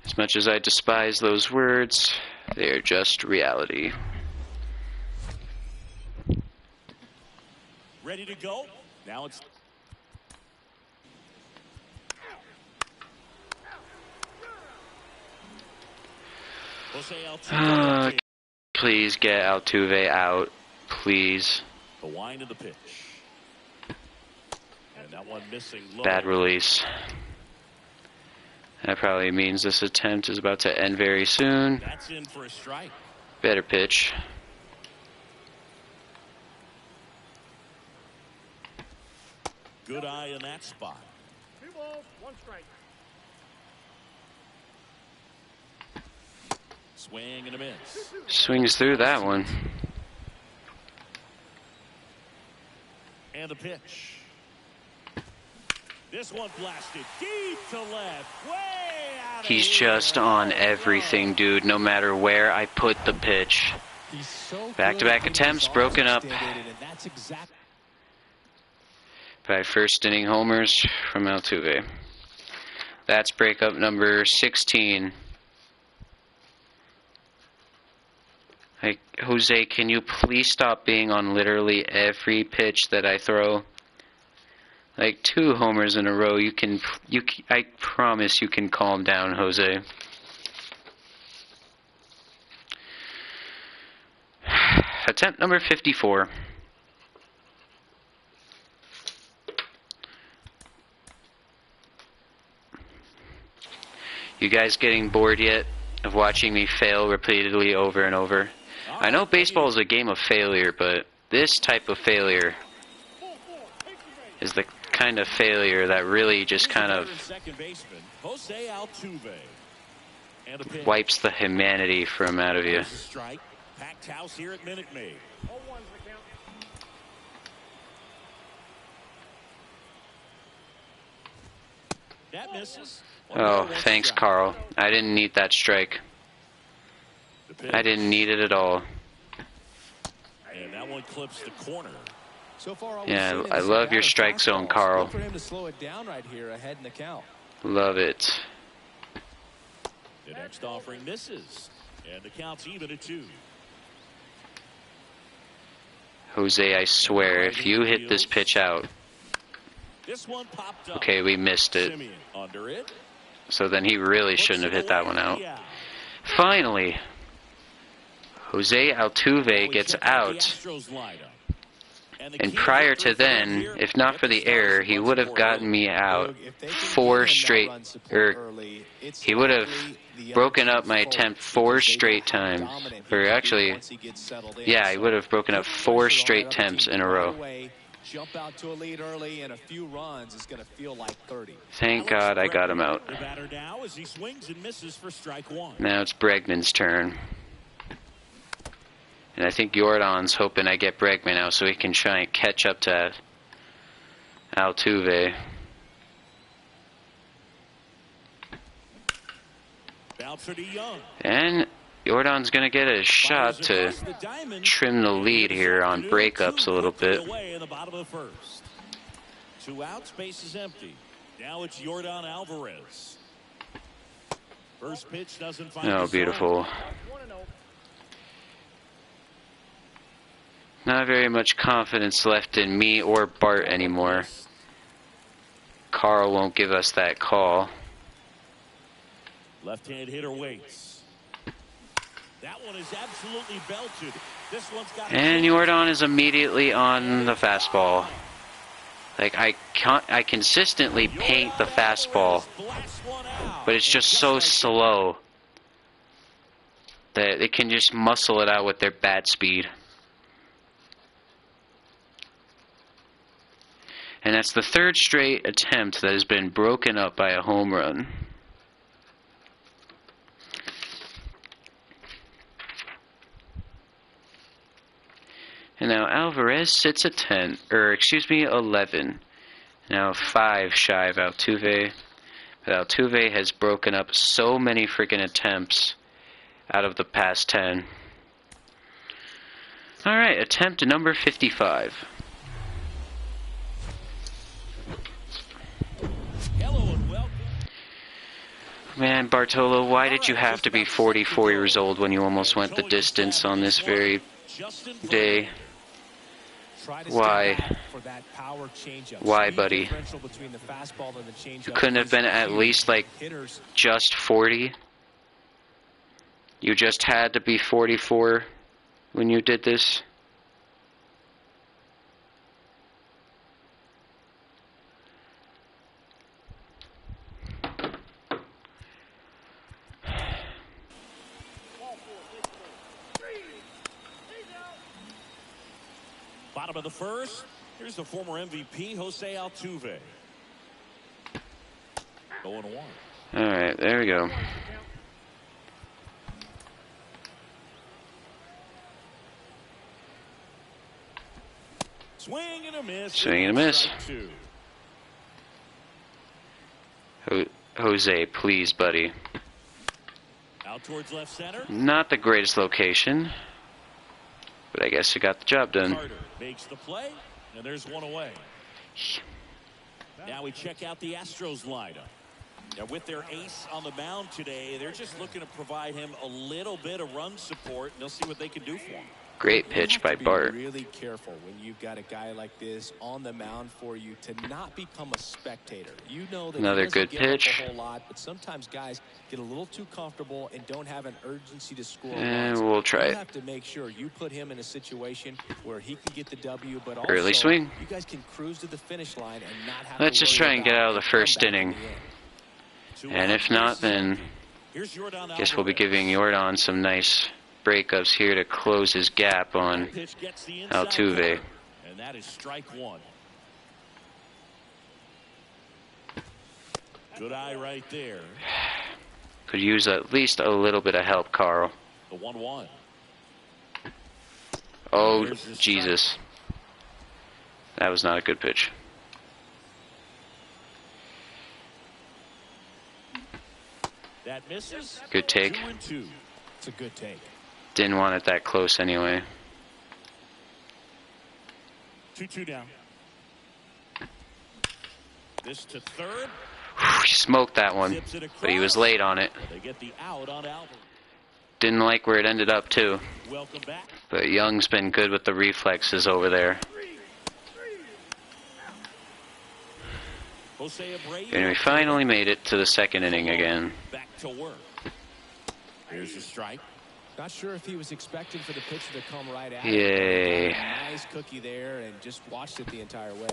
As much as I despise those words, they are just reality. Ready to go? Now it's... Please get Altuve out, please. The wind of the pitch. And that one missing low. Bad release. That probably means this attempt is about to end very soon. That's in for a strike. Better pitch. Good eye in that spot. 2 balls, 1 strike. Swing and a miss. Swings through that one. And the pitch. This one blasted deep to left. Way out of He's here. just on everything, dude, no matter where I put the pitch. He's so Back-to-back good, attempts he's broken up extended, and that's exactly by first inning homers from Altuve. That's breakup number 16. Like, Jose, can you please stop being on literally every pitch that I throw? Like 2 homers in a row, I promise you can calm down, Jose. Attempt number 54. You guys getting bored yet of watching me fail repeatedly over and over? I know baseball is a game of failure, but this type of failure is the kind of failure that really just kind of wipes the humanity from out of you. Packed house here at Minute Maid. 0-1's the count. That misses. Oh, thanks, Carl. I didn't need that strike. I didn't need it at all. And that one clips the corner. so far. Yeah, I love your strike zone, Carl. Look for him to slow it down right here ahead in the count. Love it. The next offering misses. And the count's even at 2. Jose, I swear, if you hit this pitch out... This one popped up. Okay, we missed it. Simeon under it. So then he really shouldn't have hit that one out. Finally, Jose Altuve gets out. And prior to then, if not for the error, he would have gotten me out 4 straight, or he would have broken up my attempt 4 straight times. Or actually, yeah, he would have broken up 4 straight attempts in a row. Jump out to a lead early, and a few runs is going to feel like 30. Thank God I got him out. The batter now as he swings and misses for strike 1. Now it's Bregman's turn. And I think Jordan's hoping I get Bregman out so he can try and catch up to Altuve. Bouncer to Young. And Jordan's going to get a shot to trim the lead here on breakups a little bit. Away in the bottom of the first. 2 outs, base is empty. Now it's Jordan Alvarez. First pitch doesn't find Oh, the zone. beautiful. Not very much confidence left in me or Bart anymore. Carl won't give us that call. Left-hand hitter waits. That one is absolutely belted. This one's got. And Jordan is immediately on the fastball. Like, I consistently paint the fastball, but it's just so slow that they can just muscle it out with their bat speed. And that's the third straight attempt that has been broken up by a home run. And now Alvarez sits at 10, or excuse me, 11. Now 5 shy of Altuve. But Altuve has broken up so many freaking attempts out of the past 10. Alright, attempt number 55. Man, Bartolo, why did you have to be 44 years old when you almost went the distance on this very day? Why? Why, buddy? You couldn't have been at least, like, just 40? You just had to be 44 when you did this? Bottom of the first. Here's the former MVP, Jose Altuve. 0-1. Alright, there we go. Swing and a miss. Swing and a miss. Jose, please, buddy. Out towards left center. Not the greatest location, but I guess you got the job done. Carter makes the play, and there's one away. Now we check out the Astros lineup. Now with their ace on the mound today, they're just looking to provide him a little bit of run support, and they'll see what they can do for him. Great pitch by Bart. Be really careful when you've got a guy like this on the mound for you to not become a spectator. You know that Another good pitch. A whole lot, but sometimes guys get a little too comfortable and don't have an urgency to score. And we'll try it. You have to make sure you put him in a situation where he can get the W, but also early swing. You guys can cruise to the finish line and not have. Let's to just worry try and get about out of the first inning. And if not, then I guess we'll be giving Jordan some nice breakups here to close his gap on Altuve. And that is strike one. Good eye right there. Could use at least a little bit of help, Carl. The 1-1. Oh, Jesus. That was not a good pitch. That misses. Good take. 2-2. It's a good take. Didn't want it that close anyway. 2-2 down. This to third. He smoked that one, but he was late on it. They get the out on Alvarez. Didn't like where it ended up, too. Welcome back. But Young's been good with the reflexes over there. And we finally made it to the second inning again. Back to work. Here's the strike. Not sure if he was expecting for the pitcher to come right at him. Yay. Nice cookie there and just watched it the entire way.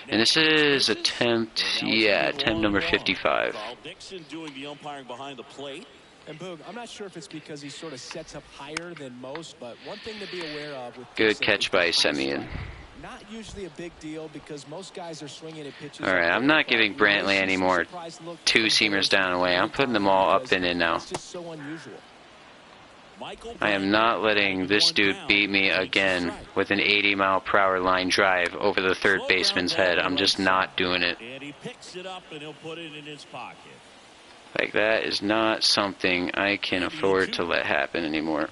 And this is attempt number 55. Carl Dixon doing the umpiring behind the plate. And Boog, I'm not sure if it's because he sort of sets up higher than most, but one thing to be aware of with Good catch by Semien. Not usually a big deal because most guys are swinging at pitches. All right, I'm not giving Brantley any more two-seamers down and away. I'm putting them all up and in now. It's just so unusual. I am not letting this dude beat me again with an 80-mile-per-hour line drive over the third baseman's head. I'm just not doing it. And he picks it up and he'll put it in his pocket. Like, that is not something I can afford to let happen anymore.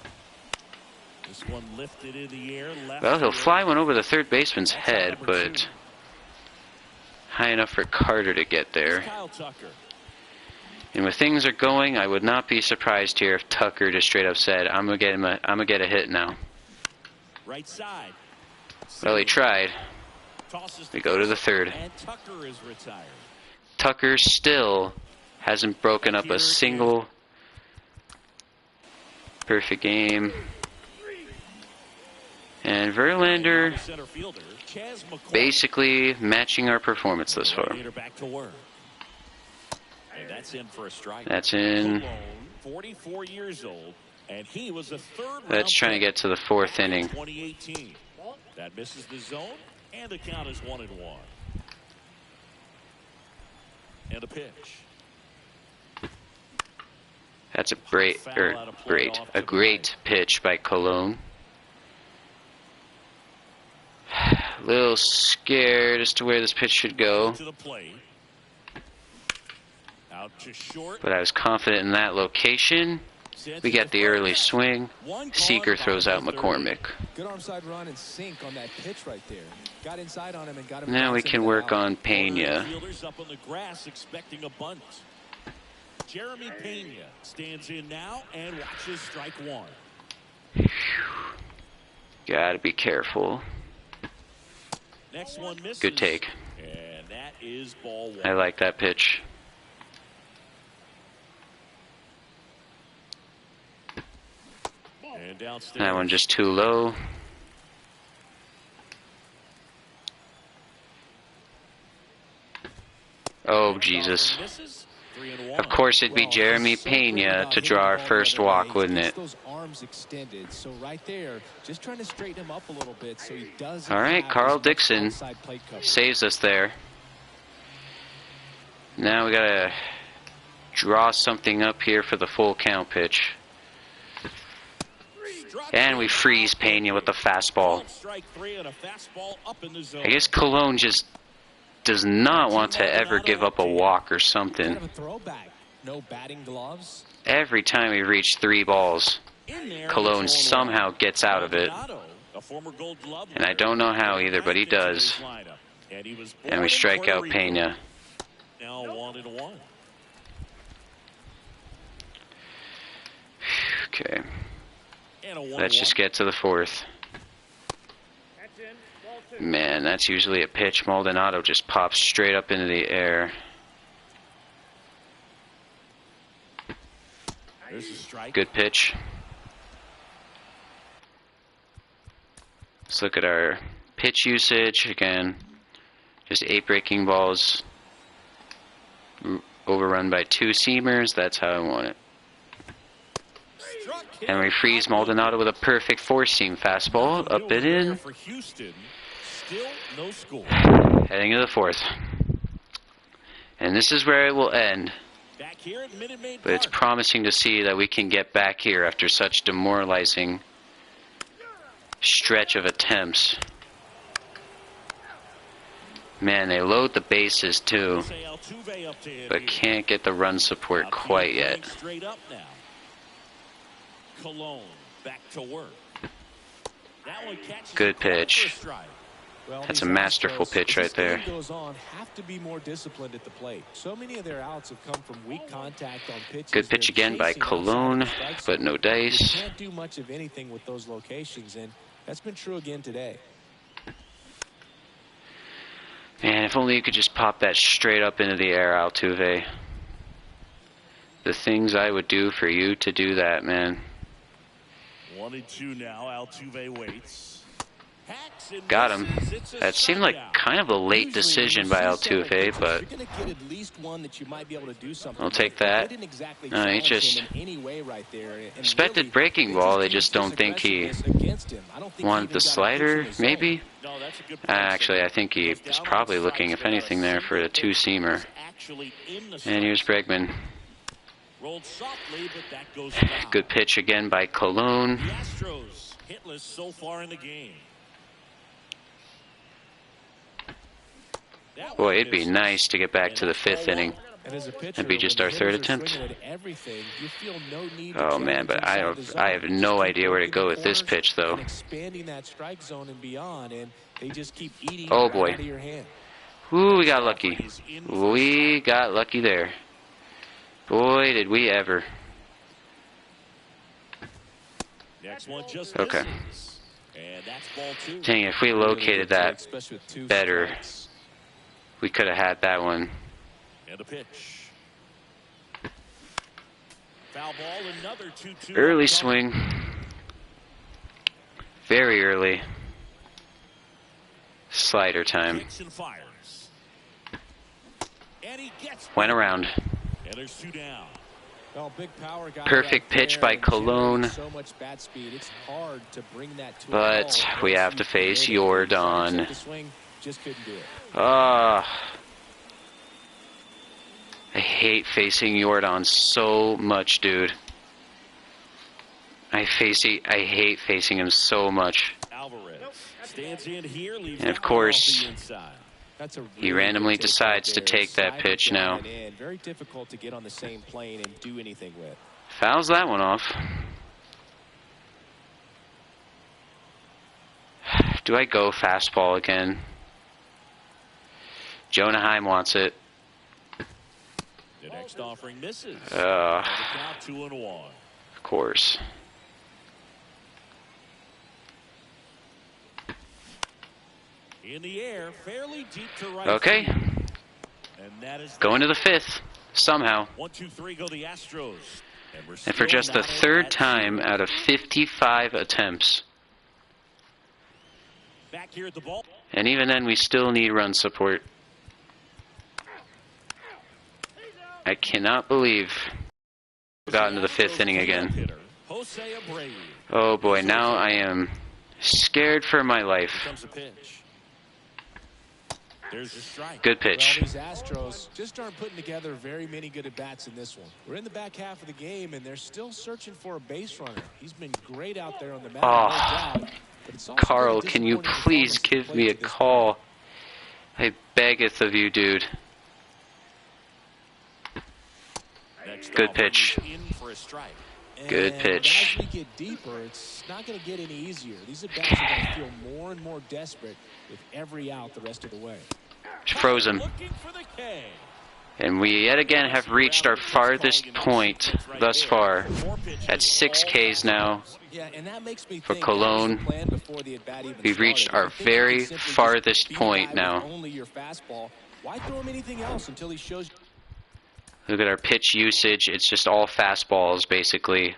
This one lifted in the air. Well, he'll fly one over the third baseman's head, but high enough for Carter to get there. And where things are going, I would not be surprised here if Tucker just straight up said, I'm gonna get a hit now. Right side. Well, he tried. We go to the third. And Tucker is retired. Tucker still hasn't broken up a single perfect game. And Verlander basically matching our performance thus far. Back to work. And that's in for a strike. That's in. Colón, 44 years old, and he was a third. Let's try and get to the fourth inning. 2018. That misses the zone, and the count is 1-1. And a pitch. That's a great pitch by Colón. A little scared as to where this pitch should go. To the plate. Out to short. But I was confident in that location. We get the early swing. Seeker throws out McCormick. Good arm-side run and sink on that pitch right there. Got inside on him and got him. Now we can work on Pena. Fielders up on the grass expecting a bunt. Jeremy Pena stands in now and watches strike one. Gotta be careful. Next one misses. Good take. And that is ball one. I like that pitch. And downstairs. That one just too low. Oh, Jesus. Of course it'd be Jeremy Pena to draw our first walk, wouldn't it? Those arms extended, so right there, just trying to straighten him up a little bit so he doesn't. All right, Carl Dixon saves us there. Now we gotta draw something up here for the full count pitch. And we freeze Pena with the fastball. I guess Colón just does not want to ever give up a walk or something. No batting gloves. Every time we reach 3 balls, Colón somehow gets out of it. And I don't know how either, but he does. And we strike out Pena. Now 1-1. Okay. Let's just get to the fourth. Man, that's usually a pitch. Maldonado just pops straight up into the air. Good pitch. Let's look at our pitch usage again. Just 8 breaking balls. Overrun by 2 seamers. That's how I want it. And we freeze Maldonado with a perfect 4-seam fastball. Up and in. Heading to the fourth. And this is where it will end. But it's promising to see that we can get back here after such demoralizing stretch of attempts. Man, they load the bases too, but can't get the run support quite yet. Colón back to work. Good pitch. That's a masterful pitch right there. Goes on, have to be more disciplined at the plate. So many of their outs have come from weak contact on pitches. Good pitch again by Colón, but no dice. You can't do much of anything with those locations, and that's been true again today. Man, if only you could just pop that straight up into the air, Altuve. The things I would do for you to do that, man. 1-2 now. Altuve waits. Got him. That seemed like kind of a late decision by Altuve, but I'll take that. He just expected breaking ball. They just don't think he wanted the slider, maybe? Actually, I think he was probably looking, if anything, there for a 2-seamer. And here's Bregman. Good pitch again by Colón. Hitless so far in the game. Boy, it'd be nice to get back to the 5th inning. That'd be just our 3rd attempt. Oh man, but I have no idea where to go with this pitch though. Oh boy. Ooh, we got lucky. We got lucky there. Boy, did we ever. Next one just Okay. misses. And that's ball 2. Dang, if we located that better, we could have had that one. And a pitch. Foul ball, another 2-2. Early swing. Very early. Slider time. Kicks and fires. And he gets Went around. And there's 2 down. Well, big power guy Perfect right pitch there, by and Colón. so much bat speed. It's hard to bring that to a But ball. we have to face Jordan. The swing, just couldn't do it. I hate facing Jordan so much, dude. I hate facing him so much. Alvarez stands in here, leaves And of that one course, off the inside. That's a he really randomly good take decides to right there. take that Slide pitch it down now. and in. Very difficult to get on the same plane and do anything with. Fouls that one off. Do I go fastball again? Jonah Heim wants it. The next offering misses. Uh, The count 2-1. Of course. In the air, fairly deep to right. Okay. field. And that is Going to the 5th. Somehow. 1, 2, 3 go the Astros. And we're And still for just the not in 3rd that time series. out of 55 attempts. Back here at the ball. And even then, we still need run support. I cannot believe we got into the 5th inning again. Hitter, Jose Abreu. Oh boy, now I am scared for my life. Here comes the pitch. There's the strike. Good Well, pitch. these Astros just aren't putting together very many good at-bats in this one. We're in the back half of the game, and they're still searching for a base runner. He's been great out there on the mound. Oh. No doubt, but it's also Carl, been a can you disappointing please performance give to me plate a to this call? I beggeth of you, dude. Next Good offering pitch. is in for a strike. Good And pitch. As we get deeper, it's not going to get any easier. These at-bats are going to feel more and more desperate with every out the rest of the way. Froze him. Looking for the K. And we yet again have reached our farthest point thus far. At 6 Ks now. Yeah, and that makes me For think that was Colón, the plan before the at-bat even we've reached started. our I think you very can simply just farthest beat a point guy now. with only your fastball. Why throw him anything else until he shows Look at our pitch usage. It's just all fastballs, basically.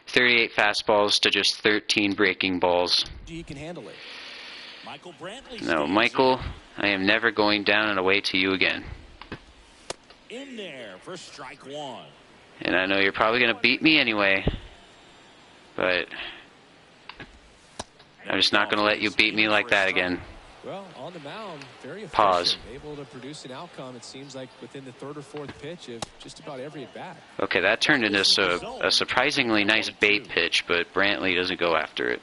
38 fastballs to just 13 breaking balls. you he can handle it? Michael Brantley No, stands Michael, I am never going down and away to you again. in there for strike 1. And I know you're probably going to beat me anyway. But I'm just not going to let you beat me like that again. Well, on the mound, very efficient. Pause. Able to produce an outcome, it seems like, within the 3rd or 4th pitch of just about every at-bat. Okay, that turned into a surprisingly nice bait pitch, but Brantley doesn't go after it.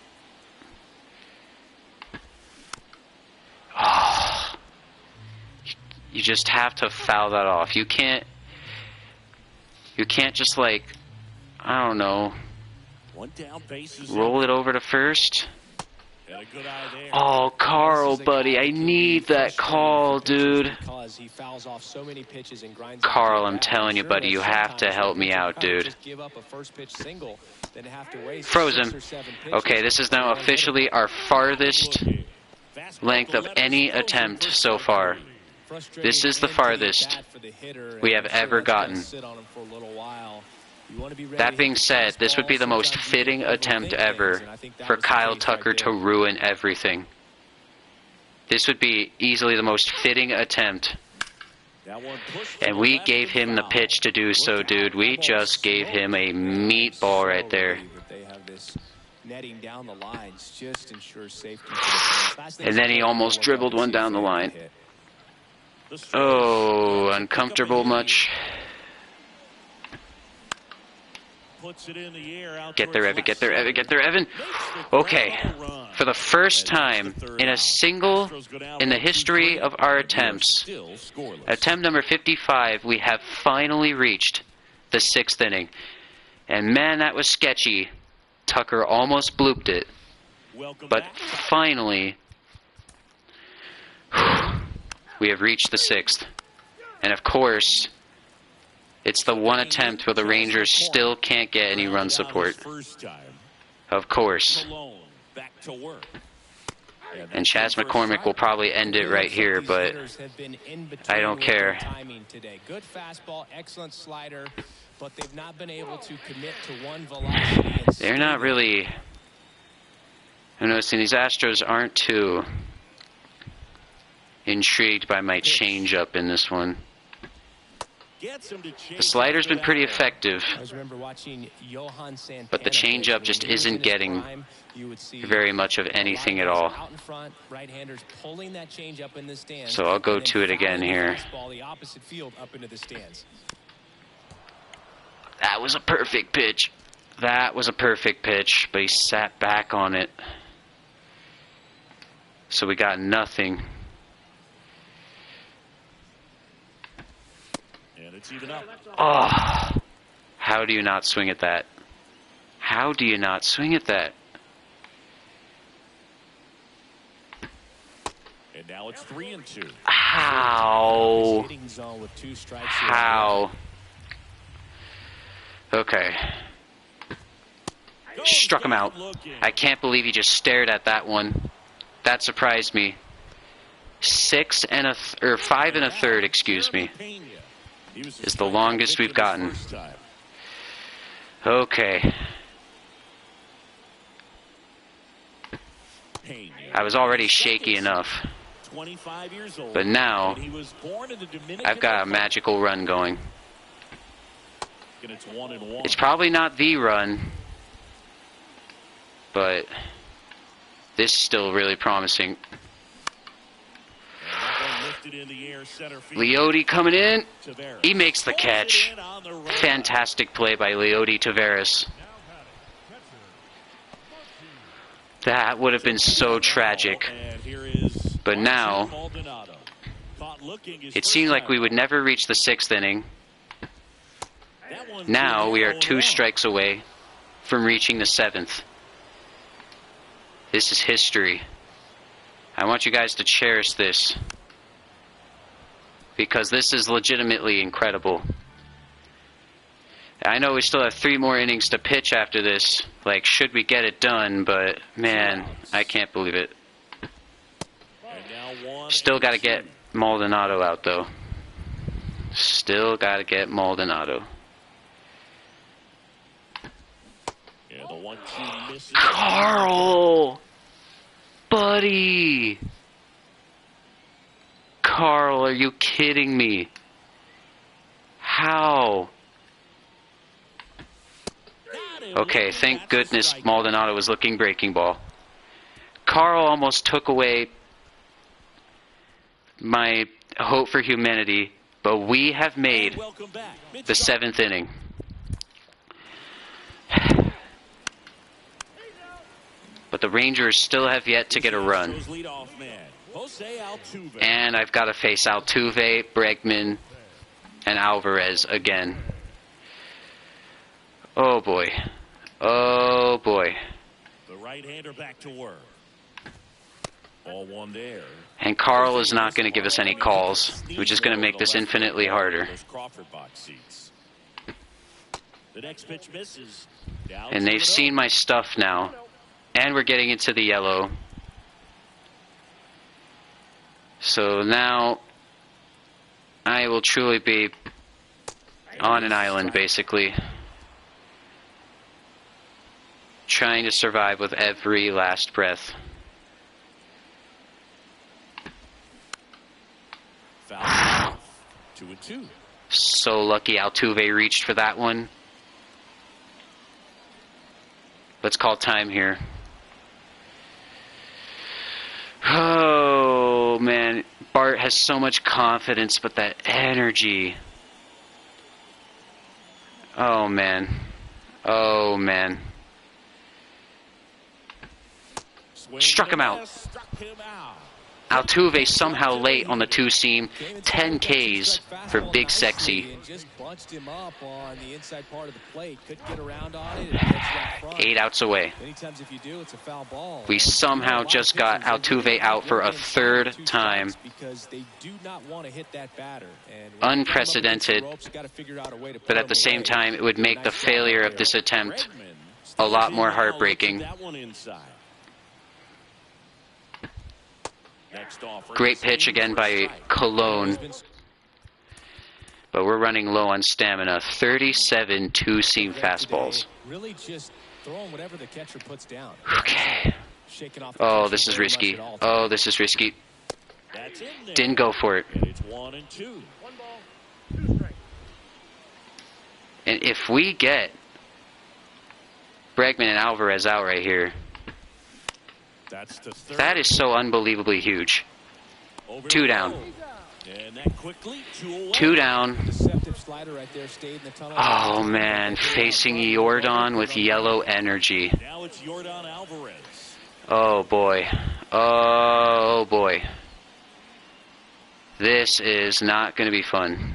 Oh, you just have to foul that off. You can't just, like, I don't know, One down, bases roll it over to first. and a good eye there. Oh, Carl, buddy, I need that call, dude. Because he fouls off so many pitches and grinds out Carl, the I'm at-bat. telling you, Sure, buddy, you have to sometimes help me pitchers out, rather dude. just give up a first pitch single than have to waste Froze 6 him. or 7 pitches Okay, this is now before one hitter. officially our farthest Fastball length to of left any field attempt for so strike far. 3. This is the farthest we have ever gotten. That being said, this would be the most fitting attempt ever for Kyle Tucker to ruin everything. This would be easily the most fitting attempt. That one pushed to And the we left gave of him the foul. pitch to do so, dude. We just gave him a meatball right there. They have this netting down the lines just ensures safety. For the And then he almost dribbled one down the line. The switch. Oh, Pick up uncomfortable a hit much? here. Puts it in the air out Get there, towards Evan, get left there, Evan, center. get there, Evan. Makes the Okay, ground ball run. for the first time in a single, in the history of our attempts, Still scoreless. attempt number 55, we have finally reached the 6th inning. And man, that was sketchy. Tucker almost blooped it. Welcome But back. finally, we have reached the 6th. And of course, It's the one attempt where the Rangers still can't get any run support. Of course. Colón back to work. And Chas McCormick will probably end it right here, but I don't care. Good fastball, excellent slider, but they've not been able to commit to one velocity. They're not really... I'm noticing these Astros aren't too intrigued by my changeup in this one. The slider's been pretty effective, but the changeup just isn't getting very much of anything at all. So I'll go to it again here. That was a perfect pitch. That was a perfect pitch, but he sat back on it. So we got nothing. Oh, how do you not swing at that? How do you not swing at that? And now it's 3-2. How? How? Okay. Struck him out. I can't believe he just stared at that one. That surprised me. 5 1/3, excuse me, is the longest we've gotten. Okay. I was already shaky enough, but now I've got a magical run going. It's probably not the run, but this is still really promising. Leote coming in. He makes the catch. Fantastic play by Leote Taveras. That would have been so tragic. But now, it seemed like we would never reach the 6th inning. Now we are 2 strikes away from reaching the 7th. This is history. I want you guys to cherish this, because this is legitimately incredible. I know we still have 3 more innings to pitch after this. Like, should we get it done? But, man, I can't believe it. Still got to get Maldonado out, though. Still got to get Maldonado. Carl! Buddy! Carl, are you kidding me? How? Okay, thank goodness Maldonado was looking breaking ball. Carl almost took away my hope for humanity, but we have made the 7th inning. But the Rangers still have yet to get a run. And I've got to face Altuve, Bregman, and Alvarez again. Oh boy. Oh boy. The right-hander back to work. All one there. And Carl is not going to give us any calls, which is going to make this infinitely harder. The next pitch misses. And they've seen my stuff now. And we're getting into the yellow. So now I will truly be on an island, basically, trying to survive with every last breath. Foul. 2-2. So lucky Altuve reached for that one. Let's call time here. Oh, man. Bart has so much confidence, but that energy. Oh, man. Oh, man. Struck him out. Altuve somehow late on the two-seam. 10 Ks for Big Sexy. And just bunched him up on the inside part of the plate. Couldn't get around on it and catch that front. 8 outs away. Many times if you do, it's a foul ball. We somehow just got Altuve out for a third time. Because they do not want to hit that batter. And Unprecedented. But at the same time, it would make the failure of this attempt a lot more heartbreaking. Great pitch again by Colón. But we're running low on stamina. 37 two-seam fastballs. Really just throwing whatever the catcher puts down. Okay. Oh, this is risky. Oh, this is risky. Didn't go for it. It's 1-2. 1 ball, 2 strikes. And if we get Bregman and Alvarez out right here, That's the third. that is so unbelievably huge. 2 down. And that quickly, 2 away. 2 down. Deceptive slider right there, stayed in the tunnel. Oh, man. Facing Yordan with yellow energy. Now it's Yordan Alvarez. Oh, boy. Oh, boy. This is not going to be fun.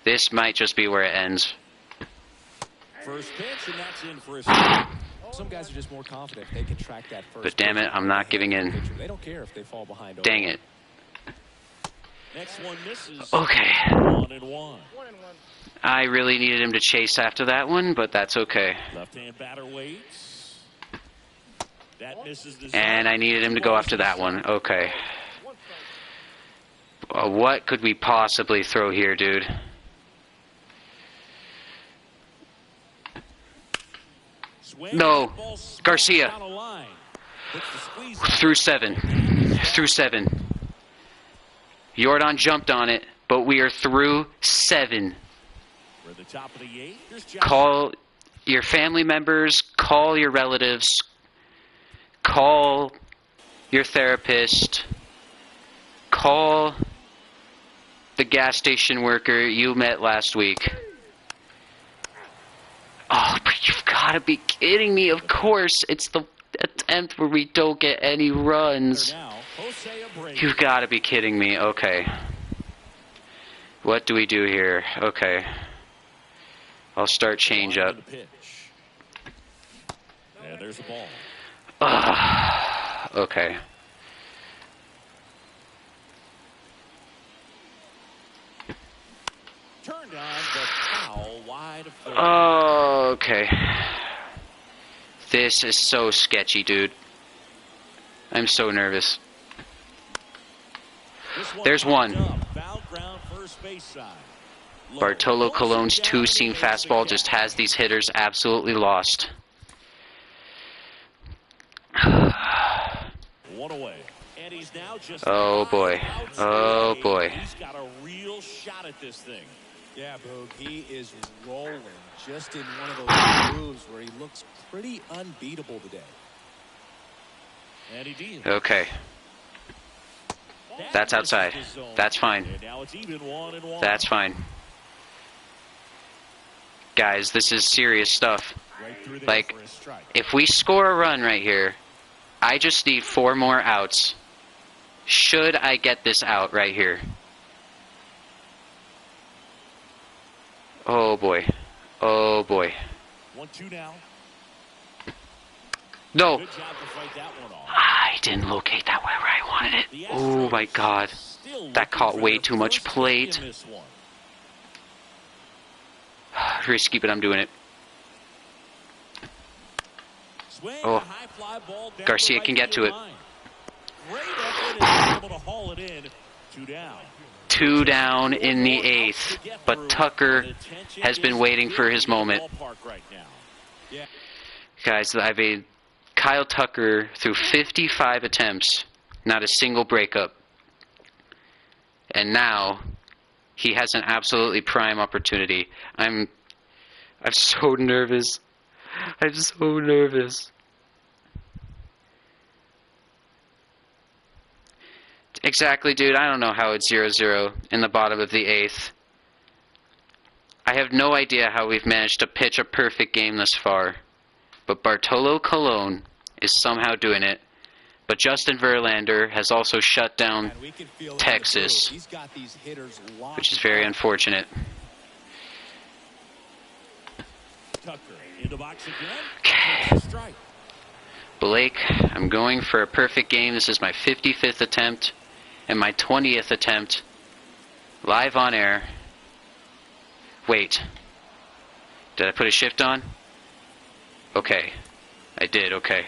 This might just be where it ends. First pitch, and that's in for a strike. Some guys are just more confident they can track that first. But damn it, I'm not giving in. They don't care if they fall behind. Dang it. Next one misses. Okay. 1-1. 1-1. I really needed him to chase after that one, but that's okay. Left-hand batter waits. That misses the And I needed him to go after that one. Okay. What could we possibly throw here, dude? No. Garcia. Through 7. Through 7. Yordan jumped on it, but we are through 7. For the top of the 8th. Call your family members, call your relatives, call your therapist, call the gas station worker you met last week. Oh, but you've got to be kidding me. Of course, it's the attempt where we don't get any runs. You've got to be kidding me. Okay. What do we do here? Okay. I'll start change up. Yeah, there's the ball. Okay. Turned on, but foul wide of third. Okay. This is so sketchy, dude. I'm so nervous. There's one. Foul ground, first base side. Bartolo Colón's two-seam fastball just has these hitters absolutely lost. One away. And he's now just Oh boy. Oh boy. He's got a real shot at this thing. Yeah, Boog, he is rolling just in one of those moves where he looks pretty unbeatable today. And he deals. Okay. That's outside. That's fine. And now it's even 1-1. That's fine. Guys, this is serious stuff. Right through there Like, for a strike. if we score a run right here, I just need 4 more outs. Should I get this out right here? Oh boy. Oh boy. 1-2 now. No. Good job to fight that one off. I didn't locate that where I wanted it. The Oh my Astros god. still That caught looking for way their too much first hit plate. in this one. Risky, but I'm doing it. Swing, Oh. a high fly ball down Garcia the right can get to field it. line. Great effort and able to haul it in. 2 down. 2 down in the 8th. But Tucker has been waiting for his moment. Right now. Yeah. Guys, Kyle Tucker threw 55 attempts, not a single breakup. And now he has an absolutely prime opportunity. I'm so nervous. I'm so nervous. Exactly, dude. I don't know how it's 0-0 in the bottom of the 8th. I have no idea how we've managed to pitch a perfect game this far. But Bartolo Colón is somehow doing it. But Justin Verlander has also shut down And we can feel it in the Texas, booth. He's got these hitters locked which is very up. unfortunate. Tucker in the box again. Okay. Takes a strike. Blake, I'm going for a perfect game. This is my 55th attempt and my 20th attempt live on air. Wait. Did I put a shift on? Okay. I did, okay.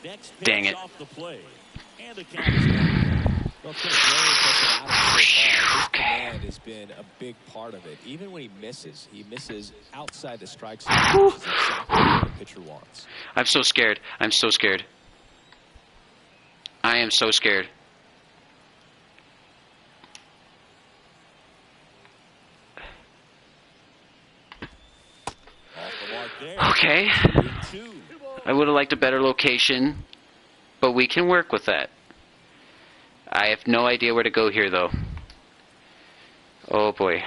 Next Dang pitch it. off the plate. And the count is 1-0. Well, it's been a very impressive outing so far. His command has been a big part of it. Even when he misses outside the strike zone, which is exactly what the pitcher wants. I'm so scared. I'm so scared. I am so scared. Off the mark there. Okay. 2-2. I would have liked a better location, but we can work with that. I have no idea where to go here, though. Oh, boy.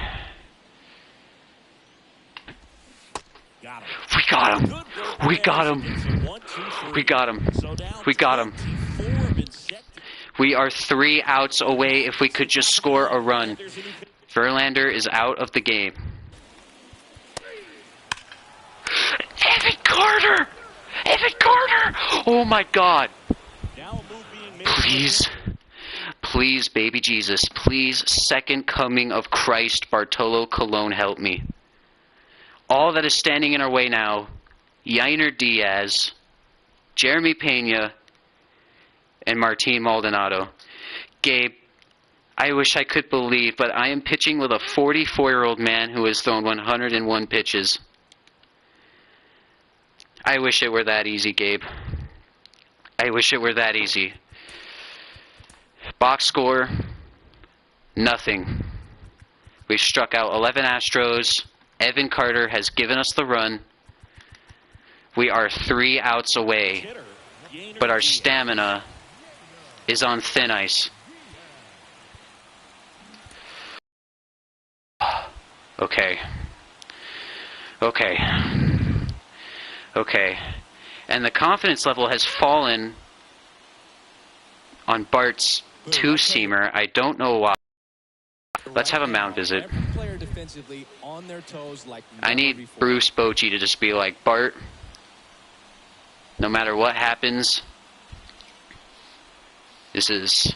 Got him. We got him. Good work We there got as him. he gets it 1-2-3. We got him. So now We got him. 24 have been set. We are 3 outs away if we could just score a run. Verlander is out of the game. Evan Carter! Evan Carter! Oh my God! Now a move being made. Please, please, baby Jesus, please, second coming of Christ, Bartolo, Colón, help me. All that is standing in our way now, Yainer Diaz, Jeremy Pena, and Martin Maldonado. Gabe, I wish I could believe, but I am pitching with a 44-year-old man who has thrown 101 pitches. I wish it were that easy, Gabe. I wish it were that easy. Box score, nothing. We've struck out 11 Astros. Evan Carter has given us the run. We are 3 outs away, but our stamina is on thin ice. Okay. Okay. Okay. And the confidence level has fallen on Bart's two-seamer. I don't know why. Let's have a mound visit. Every player defensively on their toes like I never need before. Bruce Bochy to just be like, Bart, no matter what happens, this is...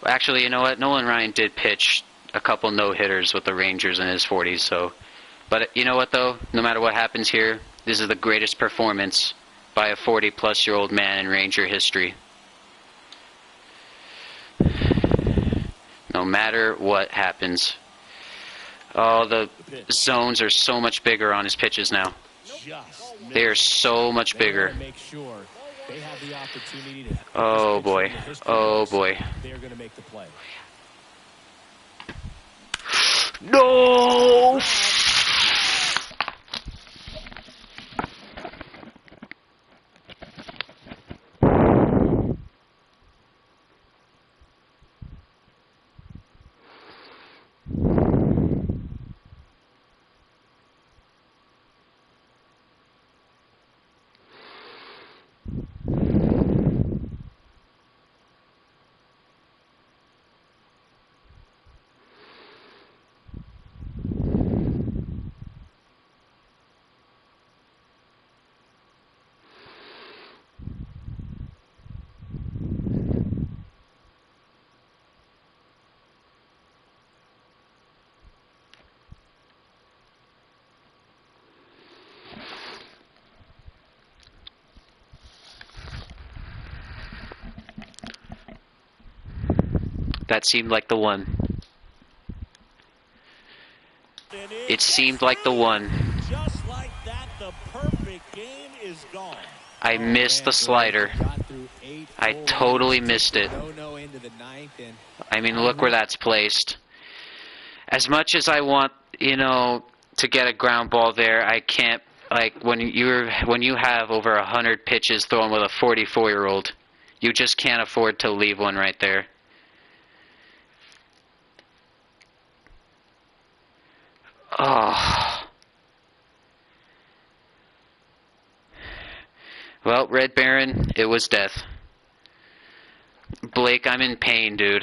Actually, you know what? Nolan Ryan did pitch a couple no-hitters with the Rangers in his 40s, so... But you know what, though? No matter what happens here, this is the greatest performance by a 40-plus-year-old man in Ranger history. No matter what happens. Oh, the zones are so much bigger on his pitches now. They are so much bigger. Make sure they have the opportunity to Oh, boy. Oh, boy. They're going to make the play. No! That seemed like the one. It seemed like the one. Just like that, the perfect game is gone. I missed the slider. I totally missed it. I mean, look where that's placed. As much as I want, you know, to get a ground ball there, I can't. Like when you have over 100 pitches thrown with a 44-year-old, you just can't afford to leave one right there. Oh. Well, Red Baron, it was death. Blake, I'm in pain, dude.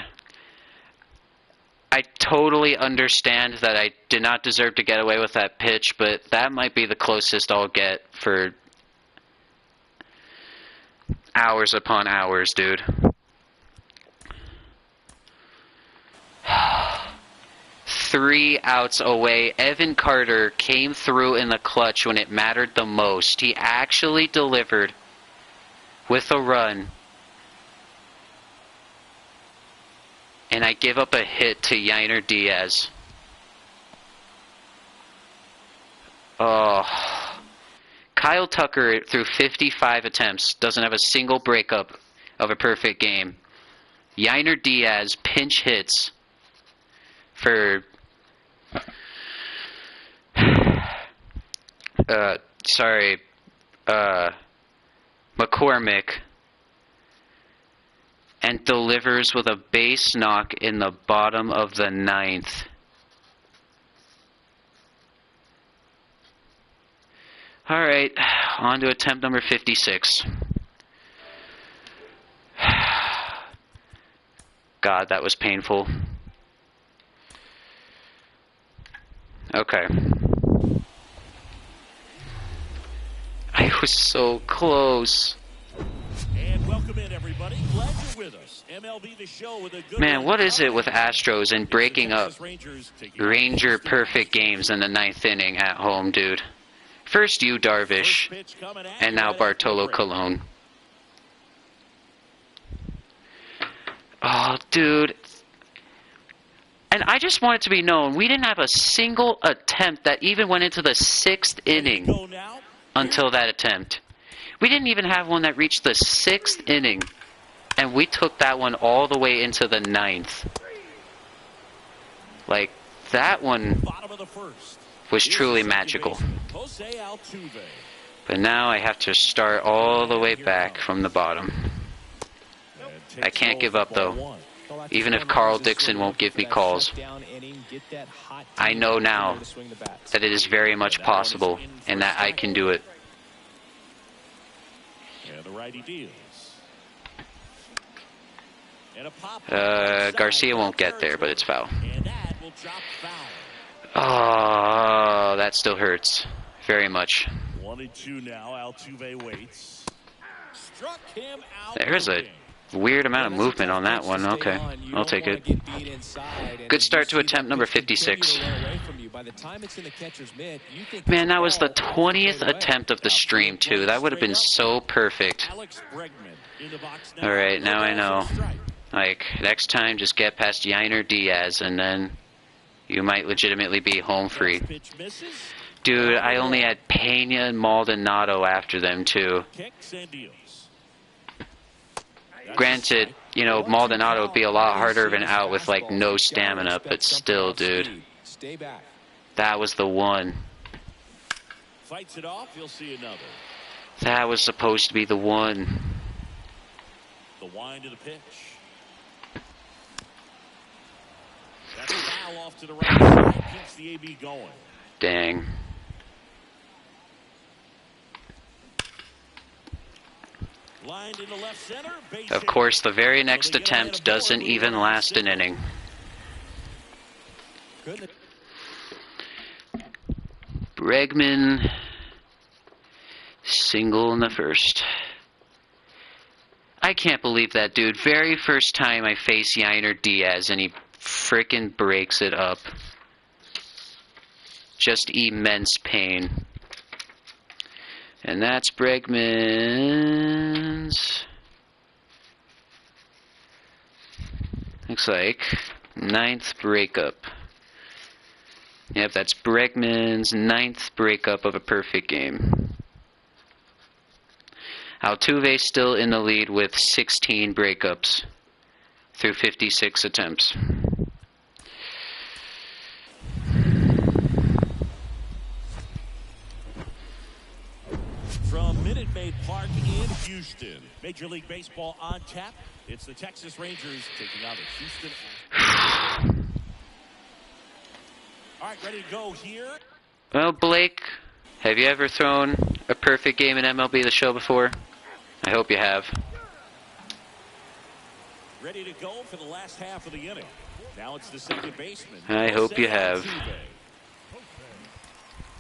I totally understand that I did not deserve to get away with that pitch, but that might be the closest I'll get for hours upon hours, dude. Three outs away. Evan Carter came through in the clutch when it mattered the most. He actually delivered with a run. And I give up a hit to Yainer Diaz. Oh. Kyle Tucker, through 55 attempts, doesn't have a single breakup of a perfect game. Yainer Diaz pinch hits for... McCormick, and delivers with a base knock in the bottom of the ninth. Alright, on to attempt number 56. God, that was painful. Okay. I was so close. And welcome in, everybody. Glad you're with us. MLB The Show with a good Man, what is it with Astros and breaking up Ranger perfect games in the ninth inning at home, dude? First you, Darvish, and now Bartolo Colón. Oh, dude. And I just want it to be known, we didn't have a single attempt that even went into the sixth inning until that attempt. We didn't even have one that reached the sixth inning, and we took that one all the way into the ninth. Like, that one was truly magical. But now I have to start all the way back from the bottom. I can't give up, though. Even if Carl Dixon won't give me calls. I know now that it is very much possible, and that I can do it. Garcia won't get there, but it's foul. Oh, that still hurts. Very much. 1-2 now. Altuve waits. Struck him out. There's a weird amount of movement on that one. Okay, I'll take it. Good start to attempt number 56. Man, that was the 20th attempt of the stream, too. That would have been so perfect. Alright, now I know. Like, next time, just get past Yainer Diaz, and then you might legitimately be home free. Dude, I only had Pena and Maldonado after them, too. Granted, you know, Maldonado would be a lot harder of an out with, like, no stamina, but still, dude. That was the one. Fights it off, you'll see another. That was supposed to be the one. The wind of the pitch. That's foul off to the right side. Keeps the AB going. Dang. Lined into left center. Of course, the very next attempt doesn't even last an inning. Bregman, single in the first. I can't believe that, dude. Very first time I face Yainer Diaz and he frickin' breaks it up. Just immense pain. And that's Bregman's. Looks like 9th breakup. Yep, that's Bregman's 9th breakup of a perfect game. Altuve still in the lead with 16 breakups through 56 attempts. From Minute Maid Park in Houston, Major League Baseball on tap. It's the Texas Rangers taking on the Houston. All right, ready to go here. Well, Blake, have you ever thrown a perfect game in MLB The Show before? I hope you have. Ready to go for the last half of the inning. Now it's the second baseman. I hope you have.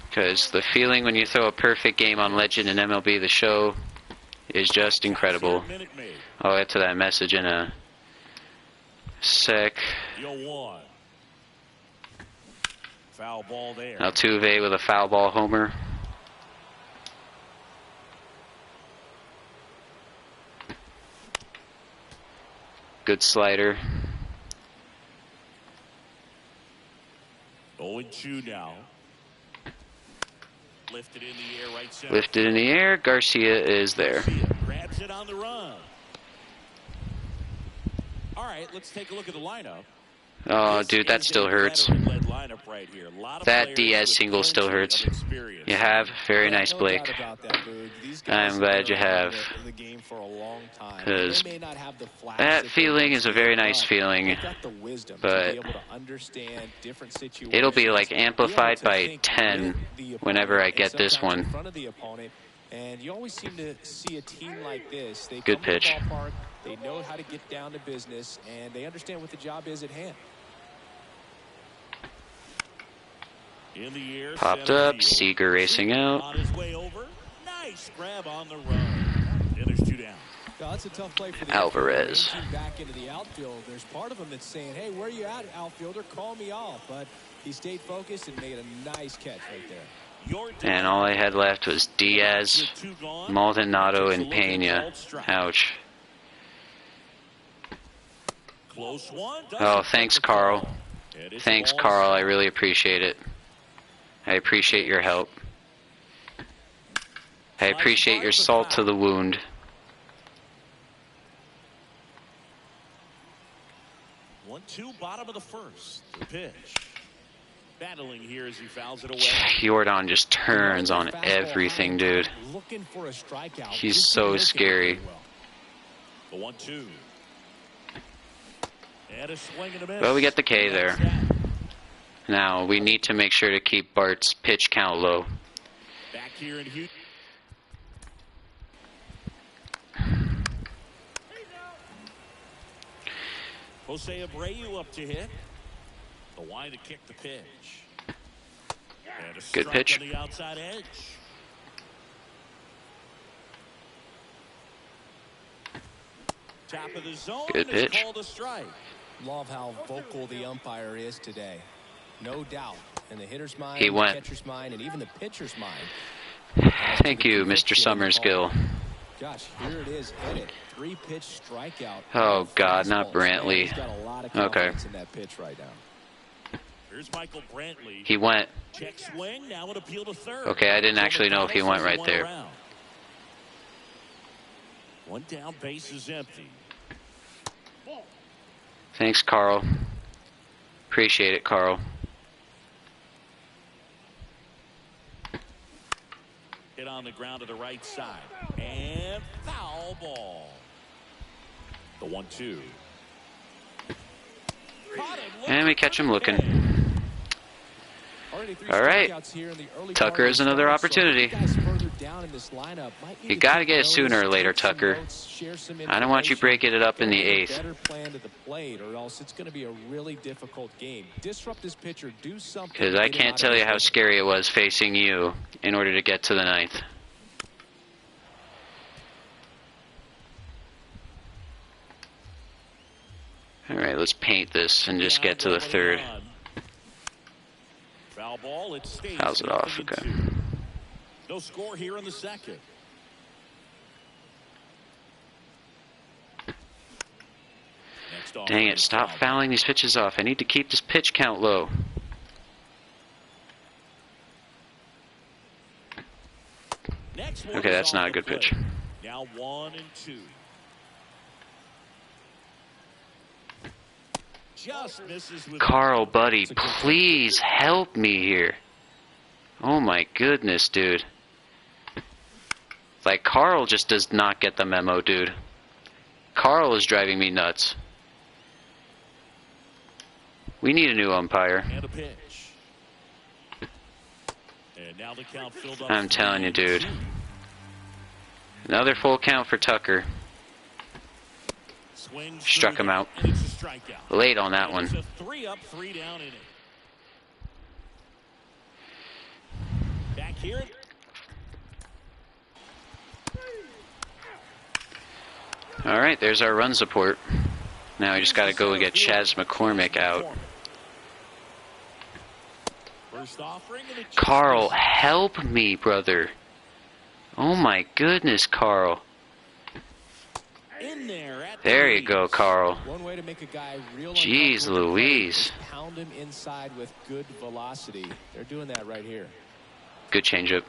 Because the feeling when you throw a perfect game on Legend and MLB The Show is just incredible. I'll get to that message in a sec. Foul ball there. Altuve with a foul ball homer. Good slider. 0-2 now. Lifted in the air, right center. Lifted in the air. Garcia is there. Grabs it on the run. All right, let's take a look at the lineup. Oh, dude, that still hurts. That Diaz single still hurts. You have. Very nice, Blake. I'm glad you have. Because that feeling is a very nice feeling. But it'll be like amplified by 10 whenever I get this one. And you always seem to see a team like this. They Good pitch. They know how to get down to business, and they understand what the job is at hand. In the air, Popped up. Seager racing out. On his way over. Nice grab on the run. And there's 2 down. Well, that's a tough play for the Alvarez. Back into the outfield. There's part of him that's saying, "Hey, where are you at, outfielder? Call me off." But he stayed focused and made a nice catch right there. And all I had left was Diaz, Maldonado, and Pena. Ouch. Oh, thanks, Carl. Thanks, Carl. I really appreciate it. I appreciate your help. I appreciate your salt to the wound. 1-2, bottom of the first. The pitch. Battling here as he fouls it away. Jordan just turns on everything, dude. He's so scary. The 1-2. And a swing and a miss. Well, we get the K there. Now, we need to make sure to keep Bart's pitch count low. Back here in Houston. Jose Abreu up to hit. The line to kick the pitch. And a good pitch. On the outside edge. Top of the zone. Good pitch. Called a strike. Love how vocal the umpire is today. No doubt. In the hitter's mind, He went. the catcher's mind, and even the pitcher's mind. Thank you, Mr. Summersgill. Gosh, here it is. Hit it. 3-pitch strikeout. Oh, God, not Brantley. He's got a lot of Okay. confidence in that pitch right now. Here's Michael Brantley. He went. Check swing. Now an appeal to third. Okay, I didn't actually know if he went right there. One down, base is empty. Thanks, Carl. Appreciate it, Carl. Hit on the ground to the right side. And foul ball. The 1-2. And we catch him looking. All right. Tucker is another opportunity. You got to get it sooner or later, Tucker. I don't want you breaking it up in the 8th. Better plan to the plate, or else it's going to be a really difficult game. Disrupt this pitcher. Do something. Because I can't tell you how scary it was facing you in order to get to the 9th. All right, let's paint this and just get to the 3rd. Foul ball, it stays. Fouls it off, okay. No score here in the 2nd. Dang it, stop fouling these pitches off. I need to keep this pitch count low. Okay, that's not a good pitch. Now 1-2. Just misses with Carl, buddy, please help me here. Oh my goodness, dude. Like, Carl just does not get the memo, dude. Carl is driving me nuts. We need a new umpire. And a pitch. And now the count filled up. I'm telling you, dude. Another full count for Tucker. Struck him out. Late on that one. 3 up, 3 down inning. Back here. Alright, there's our run support. Now we just gotta go get Chaz McCormick out. Carl, help me, brother. Oh my goodness, Carl. There you go, Carl. One way to make a guy real Jeez Louise. Pound him inside with good velocity. They're doing that right here. Good changeup.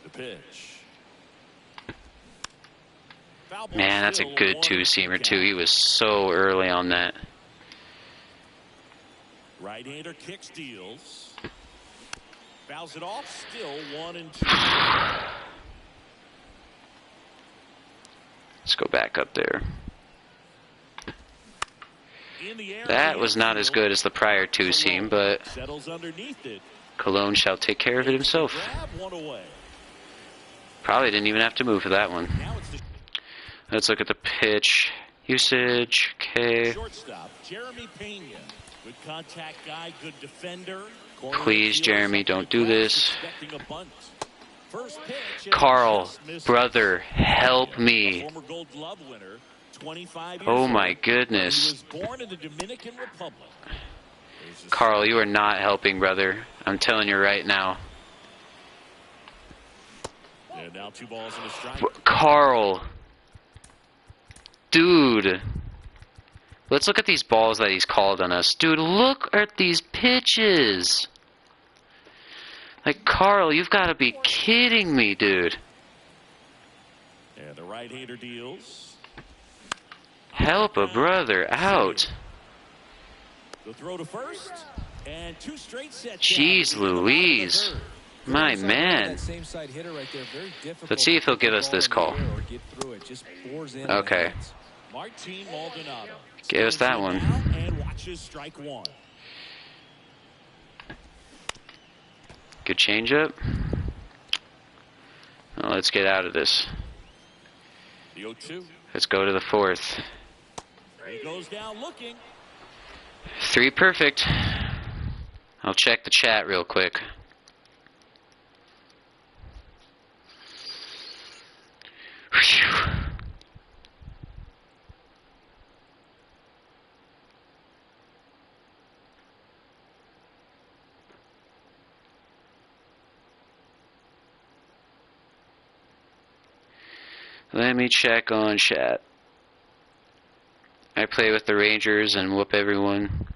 The pitch. Man, that's a good two-seamer too. He was so early on that. Right-hander kick steals. Fouls it off. Still 1-2. Let's go back up there. That was not as good as the prior two-seam, but Colón shall take care of it himself. Probably didn't even have to move for that one. Let's look at the pitch usage. Okay. Shortstop Jeremy Pena. Good contact guy, good defender. Please, Jeremy, don't do this. Carl, brother, help me. Former Gold Glove winner, 25 years Oh old. my He goodness. was born in the Dominican Republic. Carl, you are not helping, brother. I'm telling you right now. And now 2 balls and a strike. Carl. Dude. Let's look at these balls that he's called on us. Dude, look at these pitches. Like, Carl, you've got to be kidding me, dude. And the right-hander deals. Help a brother out. The throw to first. And 2 straight sets. Jeez Louise. My man. Let's see if he'll give us this call. Okay. Martin Maldonado. Give us that one. And watches strike 1. Good changeup. Well, let's get out of this. The 0-2. Let's go to the 4th. He goes down looking. 3 perfect. I'll check the chat real quick. Whew. Let me check on chat. I play with the Rangers and whoop everyone.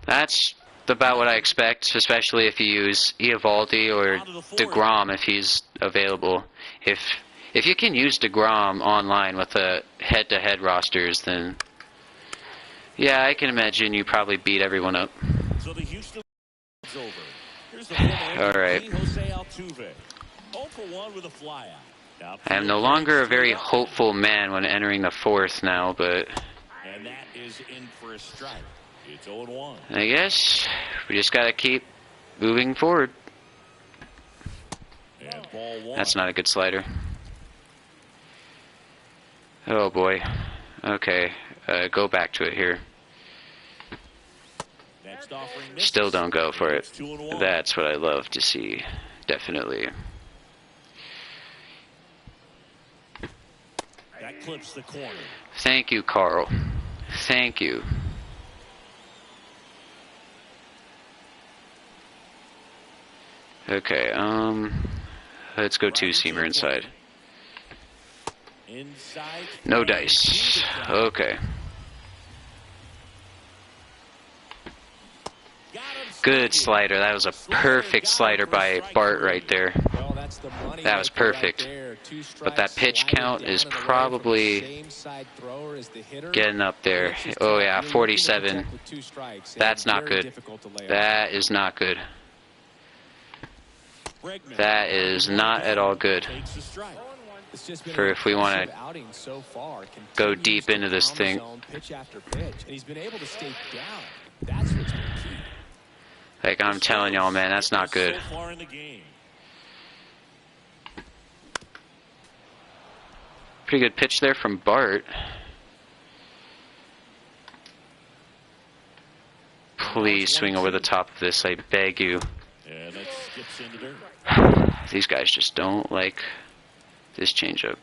That's about what I expect, especially if you use Eovaldi or DeGrom if he's available. If you can use DeGrom online with the head-to-head rosters, then yeah, I can imagine you probably beat everyone up. So the Houston is over. Here's the All right. Jose Altuve. 0 for 1 with a flyout. I am no longer a very hopeful man when entering the 4th now, but And that is in for a strike. It's 0-1. I guess we just gotta keep moving forward. And ball 1. That's not a good slider. Oh boy. Okay, go back to it here. Next offering misses. Still don't go for it. It's 2-1. That's what I love to see. Definitely. That clips the corner. Thank you, Carl. Thank you. Okay, let's go two-seamer inside. Inside. No dice. Okay. Good slider. That was a perfect slider by Bart right there. That was perfect. But that pitch count is probably getting up there. Oh yeah, 47. That's not good. That is not good. That is not at all good. For if we want to go deep into this thing. Like, I'm telling y'all, man, that's not good. So far in the game. Pretty good pitch there from Bart. Please swing over the top of this, I beg you. And that skips into dirt. These guys just don't like this changeup.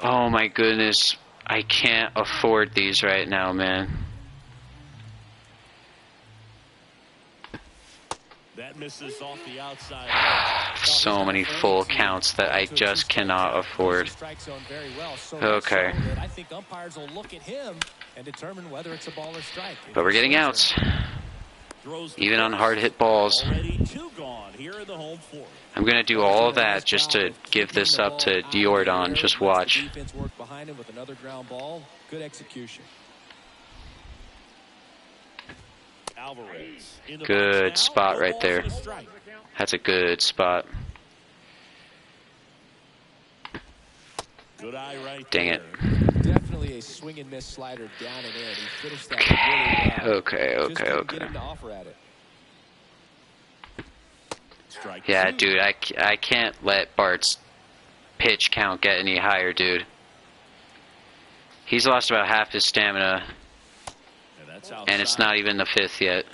Oh my goodness, I can't afford these right now, man. That misses off the outside. So many full counts that I just cannot afford. Okay. I think umpires will look at him and determine whether it's a ball or strike. But we're getting outs. Even on hard hit balls. Already 2 gone here in the home fourth. I'm going to do all that just to give this up to Jordan. Just watch. Defense work behind him with another ground ball. Good execution. Alvarez. Good spot right there. That's a good spot. Good eye right Dang there. it. Definitely a swing and miss slider down and in. He finished that really well. Just couldn't get him to offer at it. Strike Yeah, 2. dude, I can't let Bart's pitch count get any higher, dude. He's lost about half his stamina, and it's not even the 5th yet.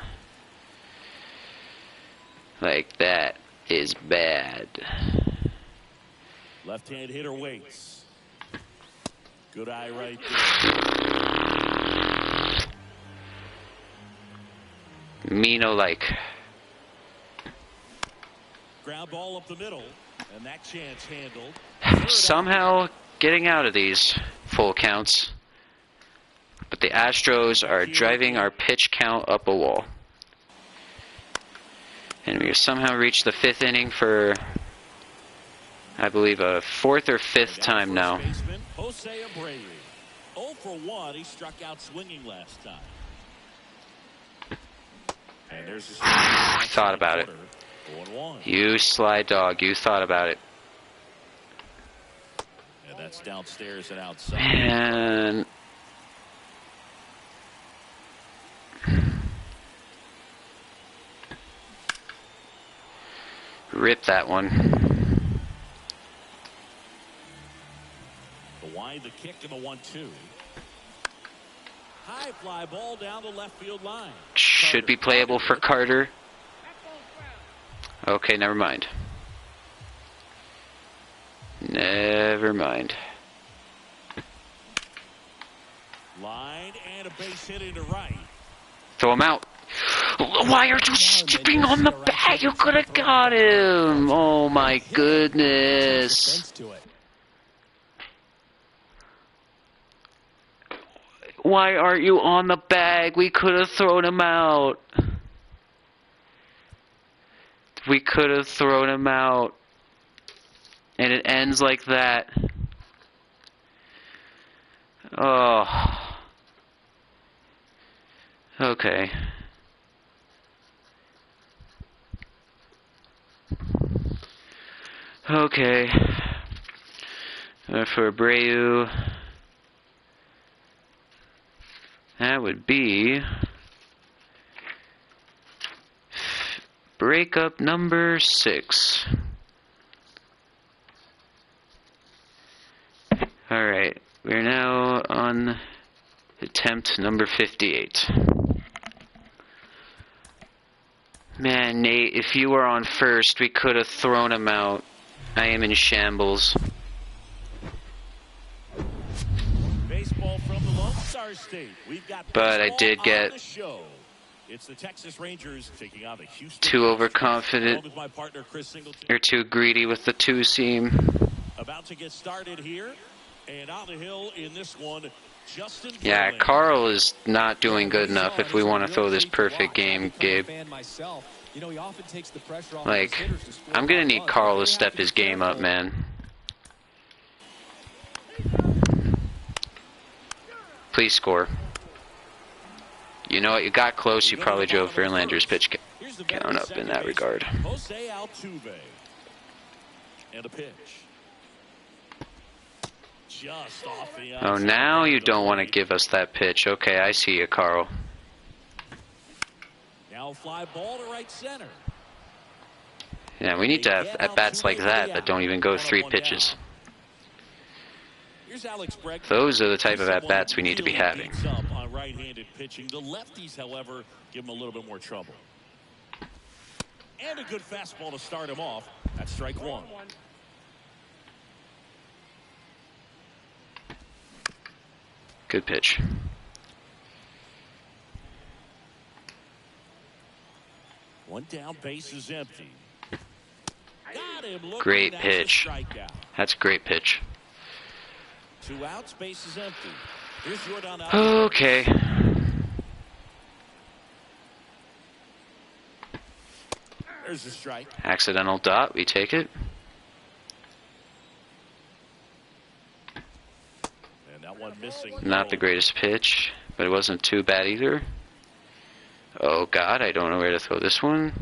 Like, that is bad. Left-hand hitter waits. Good eye right there. Mino-like. Ground ball up the middle, and that chance handled. Somehow getting out of these full counts. But the Astros are driving our pitch count up a wall. And we somehow reached the 5th inning for, I believe, a 4th or 5th time now. Jose Abreu. 0 for 1. He struck out swinging last time. And there's Thought about it. 0-1. You sly dog, you thought about it. And that's downstairs and outside. Man. Rip that one. The wind, the kick, and the 1-2. High fly ball down the left field line. Should be playable for Carter. Okay, never mind. Never mind. Line and a base hit into right. Throw him out. Why are you stepping on the bag? You could have got him. Oh my goodness. Why aren't you on the bag? We could have thrown him out. We could have thrown him out. And it ends like that. Oh. Okay. Okay. For Abreu, that would be breakup number 6. Alright, we're now on attempt number 58. Man, Nate, if you were on first, we could have thrown him out. I am in shambles. Baseball from the Lone Star State. We've got but I did get it's the Texas Rangers taking on the Houston too overconfident or too greedy with the 2-seam. About to get started here, and on the hill in this one, Justin. Yeah, Carl is not doing good enough if we want to throw this perfect game, Gabe. Like, I'm going to need Carl to step his game up, man. Please score. You know what? You got close. You probably drove Verlander's pitch count up in that regard. Jose Altuve. And a pitch. just off the Oh, outside now of you the don't want to plate. give us that pitch. Okay, I see you, Carl. Now fly ball to right center. Yeah, we need to have at-bats like that don't even go 3 pitches. Here's Alex Bregman. Those are the type of He's at-bats we someone need to be really having. beats up on right-handed pitching. The lefties, however, give him a little bit more trouble. And a good fastball to start him off. That's strike 1. Good pitch. One down, base is empty. Got him looking. Great That's a pitch. strikeout. That's a great pitch. 2 outs, base is empty. Here's Jordan. Okay. There's a strike. Accidental dot. We take it. And that one missing. Not the greatest pitch, but it wasn't too bad either. Oh, God. I don't know where to throw this one.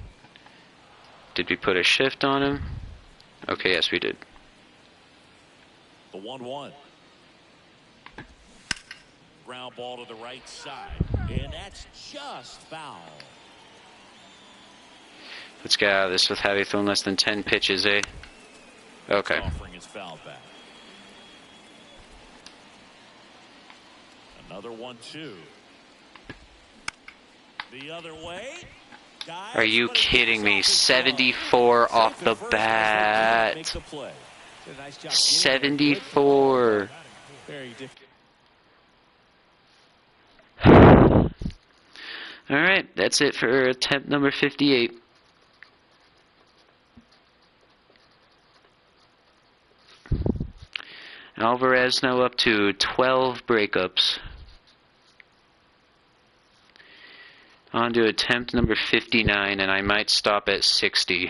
Did we put a shift on him? Okay, yes, we did. The 1-1. Ground ball to the right side. And that's just foul. Let's get out of this with Javi throwing less than 10 pitches, eh? Okay. Offering his foul back. Another 1-2. The other way. Are you kidding me? 74 off the bat. 74. Alright, that's it for attempt number 58. Alvarez now up to 12 breakups. On to attempt number 59, and I might stop at 60.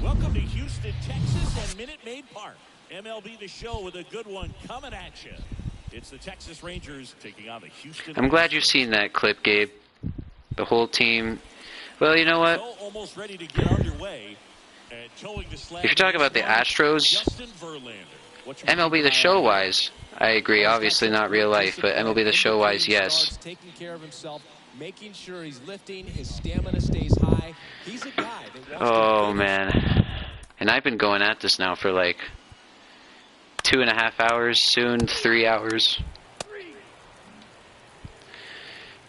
Welcome to Houston, Texas, and Minute Maid Park. MLB The Show with a good one coming at you. It's the Texas Rangers taking on the Houston. I'm glad you've seen that clip, Gabe. The whole team. Well, you know what? Almost ready to get underway. If you're talking about the Astros, MLB The Show-wise, I agree. Obviously not real life, but MLB The Show-wise, yes. Taking care of himself, making sure he's lifting, his stamina stays high. He's a guy that wants Oh, man. And I've been going at this now for like 2.5 hours, soon 3 hours.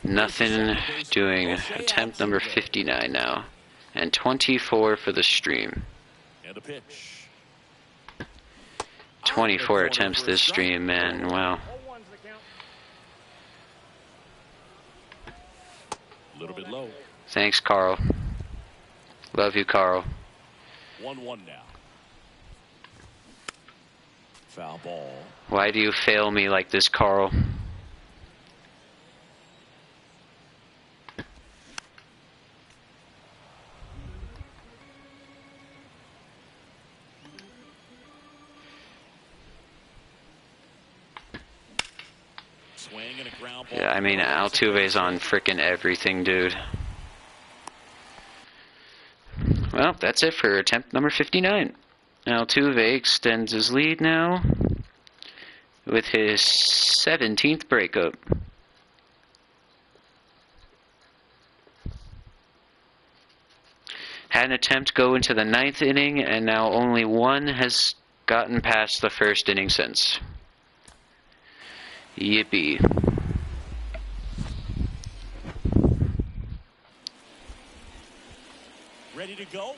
Nothing doing. Attempt number 59 now. And 24 for the stream. And a pitch. 24 attempts this stream, man. Wow. A little bit low. Thanks, Carl. Love you, Carl. 1-1 now. Foul ball. Why do you fail me like this, Carl? Swing and a ground ball. Yeah, I mean, Altuve's on frickin' everything, dude. Well, that's it for attempt number 59. Altuve extends his lead now with his 17th breakup. Had an attempt go into the 9th inning, and now only one has gotten past the first inning since. Yippee. Ready to go.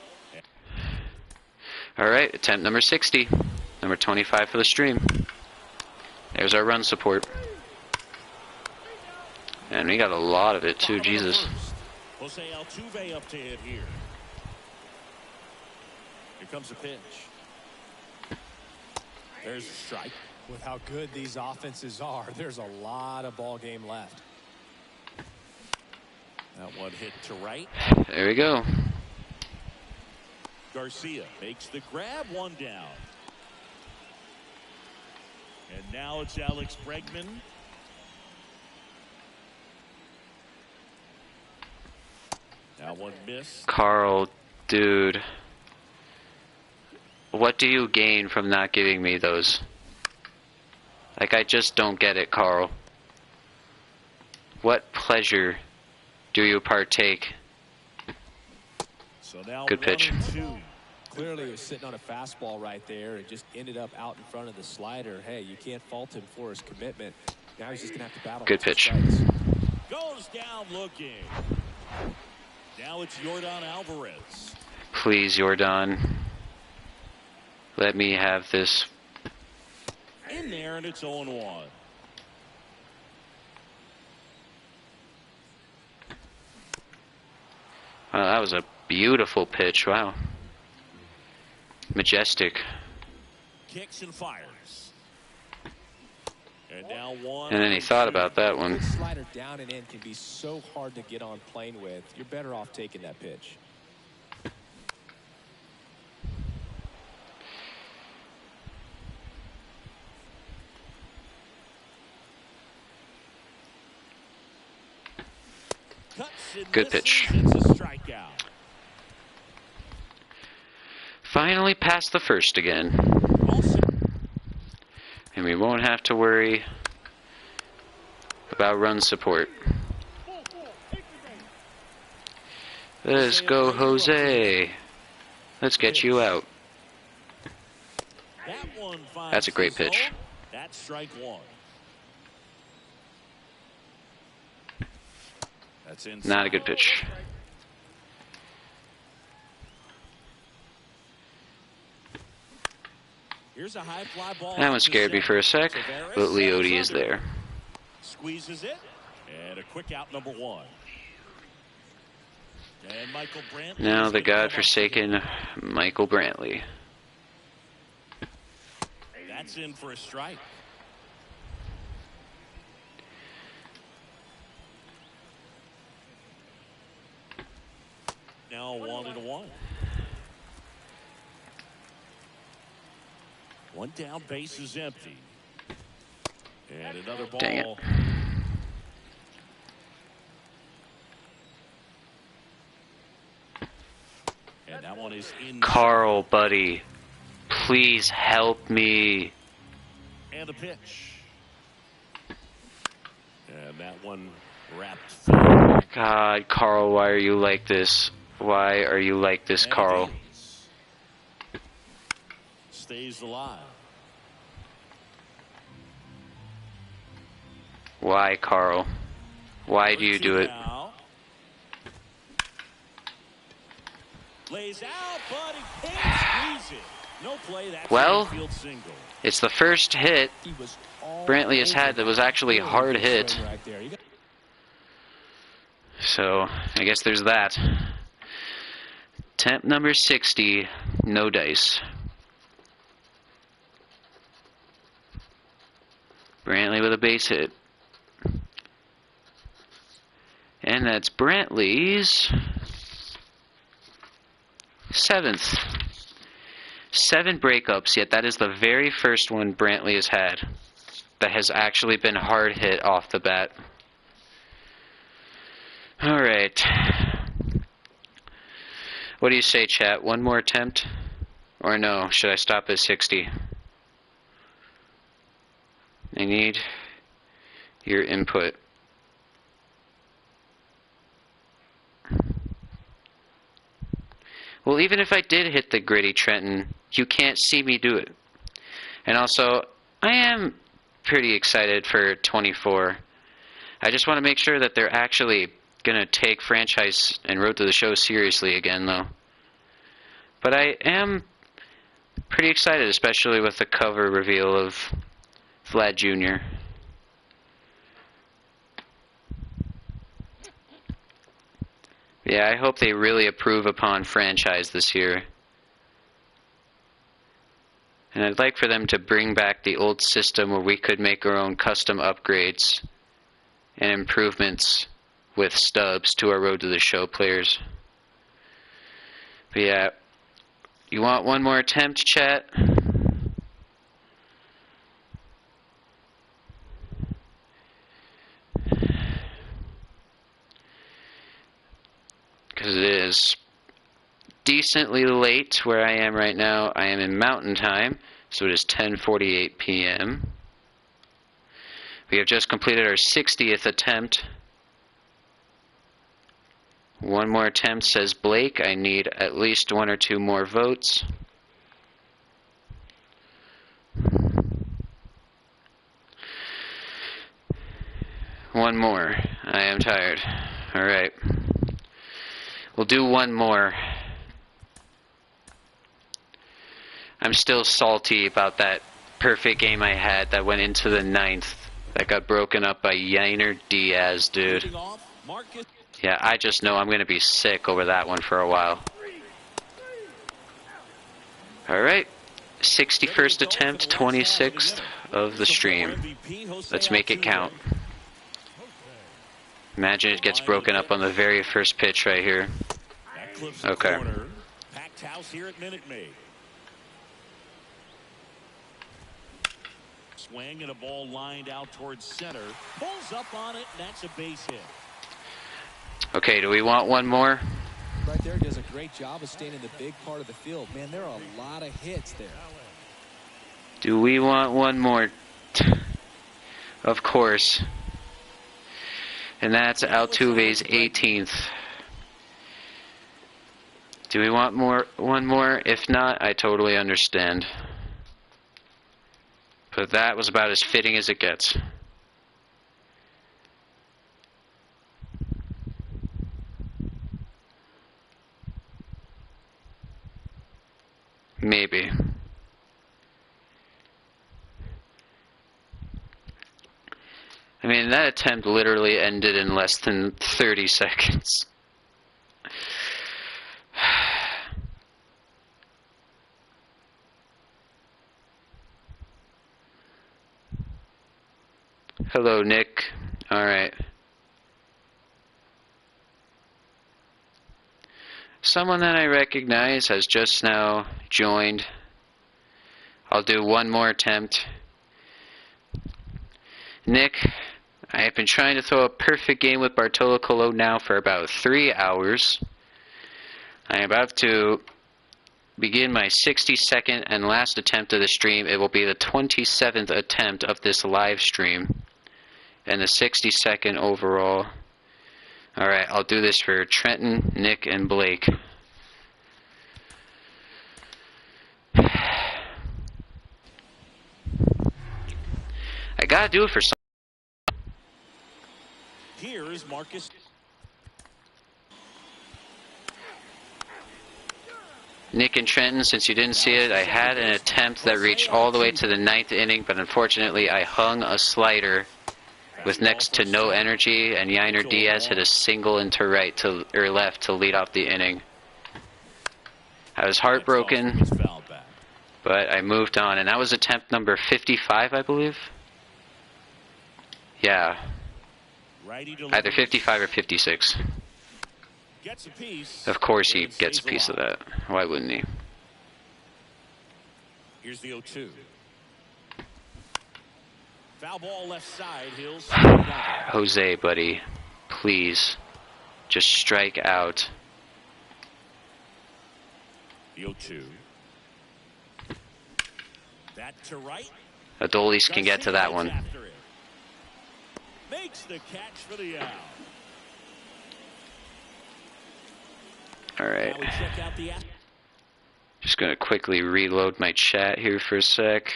Alright, attempt number 60. Number 25 for the stream. There's our run support. And we got a lot of it too, Jesus. Jose Altuve up to hit here. Here comes a pitch. There's a strike. With how good these offenses are, there's a lot of ball game left. That one hit to right. There we go. Garcia makes the grab, one down. And now it's Alex Bregman. That one missed. Carl, dude. What do you gain from not giving me those? Like, I just don't get it, Carl. What pleasure do you partake? So now Good pitch. 1-2. Clearly, he was sitting on a fastball right there and just ended up out in front of the slider. Hey, you can't fault him for his commitment. Now he's just going to have to battle. Good pitch. Goes down looking. Now it's Yordan Alvarez. Please, Yordan. Let me have this. In there, and it's 0-1. That was a beautiful pitch. Wow. Majestic. Kicks and fires. And now 1. And then he thought about that one. Good slider down and in can be so hard to get on plane with. You're better off taking that pitch. Good pitch. It's a strikeout. Finally past the first again. And we won't have to worry about run support. Let's go, Jose. Let's get you out. That one finds That's a great the zone. pitch. That's strike 1. That's inside. Not a good pitch. Here's a high fly ball. That one scared me for a sec, but Leote is there. Squeezes it, and a quick out, number 1. And Michael Brantley. Now the godforsaken Michael Brantley. That's in for a strike. Now 1-1. One down, base is empty. And another ball. Dang it. And that one is in. Carl, buddy. Please help me. And a pitch. And that one wrapped full. God, Carl, why are you like this? Why are you like this, And Carl? Davis stays alive. Why, Carl? Why do you do it? Now. Lays out, but he can't squeeze it. No play. That's Well, an infield single. It's the first hit He was all Brantley has had that was actually a over hard the hit. swing right there. You got So, I guess there's that. Temp number 60, no dice. Brantley with a base hit. And that's Brantley's 7th. 7 breakups, yet that is the very first one Brantley has had that has actually been hard hit off the bat. Alright. What do you say, chat? One more attempt? Or no? Should I stop at 60? I need your input. Well, even if I did hit the gritty Trenton, you can't see me do it. And also, I am pretty excited for 24. I just want to make sure that they're actually going to take franchise and Road to the Show seriously again, though. But I am pretty excited, especially with the cover reveal of Vlad Jr. Yeah, I hope they really approve upon franchise this year. And I'd like for them to bring back the old system where we could make our own custom upgrades and improvements with stubs to our Road to the Show players. But yeah, you want one more attempt, chat? Because because it is decently late where I am right now. I am in Mountain Time, so it is 10:48 p.m. We have just completed our 60th attempt. One more attempt, says Blake. I need at least 1 or 2 more votes. One more. I am tired. Alright. We'll do one more. I'm still salty about that perfect game I had that went into the 9th. That got broken up by Yainer Diaz, dude. Yeah, I just know I'm going to be sick over that one for a while. Alright. 61st attempt, 26th of the stream. Let's make it count. Imagine it gets broken up on the very first pitch right here. Okay. Packed house here at Minute Maid. Swing and a ball lined out towards center. Pulls up on it, and that's a base hit. Okay, do we want one more? Right there, does a great job of staying in the big part of the field. Man, there are a lot of hits there. Do we want one more? Of course. And that's Altuve's 18th. Do we want one more? If not, I totally understand. But that was about as fitting as it gets. Maybe. I mean, that attempt literally ended in less than 30 seconds. Hello, Nick. Alright. Someone that I recognize has just now joined. I'll do one more attempt. Nick, I have been trying to throw a perfect game with Bartolo Colón now for about 3 hours. I am about to begin my 62nd and last attempt of the stream. It will be the 27th attempt of this live stream. And the 62nd overall. Alright, I'll do this for Trenton, Nick, and Blake. I gotta do it for some. Here is Marcus. Nick and Trenton, since you didn't see it, I had an attempt that reached all the way to the 9th inning, but unfortunately I hung a slider with next to no energy, and Yainer Diaz hit a single into left to lead off the inning. I was heartbroken, but I moved on, and that was attempt number 55, I believe. Yeah, either 55 or 56. Of course he gets a piece of that. Why wouldn't he? Here's the 0-2. Foul ball left side, Hills. Jose, buddy, please, just strike out. The 0-2. That to right. Adolis can get to that one. Makes the catch for the out. Alright. Just gonna quickly reload my chat here for a sec.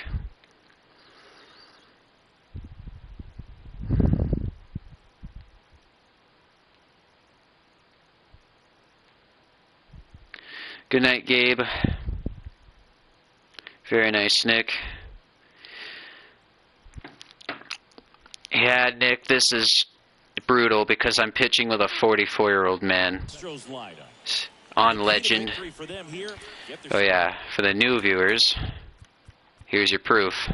Good night, Gabe. Very nice, Nick. Yeah, Nick, this is brutal because I'm pitching with a 44-year-old man. On Legend. Oh yeah, for the new viewers, here's your proof.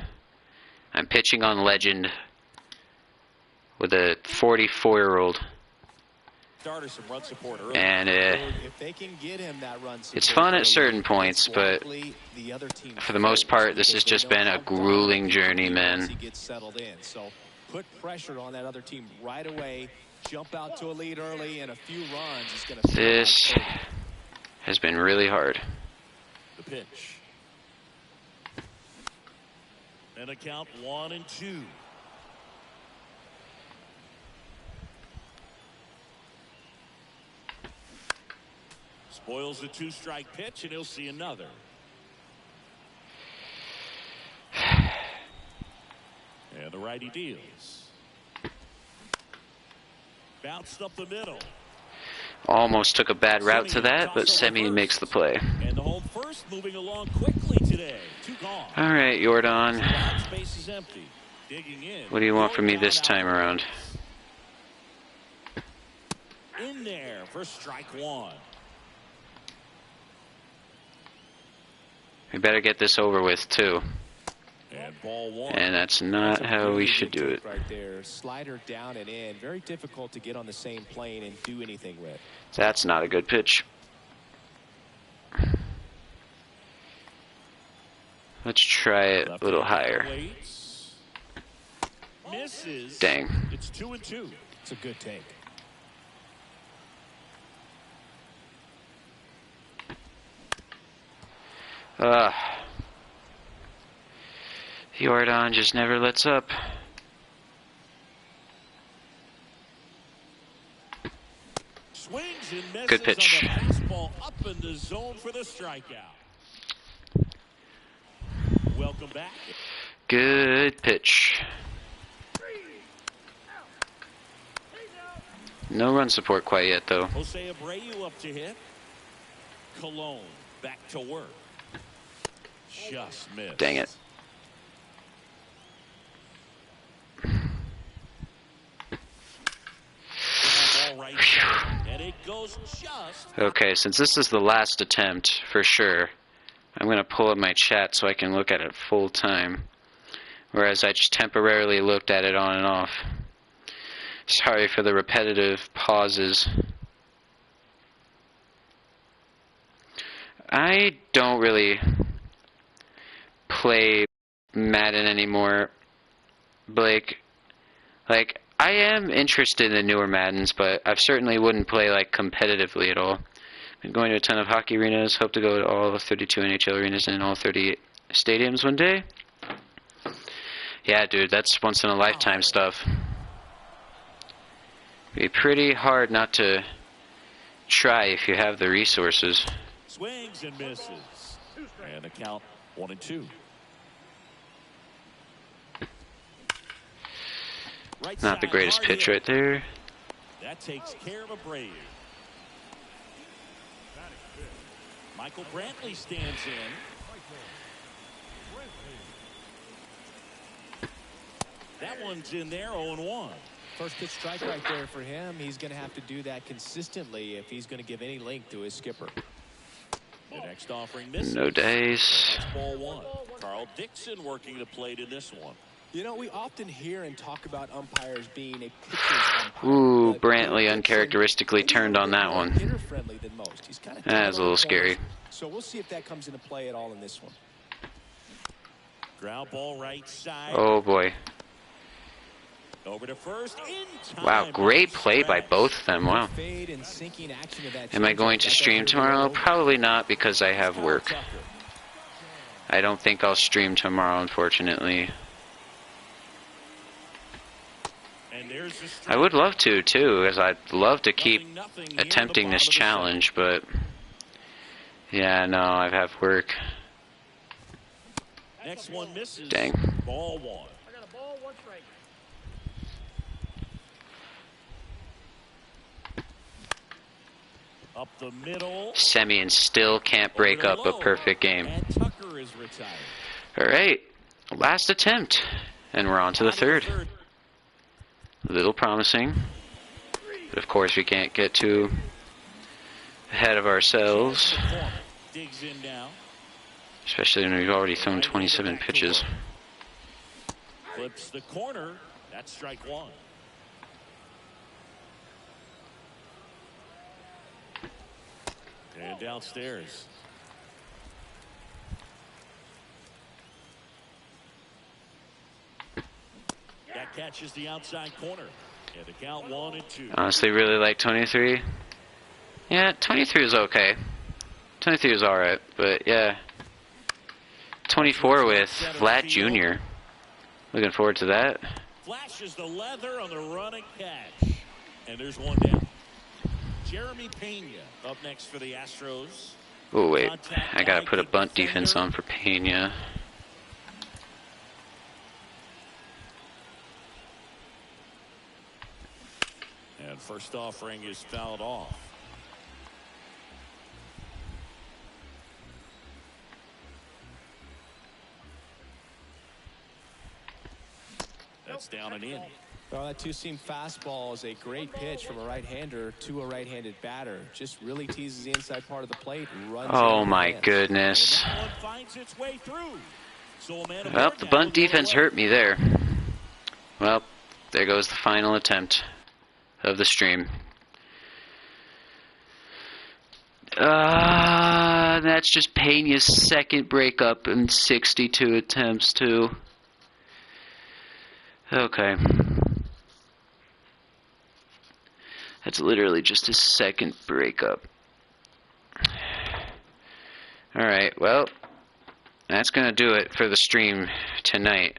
I'm pitching on Legend with a 44-year-old. And it's fun at certain points, but for the most part, this has just been a grueling journey, man. Put pressure on that other team right away Jump out to a lead early and a few runs is going to. This has been really hard. The pitch. And a count 1-2. Spoils the 2-strike pitch, and he'll see another. And the righty deals. Bounced up the middle. Almost took a bad route to that, but Semien makes the play. And the home first moving along quickly today. 2 gone. All right, Jordan. Space is empty. Digging in. What do you want from me this time around? In there for strike 1. We better get this over with, too. And ball 1. And that's not how we should do it. Right there. Slider down and in. Very difficult to get on the same plane and do anything with. That's not a good pitch. Let's try it a little higher. Misses. Dang. It's 2-2. It's a good take. Jordan just never lets up. Swings and misses. Good pitch. On the fastball up in the zone for the strikeout. Welcome back. Good pitch. No run support quite yet, though. Jose Abreu up to hit. Colón back to work. Just missed. Dang it. Right side, and it goes just. Okay, since this is the last attempt, for sure, I'm going to pull up my chat so I can look at it full time. Whereas I just temporarily looked at it on and off. Sorry for the repetitive pauses. I don't really play Madden anymore, Blake. Like, I am interested in the newer Maddens, but I certainly wouldn't play, like, competitively at all. Been going to a ton of hockey arenas, hope to go to all of 32 NHL arenas and all 30 stadiums one day. Yeah, dude, that's once-in-a-lifetime stuff. Be pretty hard not to try if you have the resources. Swings and misses. And the count 1-2. Right Not the side, greatest hard pitch hit. right there. That takes care of Abreu. Michael Brantley stands in. That one's in there, 0-1. First pitch strike right there for him. He's going to have to do that consistently if he's going to give any length to his skipper. The next offering misses. No dice. That's ball 1. Carl Dixon working the plate in this one. You know, we often hear and talk about umpires being a pitcher's umpire. Ooh, but Brantley uncharacteristically turned on that one. Hitter-friendly than most. He's kind of That's a little scary. So we'll see if that comes into play at all in this one. Ground ball right side. Oh, boy. Over to first. In time. Wow, great play by both of them. Wow. Fade and sinking action of that Am I going to stream tomorrow? Probably not, because I have work. I don't think I'll stream tomorrow, unfortunately. And there's the I would love to, too, because I'd love to keep attempting this challenge, but... Yeah, no, I have work. Next one misses. Dang. Ball 1. I got a ball, 1 strike. Up the middle. Semien still can't break up a perfect game. And Tucker is retired. All right, last attempt, and we're on to the third. A little promising, but of course we can't get too ahead of ourselves, Digs in now. especially when we've already thrown 27 pitches. Flips the corner. That's strike 1. And downstairs. That catches the outside corner. Yeah, the count 1-2. Honestly, really like 23. Yeah, 23 is okay. 23 is alright, but yeah. 24 with Vlad Jr. Looking forward to that. Flashes the leather on the running catch. And there's one down. Jeremy Pena up next for the Astros. Oh, wait. I gotta put a bunt defense on for Pena. And first offering is fouled off. That's down and in. Well, that two-seam fastball is a great pitch from a right-hander to a right-handed batter. Just really teases the inside part of the plate and runs. Oh my goodness. And that one finds its way through. So a man Well, the bunt defense hurt me there. Well, there goes the final attempt of the stream. That's just Pena's second breakup in 62 attempts too. Okay. That's literally just his second breakup. Alright, well, that's gonna do it for the stream tonight.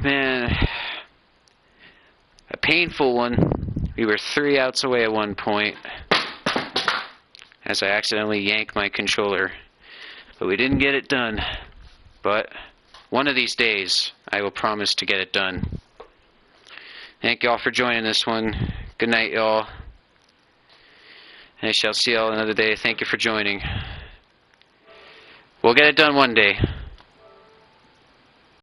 Man, a painful one. We were 3 outs away at one point as I accidentally yanked my controller. But we didn't get it done. But one of these days, I will promise to get it done. Thank y'all for joining this one. Good night, y'all. I shall see y'all another day. Thank you for joining. We'll get it done one day.